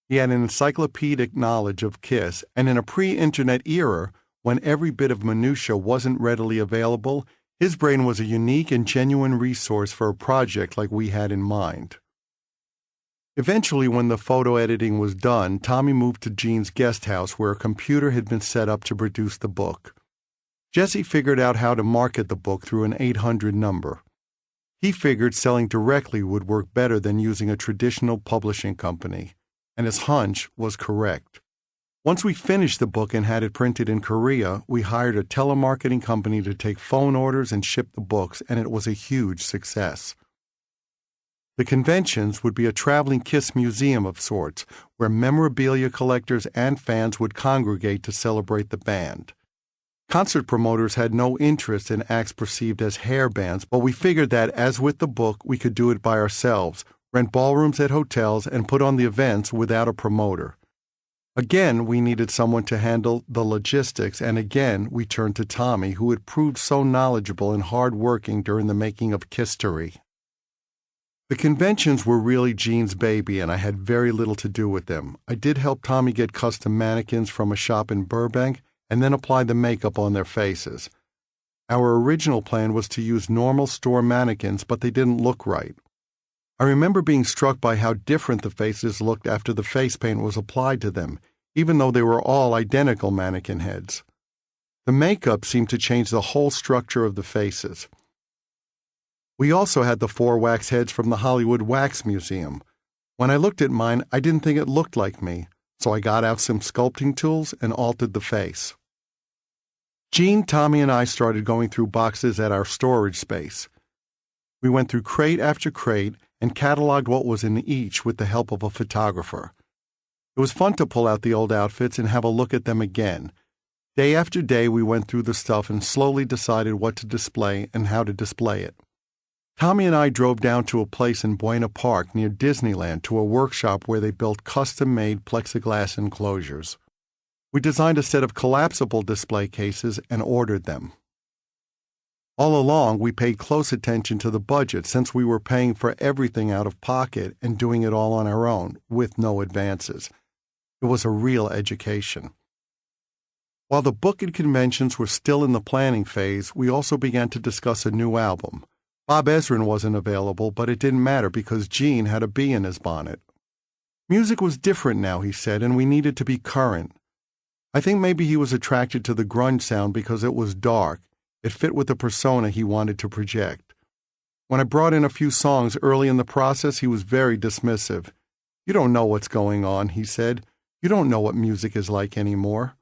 Speaker 1: He had an encyclopedic knowledge of Kiss, and in a pre-internet era, when every bit of minutia wasn't readily available, his brain was a unique and genuine resource for a project like we had in mind. Eventually, when the photo editing was done, Tommy moved to Jean's guest house where a computer had been set up to produce the book. Jesse figured out how to market the book through an 800 number. He figured selling directly would work better than using a traditional publishing company, and his hunch was correct. Once we finished the book and had it printed in Korea, we hired a telemarketing company to take phone orders and ship the books, and it was a huge success. The conventions would be a traveling Kiss museum of sorts, where memorabilia collectors and fans would congregate to celebrate the band. Concert promoters had no interest in acts perceived as hair bands, but we figured that, as with the book, we could do it by ourselves, rent ballrooms at hotels, and put on the events without a promoter. Again, we needed someone to handle the logistics, and again, we turned to Tommy, who had proved so knowledgeable and hard-working during the making of Kisstory. The conventions were really Jean's baby, and I had very little to do with them. I did help Tommy get custom mannequins from a shop in Burbank, and then apply the makeup on their faces. Our original plan was to use normal store mannequins, but they didn't look right. I remember being struck by how different the faces looked after the face paint was applied to them, even though they were all identical mannequin heads. The makeup seemed to change the whole structure of the faces. We also had the 4 wax heads from the Hollywood Wax Museum. When I looked at mine, I didn't think it looked like me, so I got out some sculpting tools and altered the face. Jean, Tommy, and I started going through boxes at our storage space. We went through crate after crate and cataloged what was in each with the help of a photographer. It was fun to pull out the old outfits and have a look at them again. Day after day, we went through the stuff and slowly decided what to display and how to display it. Tommy and I drove down to a place in Buena Park near Disneyland to a workshop where they built custom-made plexiglass enclosures. We designed a set of collapsible display cases and ordered them. All along, we paid close attention to the budget since we were paying for everything out of pocket and doing it all on our own, with no advances. It was a real education. While the book and conventions were still in the planning phase, we also began to discuss a new album. Bob Ezrin wasn't available, but it didn't matter because Gene had a bee in his bonnet. Music was different now, he said, and we needed to be current. I think maybe he was attracted to the grunge sound because it was dark. It fit with the persona he wanted to project. When I brought in a few songs early in the process, he was very dismissive. "You don't know what's going on," he said. "You don't know what music is like anymore."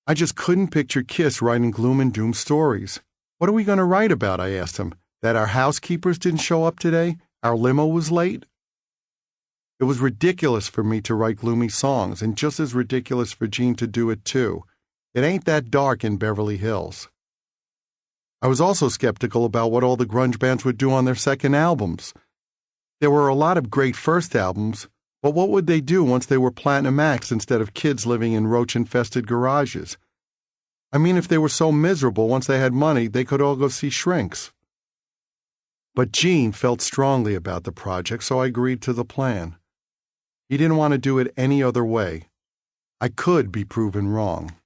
Speaker 1: I just couldn't picture Kiss writing gloom and doom stories. "What are we going to write about?" I asked him. "That our housekeepers didn't show up today? Our limo was late?" It was ridiculous for me to write gloomy songs, and just as ridiculous for Gene to do it too. It ain't that dark in Beverly Hills. I was also skeptical about what all the grunge bands would do on their second albums. There were a lot of great first albums, but what would they do once they were platinum acts instead of kids living in roach-infested garages? I mean, if they were so miserable once they had money, they could all go see shrinks. But Gene felt strongly about the project, so I agreed to the plan. He didn't want to do it any other way. I could be proven wrong.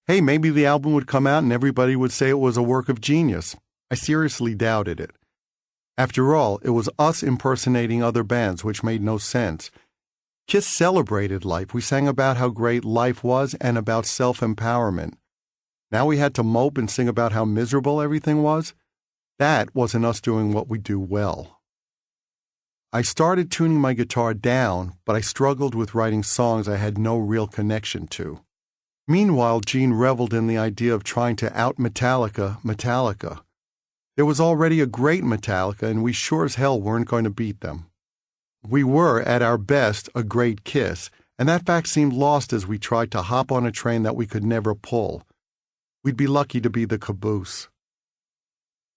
Speaker 1: Hey, maybe the album would come out and everybody would say it was a work of genius. I seriously doubted it. After all, it was us impersonating other bands, which made no sense. Kiss celebrated life. We sang about how great life was and about self-empowerment. Now we had to mope and sing about how miserable everything was? That wasn't us doing what we do well. I started tuning my guitar down, but I struggled with writing songs I had no real connection to. Meanwhile, Gene reveled in the idea of trying to out-Metallica. There was already a great Metallica, and we sure as hell weren't going to beat them. We were, at our best, a great Kiss, and that fact seemed lost as we tried to hop on a train that we could never pull. We'd be lucky to be the caboose.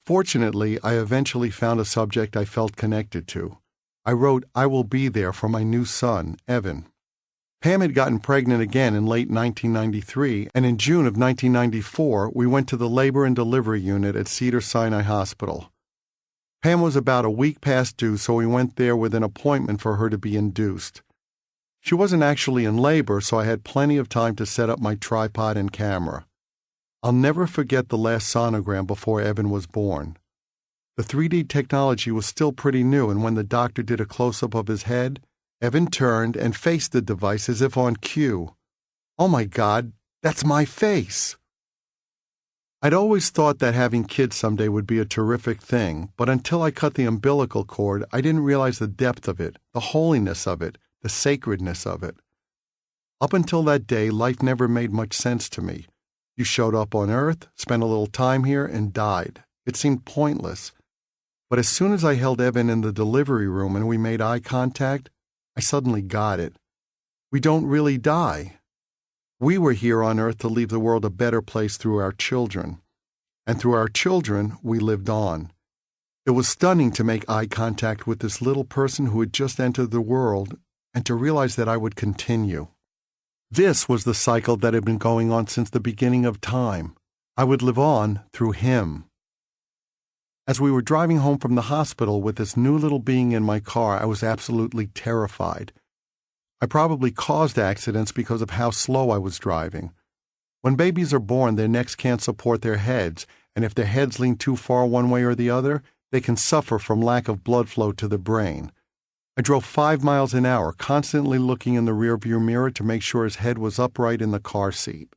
Speaker 1: Fortunately, I eventually found a subject I felt connected to. I wrote "I Will Be There" for my new son, Evan. Pam had gotten pregnant again in late 1993, and in June of 1994, we went to the labor and delivery unit at Cedars-Sinai Hospital. Pam was about a week past due, so we went there with an appointment for her to be induced. She wasn't actually in labor, so I had plenty of time to set up my tripod and camera. I'll never forget the last sonogram before Evan was born. The 3D technology was still pretty new, and when the doctor did a close-up of his head, Evan turned and faced the device as if on cue. Oh my God, that's my face! I'd always thought that having kids someday would be a terrific thing, but until I cut the umbilical cord, I didn't realize the depth of it, the holiness of it, the sacredness of it. Up until that day, life never made much sense to me. You showed up on Earth, spent a little time here, and died. It seemed pointless. But as soon as I held Evan in the delivery room and we made eye contact, I suddenly got it. We don't really die. We were here on Earth to leave the world a better place through our children. And through our children, we lived on. It was stunning to make eye contact with this little person who had just entered the world and to realize that I would continue. This was the cycle that had been going on since the beginning of time. I would live on through him. As we were driving home from the hospital with this new little being in my car, I was absolutely terrified. I probably caused accidents because of how slow I was driving. When babies are born, their necks can't support their heads, and if their heads lean too far one way or the other, they can suffer from lack of blood flow to the brain. I drove 5 miles an hour, constantly looking in the rearview mirror to make sure his head was upright in the car seat.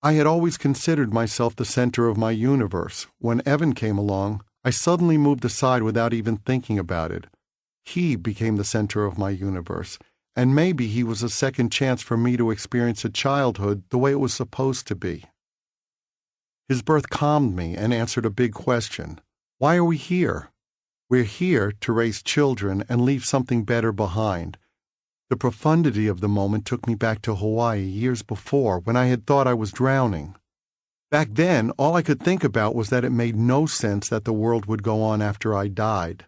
Speaker 1: I had always considered myself the center of my universe. When Evan came along, I suddenly moved aside without even thinking about it. He became the center of my universe, and maybe he was a second chance for me to experience a childhood the way it was supposed to be. His birth calmed me and answered a big question. Why are we here? We're here to raise children and leave something better behind. The profundity of the moment took me back to Hawaii years before, when I had thought I was drowning. Back then, all I could think about was that it made no sense that the world would go on after I died.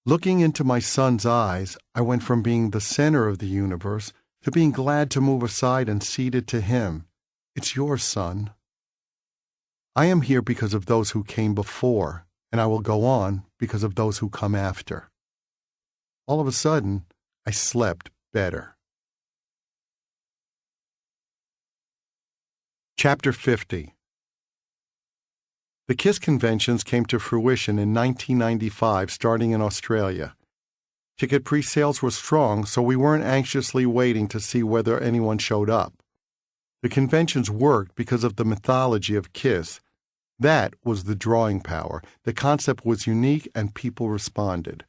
Speaker 1: Looking into my son's eyes, I went from being the center of the universe to being glad to move aside and cede it to him. It's yours, son. I am here because of those who came before, and I will go on because of those who come after. All of a sudden, I slept better. Chapter 50. The KISS conventions came to fruition in 1995, starting in Australia. Ticket pre-sales were strong, so we weren't anxiously waiting to see whether anyone showed up. The conventions worked because of the mythology of KISS. That was the drawing power. The concept was unique and people responded.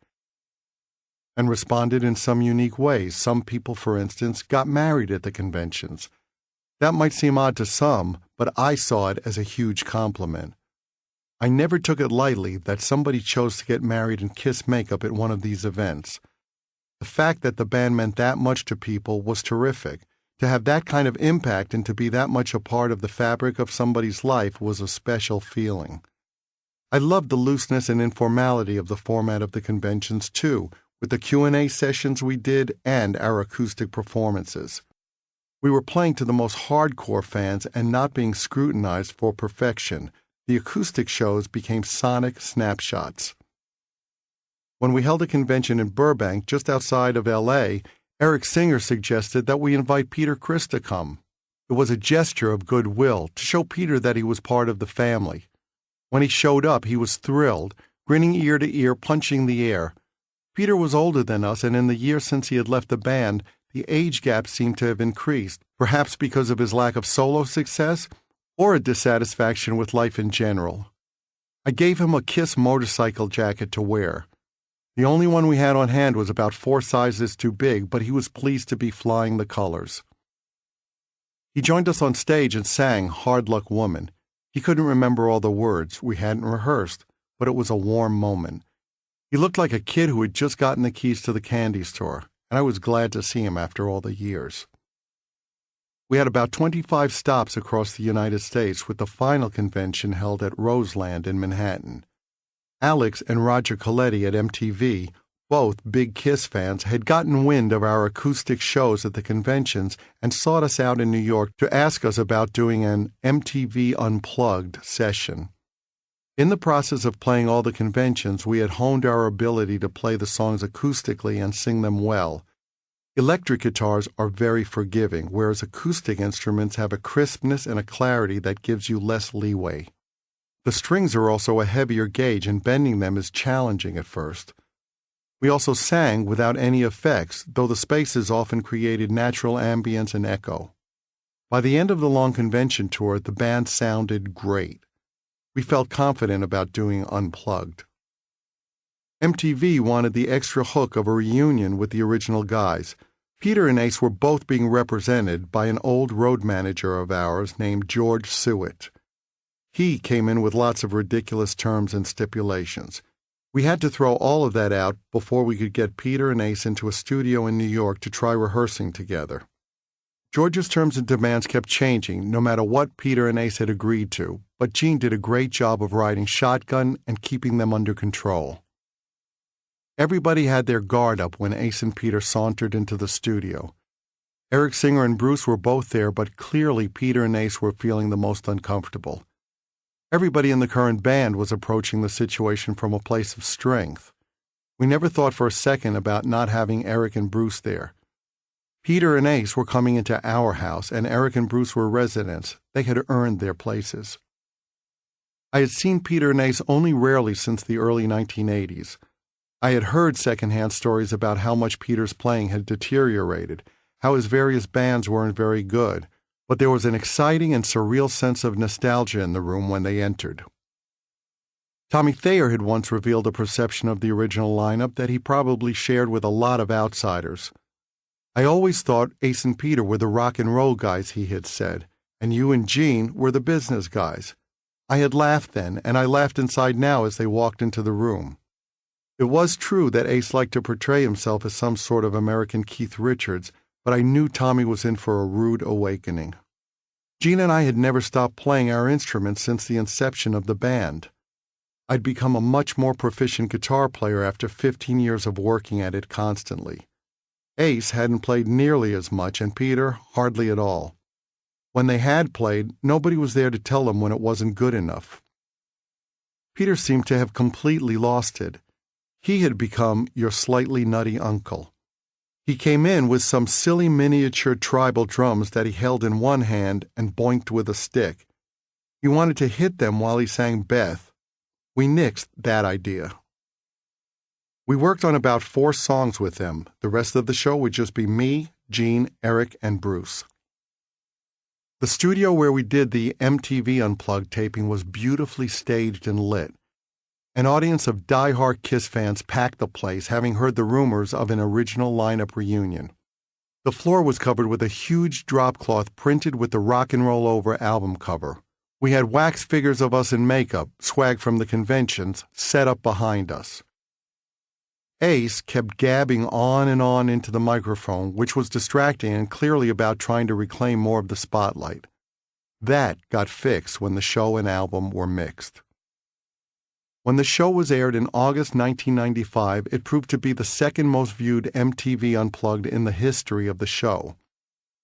Speaker 1: And responded in some unique ways. Some people, for instance, got married at the conventions. That might seem odd to some, but I saw it as a huge compliment. I never took it lightly that somebody chose to get married in KISS makeup at one of these events. The fact that the band meant that much to people was terrific. To have that kind of impact and to be that much a part of the fabric of somebody's life was a special feeling. I loved the looseness and informality of the format of the conventions, too, with the Q&A sessions we did and our acoustic performances. We were playing to the most hardcore fans and not being scrutinized for perfection. The acoustic shows became sonic snapshots. When we held a convention in Burbank, just outside of L.A., Eric Singer suggested that we invite Peter Criss to come. It was a gesture of goodwill to show Peter that he was part of the family. When he showed up, he was thrilled, grinning ear to ear, punching the air. Peter was older than us, and in the year since he had left the band, the age gap seemed to have increased, perhaps because of his lack of solo success or a dissatisfaction with life in general. I gave him a KISS motorcycle jacket to wear. The only one we had on hand was about 4 sizes too big, but he was pleased to be flying the colors. He joined us on stage and sang Hard Luck Woman. He couldn't remember all the words. We hadn't rehearsed, but it was a warm moment. He looked like a kid who had just gotten the keys to the candy store, and I was glad to see him after all the years. We had about 25 stops across the United States, with the final convention held at Roseland in Manhattan. Alex and Roger Coletti at MTV, both big KISS fans, had gotten wind of our acoustic shows at the conventions and sought us out in New York to ask us about doing an MTV Unplugged session. In the process of playing all the conventions, we had honed our ability to play the songs acoustically and sing them well. Electric guitars are very forgiving, whereas acoustic instruments have a crispness and a clarity that gives you less leeway. The strings are also a heavier gauge, and bending them is challenging at first. We also sang without any effects, though the spaces often created natural ambience and echo. By the end of the long convention tour, the band sounded great. We felt confident about doing Unplugged. MTV wanted the extra hook of a reunion with the original guys. Peter and Ace were both being represented by an old road manager of ours named George Sewitt. He came in with lots of ridiculous terms and stipulations. We had to throw all of that out before we could get Peter and Ace into a studio in New York to try rehearsing together. George's terms and demands kept changing, no matter what Peter and Ace had agreed to, but Gene did a great job of riding shotgun and keeping them under control. Everybody had their guard up when Ace and Peter sauntered into the studio. Eric Singer and Bruce were both there, but clearly Peter and Ace were feeling the most uncomfortable. Everybody in the current band was approaching the situation from a place of strength. We never thought for a second about not having Eric and Bruce there. Peter and Ace were coming into our house, and Eric and Bruce were residents. They had earned their places. I had seen Peter and Ace only rarely since the early 1980s. I had heard secondhand stories about how much Peter's playing had deteriorated, how his various bands weren't very good, but there was an exciting and surreal sense of nostalgia in the room when they entered. Tommy Thayer had once revealed a perception of the original lineup that he probably shared with a lot of outsiders. "I always thought Ace and Peter were the rock and roll guys," he had said, "and you and Gene were the business guys." I had laughed then, and I laughed inside now as they walked into the room. It was true that Ace liked to portray himself as some sort of American Keith Richards, but I knew Tommy was in for a rude awakening. Gene and I had never stopped playing our instruments since the inception of the band. I'd become a much more proficient guitar player after 15 years of working at it constantly. Ace hadn't played nearly as much, and Peter hardly at all. When they had played, nobody was there to tell them when it wasn't good enough. Peter seemed to have completely lost it. He had become your slightly nutty uncle. He came in with some silly miniature tribal drums that he held in one hand and boinked with a stick. He wanted to hit them while he sang Beth. We nixed that idea. We worked on about 4 songs with them. The rest of the show would just be me, Gene, Eric, and Bruce. The studio where we did the MTV Unplugged taping was beautifully staged and lit. An audience of die-hard Kiss fans packed the place, having heard the rumors of an original lineup reunion. The floor was covered with a huge drop cloth printed with the Rock and Roll Over album cover. We had wax figures of us in makeup, swag from the conventions, set up behind us. Ace kept gabbing on and on into the microphone, which was distracting and clearly about trying to reclaim more of the spotlight. That got fixed when the show and album were mixed. When the show was aired in August 1995, it proved to be the second most viewed MTV Unplugged in the history of the show.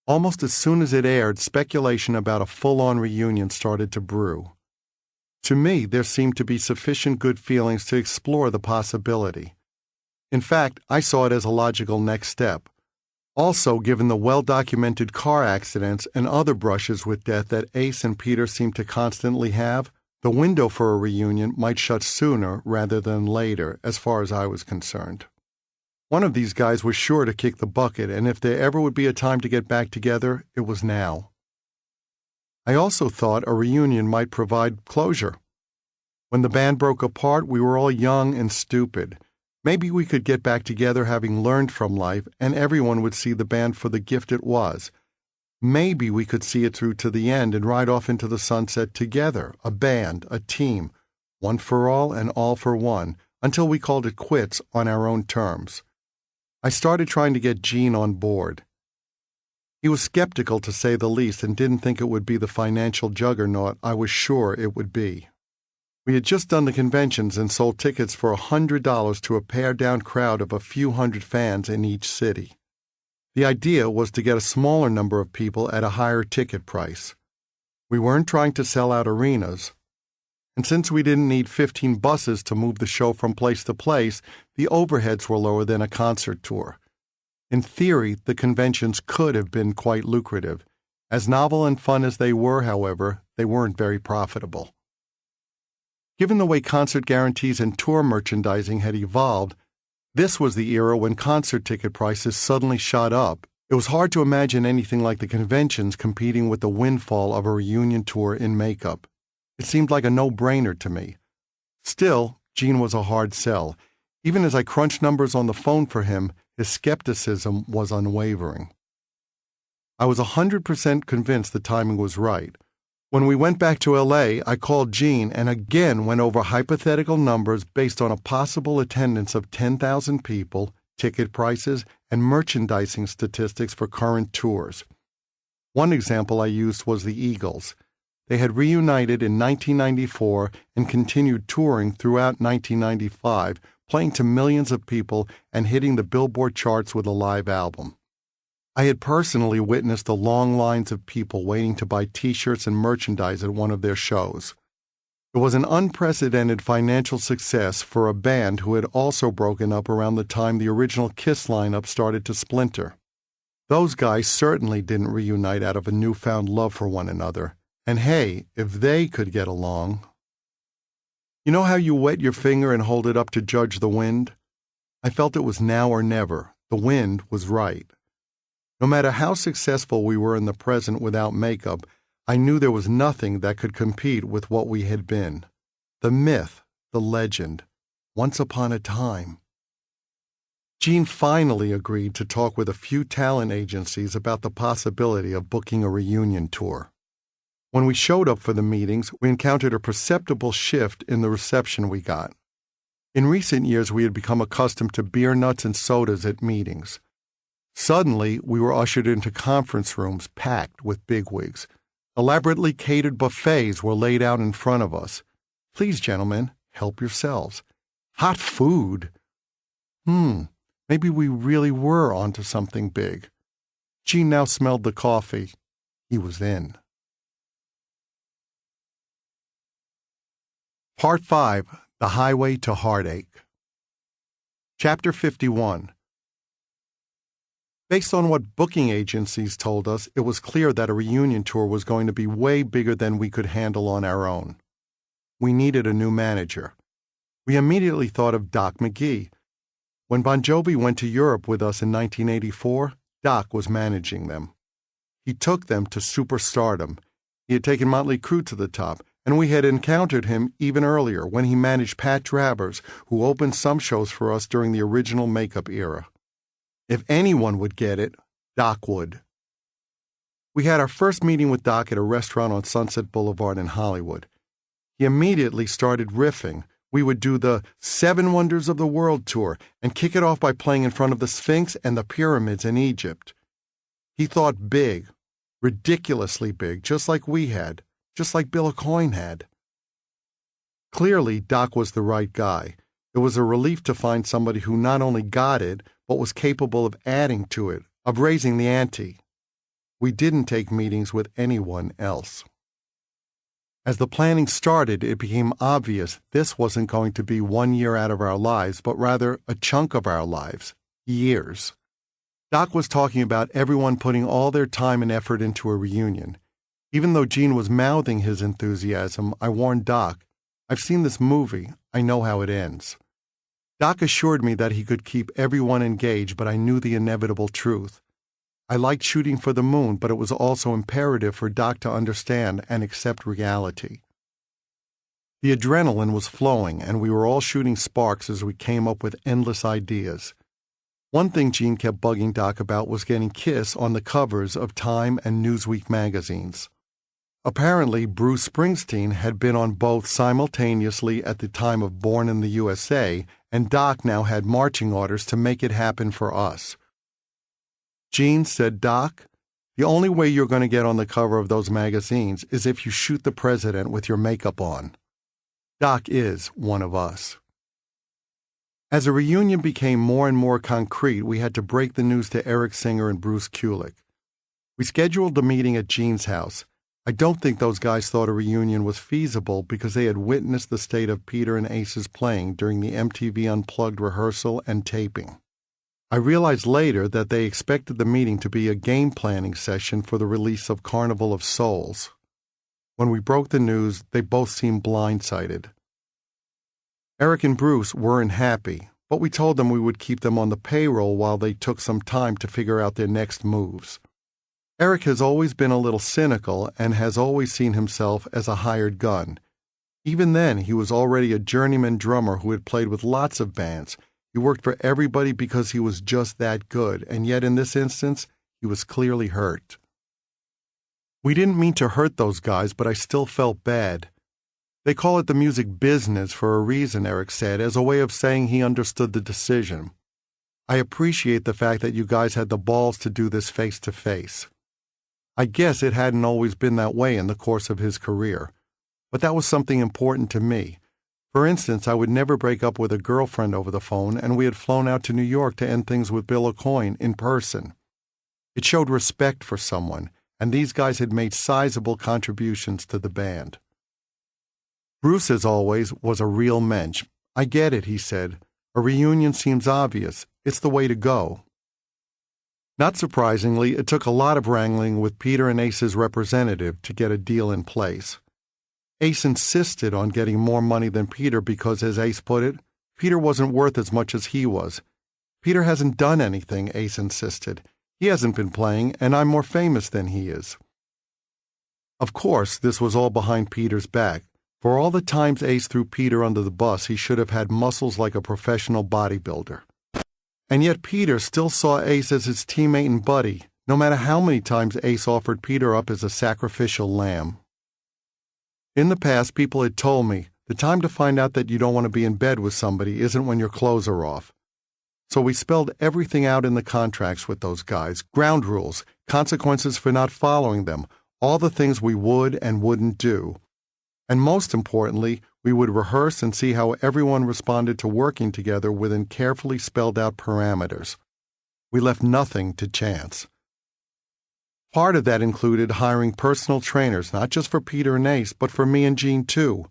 Speaker 1: Almost as soon as it aired, speculation about a full-on reunion started to brew. To me, there seemed to be sufficient good feelings to explore the possibility. In fact, I saw it as a logical next step. Also, given the well-documented car accidents and other brushes with death that Ace and Peter seemed to constantly have, the window for a reunion might shut sooner rather than later, as far as I was concerned. One of these guys was sure to kick the bucket, and if there ever would be a time to get back together, it was now. I also thought a reunion might provide closure. When the band broke apart, we were all young and stupid. Maybe we could get back together having learned from life, and everyone would see the band for the gift it was. Maybe we could see it through to the end and ride off into the sunset together, a band, a team, one for all and all for one, until we called it quits on our own terms. I started trying to get Gene on board. He was skeptical, to say the least, and didn't think it would be the financial juggernaut I was sure it would be. We had just done the conventions and sold tickets for $100 to a pared-down crowd of a few hundred fans in each city. The idea was to get a smaller number of people at a higher ticket price. We weren't trying to sell out arenas, and since we didn't need 15 buses to move the show from place to place, the overheads were lower than a concert tour. In theory, the conventions could have been quite lucrative. As novel and fun as they were, however, they weren't very profitable. Given the way concert guarantees and tour merchandising had evolved, this was the era when concert ticket prices suddenly shot up. It was hard to imagine anything like the conventions competing with the windfall of a reunion tour in makeup. It seemed like a no-brainer to me. Still, Gene was a hard sell. Even as I crunched numbers on the phone for him, his skepticism was unwavering. I was 100% convinced the timing was right. When we went back to LA, I called Gene and again went over hypothetical numbers based on a possible attendance of 10,000 people, ticket prices, and merchandising statistics for current tours. One example I used was the Eagles. They had reunited in 1994 and continued touring throughout 1995, playing to millions of people and hitting the Billboard charts with a live album. I had personally witnessed the long lines of people waiting to buy T-shirts and merchandise at one of their shows. It was an unprecedented financial success for a band who had also broken up around the time the original Kiss lineup started to splinter. Those guys certainly didn't reunite out of a newfound love for one another. And hey, if they could get along. You know how you wet your finger and hold it up to judge the wind? I felt it was now or never. The wind was right. No matter how successful we were in the present without makeup, I knew there was nothing that could compete with what we had been. The myth, the legend, once upon a time. Gene finally agreed to talk with a few talent agencies about the possibility of booking a reunion tour. When we showed up for the meetings, we encountered a perceptible shift in the reception we got. In recent years, we had become accustomed to beer, nuts, and sodas at meetings. Suddenly, we were ushered into conference rooms packed with bigwigs. Elaborately catered buffets were laid out in front of us. Please, gentlemen, help yourselves. Hot food. Maybe we really were onto something big. Gene now smelled the coffee. He was in. Part 5. The Highway to Heartache. Chapter 51. Based on what booking agencies told us, it was clear that a reunion tour was going to be way bigger than we could handle on our own. We needed a new manager. We immediately thought of Doc McGee. When Bon Jovi went to Europe with us in 1984, Doc was managing them. He took them to superstardom. He had taken Motley Crue to the top, and we had encountered him even earlier when he managed Pat Travers, who opened some shows for us during the original makeup era. If anyone would get it, Doc would. We had our first meeting with Doc at a restaurant on Sunset Boulevard in Hollywood. He immediately started riffing. We would do the 7 Wonders of the World tour and kick it off by playing in front of the Sphinx and the pyramids in Egypt. He thought big, ridiculously big, just like we had, just like Bill Aucoin had. Clearly, Doc was the right guy. It was a relief to find somebody who not only got it, but was capable of adding to it, of raising the ante. We didn't take meetings with anyone else. As the planning started, it became obvious this wasn't going to be 1 year out of our lives, but rather a chunk of our lives, years. Doc was talking about everyone putting all their time and effort into a reunion. Even though Gene was mouthing his enthusiasm, I warned Doc, I've seen this movie, I know how it ends. Doc assured me that he could keep everyone engaged, but I knew the inevitable truth. I liked shooting for the moon, but it was also imperative for Doc to understand and accept reality. The adrenaline was flowing, and we were all shooting sparks as we came up with endless ideas. One thing Gene kept bugging Doc about was getting Kiss on the covers of Time and Newsweek magazines. Apparently, Bruce Springsteen had been on both simultaneously at the time of Born in the USA, and Doc now had marching orders to make it happen for us. Gene said, Doc, the only way you're going to get on the cover of those magazines is if you shoot the president with your makeup on. Doc is one of us. As a reunion became more and more concrete, we had to break the news to Eric Singer and Bruce Kulick. We scheduled a meeting at Gene's house. I don't think those guys thought a reunion was feasible because they had witnessed the state of Peter and Ace's playing during the MTV Unplugged rehearsal and taping. I realized later that they expected the meeting to be a game planning session for the release of Carnival of Souls. When we broke the news, they both seemed blindsided. Eric and Bruce weren't happy, but we told them we would keep them on the payroll while they took some time to figure out their next moves. Eric has always been a little cynical and has always seen himself as a hired gun. Even then, he was already a journeyman drummer who had played with lots of bands. He worked for everybody because he was just that good, and yet in this instance, he was clearly hurt. We didn't mean to hurt those guys, but I still felt bad. They call it the music business for a reason, Eric said, as a way of saying he understood the decision. I appreciate the fact that you guys had the balls to do this face to face. I guess it hadn't always been that way in the course of his career, but that was something important to me. For instance, I would never break up with a girlfriend over the phone, and we had flown out to New York to end things with Bill Aucoin in person. It showed respect for someone, and these guys had made sizable contributions to the band. Bruce, as always, was a real mensch. I get it, he said. A reunion seems obvious. It's the way to go. Not surprisingly, it took a lot of wrangling with Peter and Ace's representative to get a deal in place. Ace insisted on getting more money than Peter because, as Ace put it, Peter wasn't worth as much as he was. Peter hasn't done anything, Ace insisted. He hasn't been playing, and I'm more famous than he is. Of course, this was all behind Peter's back. For all the times Ace threw Peter under the bus, he should have had muscles like a professional bodybuilder. And yet Peter still saw Ace as his teammate and buddy, no matter how many times Ace offered Peter up as a sacrificial lamb. In the past, people had told me, the time to find out that you don't want to be in bed with somebody isn't when your clothes are off. So we spelled everything out in the contracts with those guys, ground rules, consequences for not following them, all the things we would and wouldn't do. And most importantly, we would rehearse and see how everyone responded to working together within carefully spelled out parameters. We left nothing to chance. Part of that included hiring personal trainers, not just for Peter and Ace, but for me and Gene too.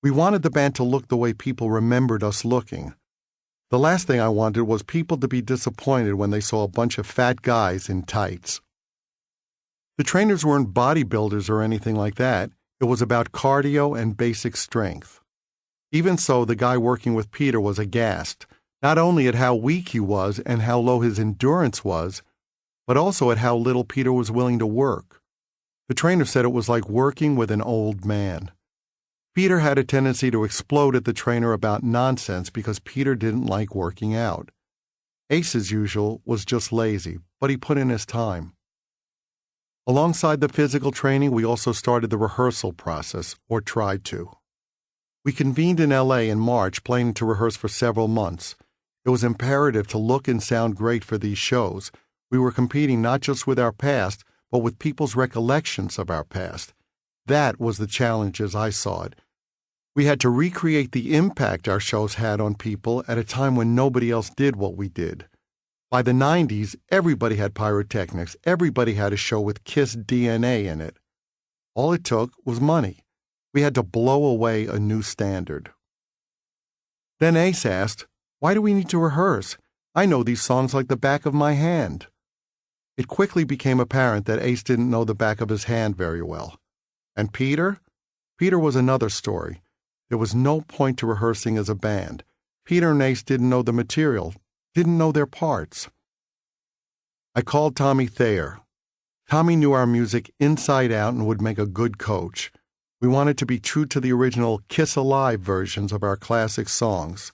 Speaker 1: We wanted the band to look the way people remembered us looking. The last thing I wanted was people to be disappointed when they saw a bunch of fat guys in tights. The trainers weren't bodybuilders or anything like that. It was about cardio and basic strength. Even so, the guy working with Peter was aghast, not only at how weak he was and how low his endurance was, but also at how little Peter was willing to work. The trainer said it was like working with an old man. Peter had a tendency to explode at the trainer about nonsense because Peter didn't like working out. Ace, as usual, was just lazy, but he put in his time. Alongside the physical training, we also started the rehearsal process, or tried to. We convened in L.A. in March, planning to rehearse for several months. It was imperative to look and sound great for these shows. We were competing not just with our past, but with people's recollections of our past. That was the challenge as I saw it. We had to recreate the impact our shows had on people at a time when nobody else did what we did. By the 90s, everybody had pyrotechnics. Everybody had a show with Kiss DNA in it. All it took was money. We had to blow away a new standard. Then Ace asked, "Why do we need to rehearse? I know these songs like the back of my hand." It quickly became apparent that Ace didn't know the back of his hand very well. And Peter? Peter was another story. There was no point to rehearsing as a band. Peter and Ace didn't know the material, didn't know their parts. I called Tommy Thayer. Tommy knew our music inside out and would make a good coach. We wanted to be true to the original Kiss Alive versions of our classic songs.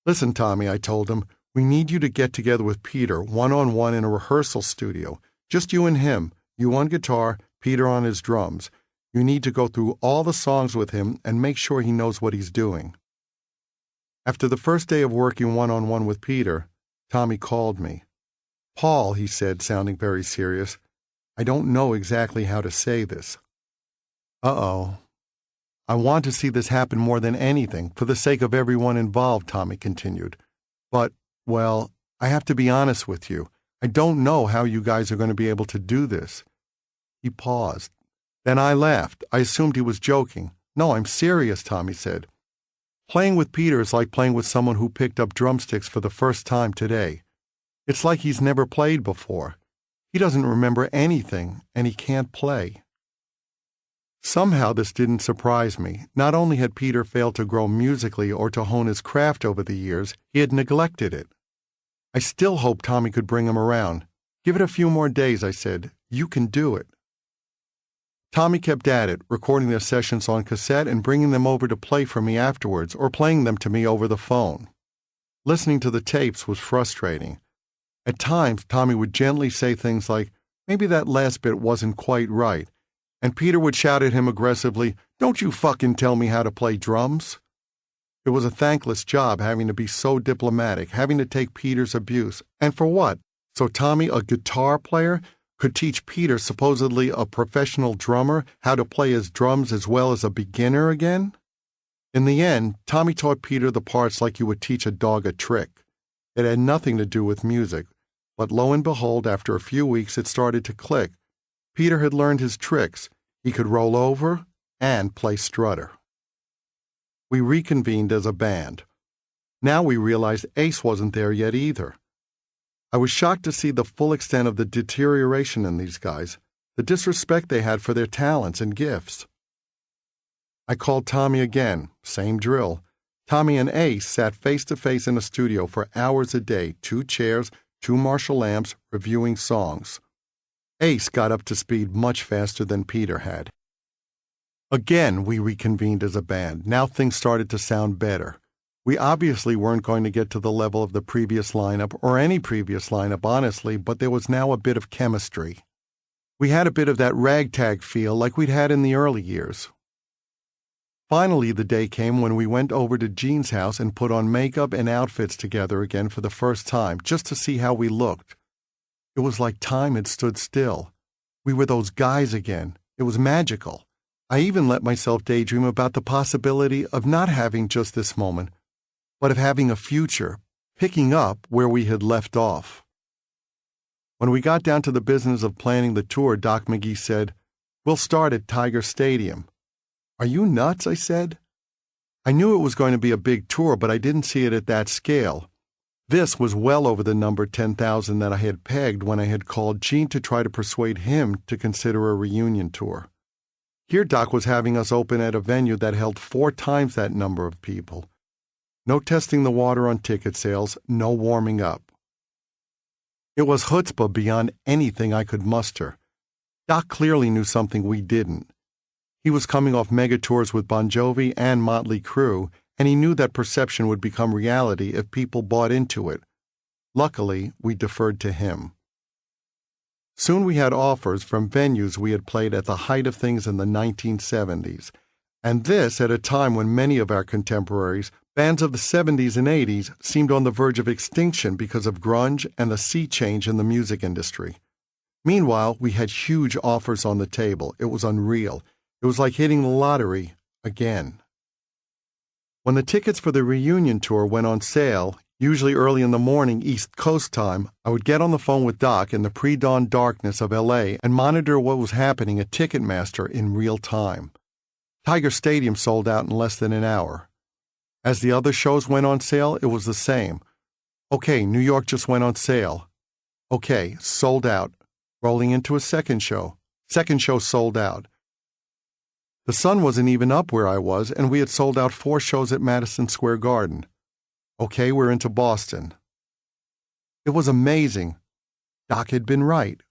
Speaker 1: "Listen, Tommy," I told him, "we need you to get together with Peter, one-on-one in a rehearsal studio. Just you and him, you on guitar, Peter on his drums. You need to go through all the songs with him and make sure he knows what he's doing." After the first day of working one-on-one with Peter, Tommy called me. "Paul," he said, sounding very serious, "I don't know exactly how to say this." "Uh-oh. I want to see this happen more than anything, for the sake of everyone involved," Tommy continued. "But, well, I have to be honest with you. I don't know how you guys are going to be able to do this." He paused. Then I laughed. I assumed he was joking. "No, I'm serious," Tommy said. "Playing with Peter is like playing with someone who picked up drumsticks for the first time today. It's like he's never played before. He doesn't remember anything, and he can't play." Somehow this didn't surprise me. Not only had Peter failed to grow musically or to hone his craft over the years, he had neglected it. I still hoped Tommy could bring him around. "Give it a few more days," I said. "You can do it." Tommy kept at it, recording their sessions on cassette and bringing them over to play for me afterwards, or playing them to me over the phone. Listening to the tapes was frustrating. At times, Tommy would gently say things like, "Maybe that last bit wasn't quite right," and Peter would shout at him aggressively, "Don't you fucking tell me how to play drums." It was a thankless job having to be so diplomatic, having to take Peter's abuse. And for what? So Tommy, a guitar player, could teach Peter, supposedly a professional drummer, how to play his drums as well as a beginner again? In the end, Tommy taught Peter the parts like you would teach a dog a trick. It had nothing to do with music, but lo and behold, after a few weeks it started to click. Peter had learned his tricks. He could roll over and play strutter. We reconvened as a band. Now we realized Ace wasn't there yet either. I was shocked to see the full extent of the deterioration in these guys, the disrespect they had for their talents and gifts. I called Tommy again, same drill. Tommy and Ace sat face to face in a studio for hours a day, 2 chairs, 2 Marshall amps, reviewing songs. Ace got up to speed much faster than Peter had. Again, we reconvened as a band. Now things started to sound better. We obviously weren't going to get to the level of the previous lineup, or any previous lineup, honestly, but there was now a bit of chemistry. We had a bit of that ragtag feel like we'd had in the early years. Finally, the day came when we went over to Gene's house and put on makeup and outfits together again for the first time, just to see how we looked. It was like time had stood still. We were those guys again. It was magical. I even let myself daydream about the possibility of not having just this moment, but of having a future, picking up where we had left off. When we got down to the business of planning the tour, Doc McGee said, "We'll start at Tiger Stadium." "Are you nuts?" I said. I knew it was going to be a big tour, but I didn't see it at that scale. This was well over the number 10,000 that I had pegged when I had called Gene to try to persuade him to consider a reunion tour. Here Doc was having us open at a venue that held 4 times that number of people. No testing the water on ticket sales, no warming up. It was chutzpah beyond anything I could muster. Doc clearly knew something we didn't. He was coming off mega tours with Bon Jovi and Motley Crue, and he knew that perception would become reality if people bought into it. Luckily, we deferred to him. Soon we had offers from venues we had played at the height of things in the 1970s, and this at a time when many of our contemporaries, bands of the 70s and 80s, seemed on the verge of extinction because of grunge and the sea change in the music industry. Meanwhile, we had huge offers on the table. It was unreal. It was like hitting the lottery again. When the tickets for the reunion tour went on sale, usually early in the morning East Coast time, I would get on the phone with Doc in the pre-dawn darkness of L.A. and monitor what was happening at Ticketmaster in real time. Tiger Stadium sold out in less than an hour. As the other shows went on sale, it was the same. Okay, New York just went on sale. Okay, sold out. Rolling into a second show. Second show sold out. The sun wasn't even up where I was, and we had sold out 4 shows at Madison Square Garden. Okay, we're into Boston. It was amazing. Doc had been right.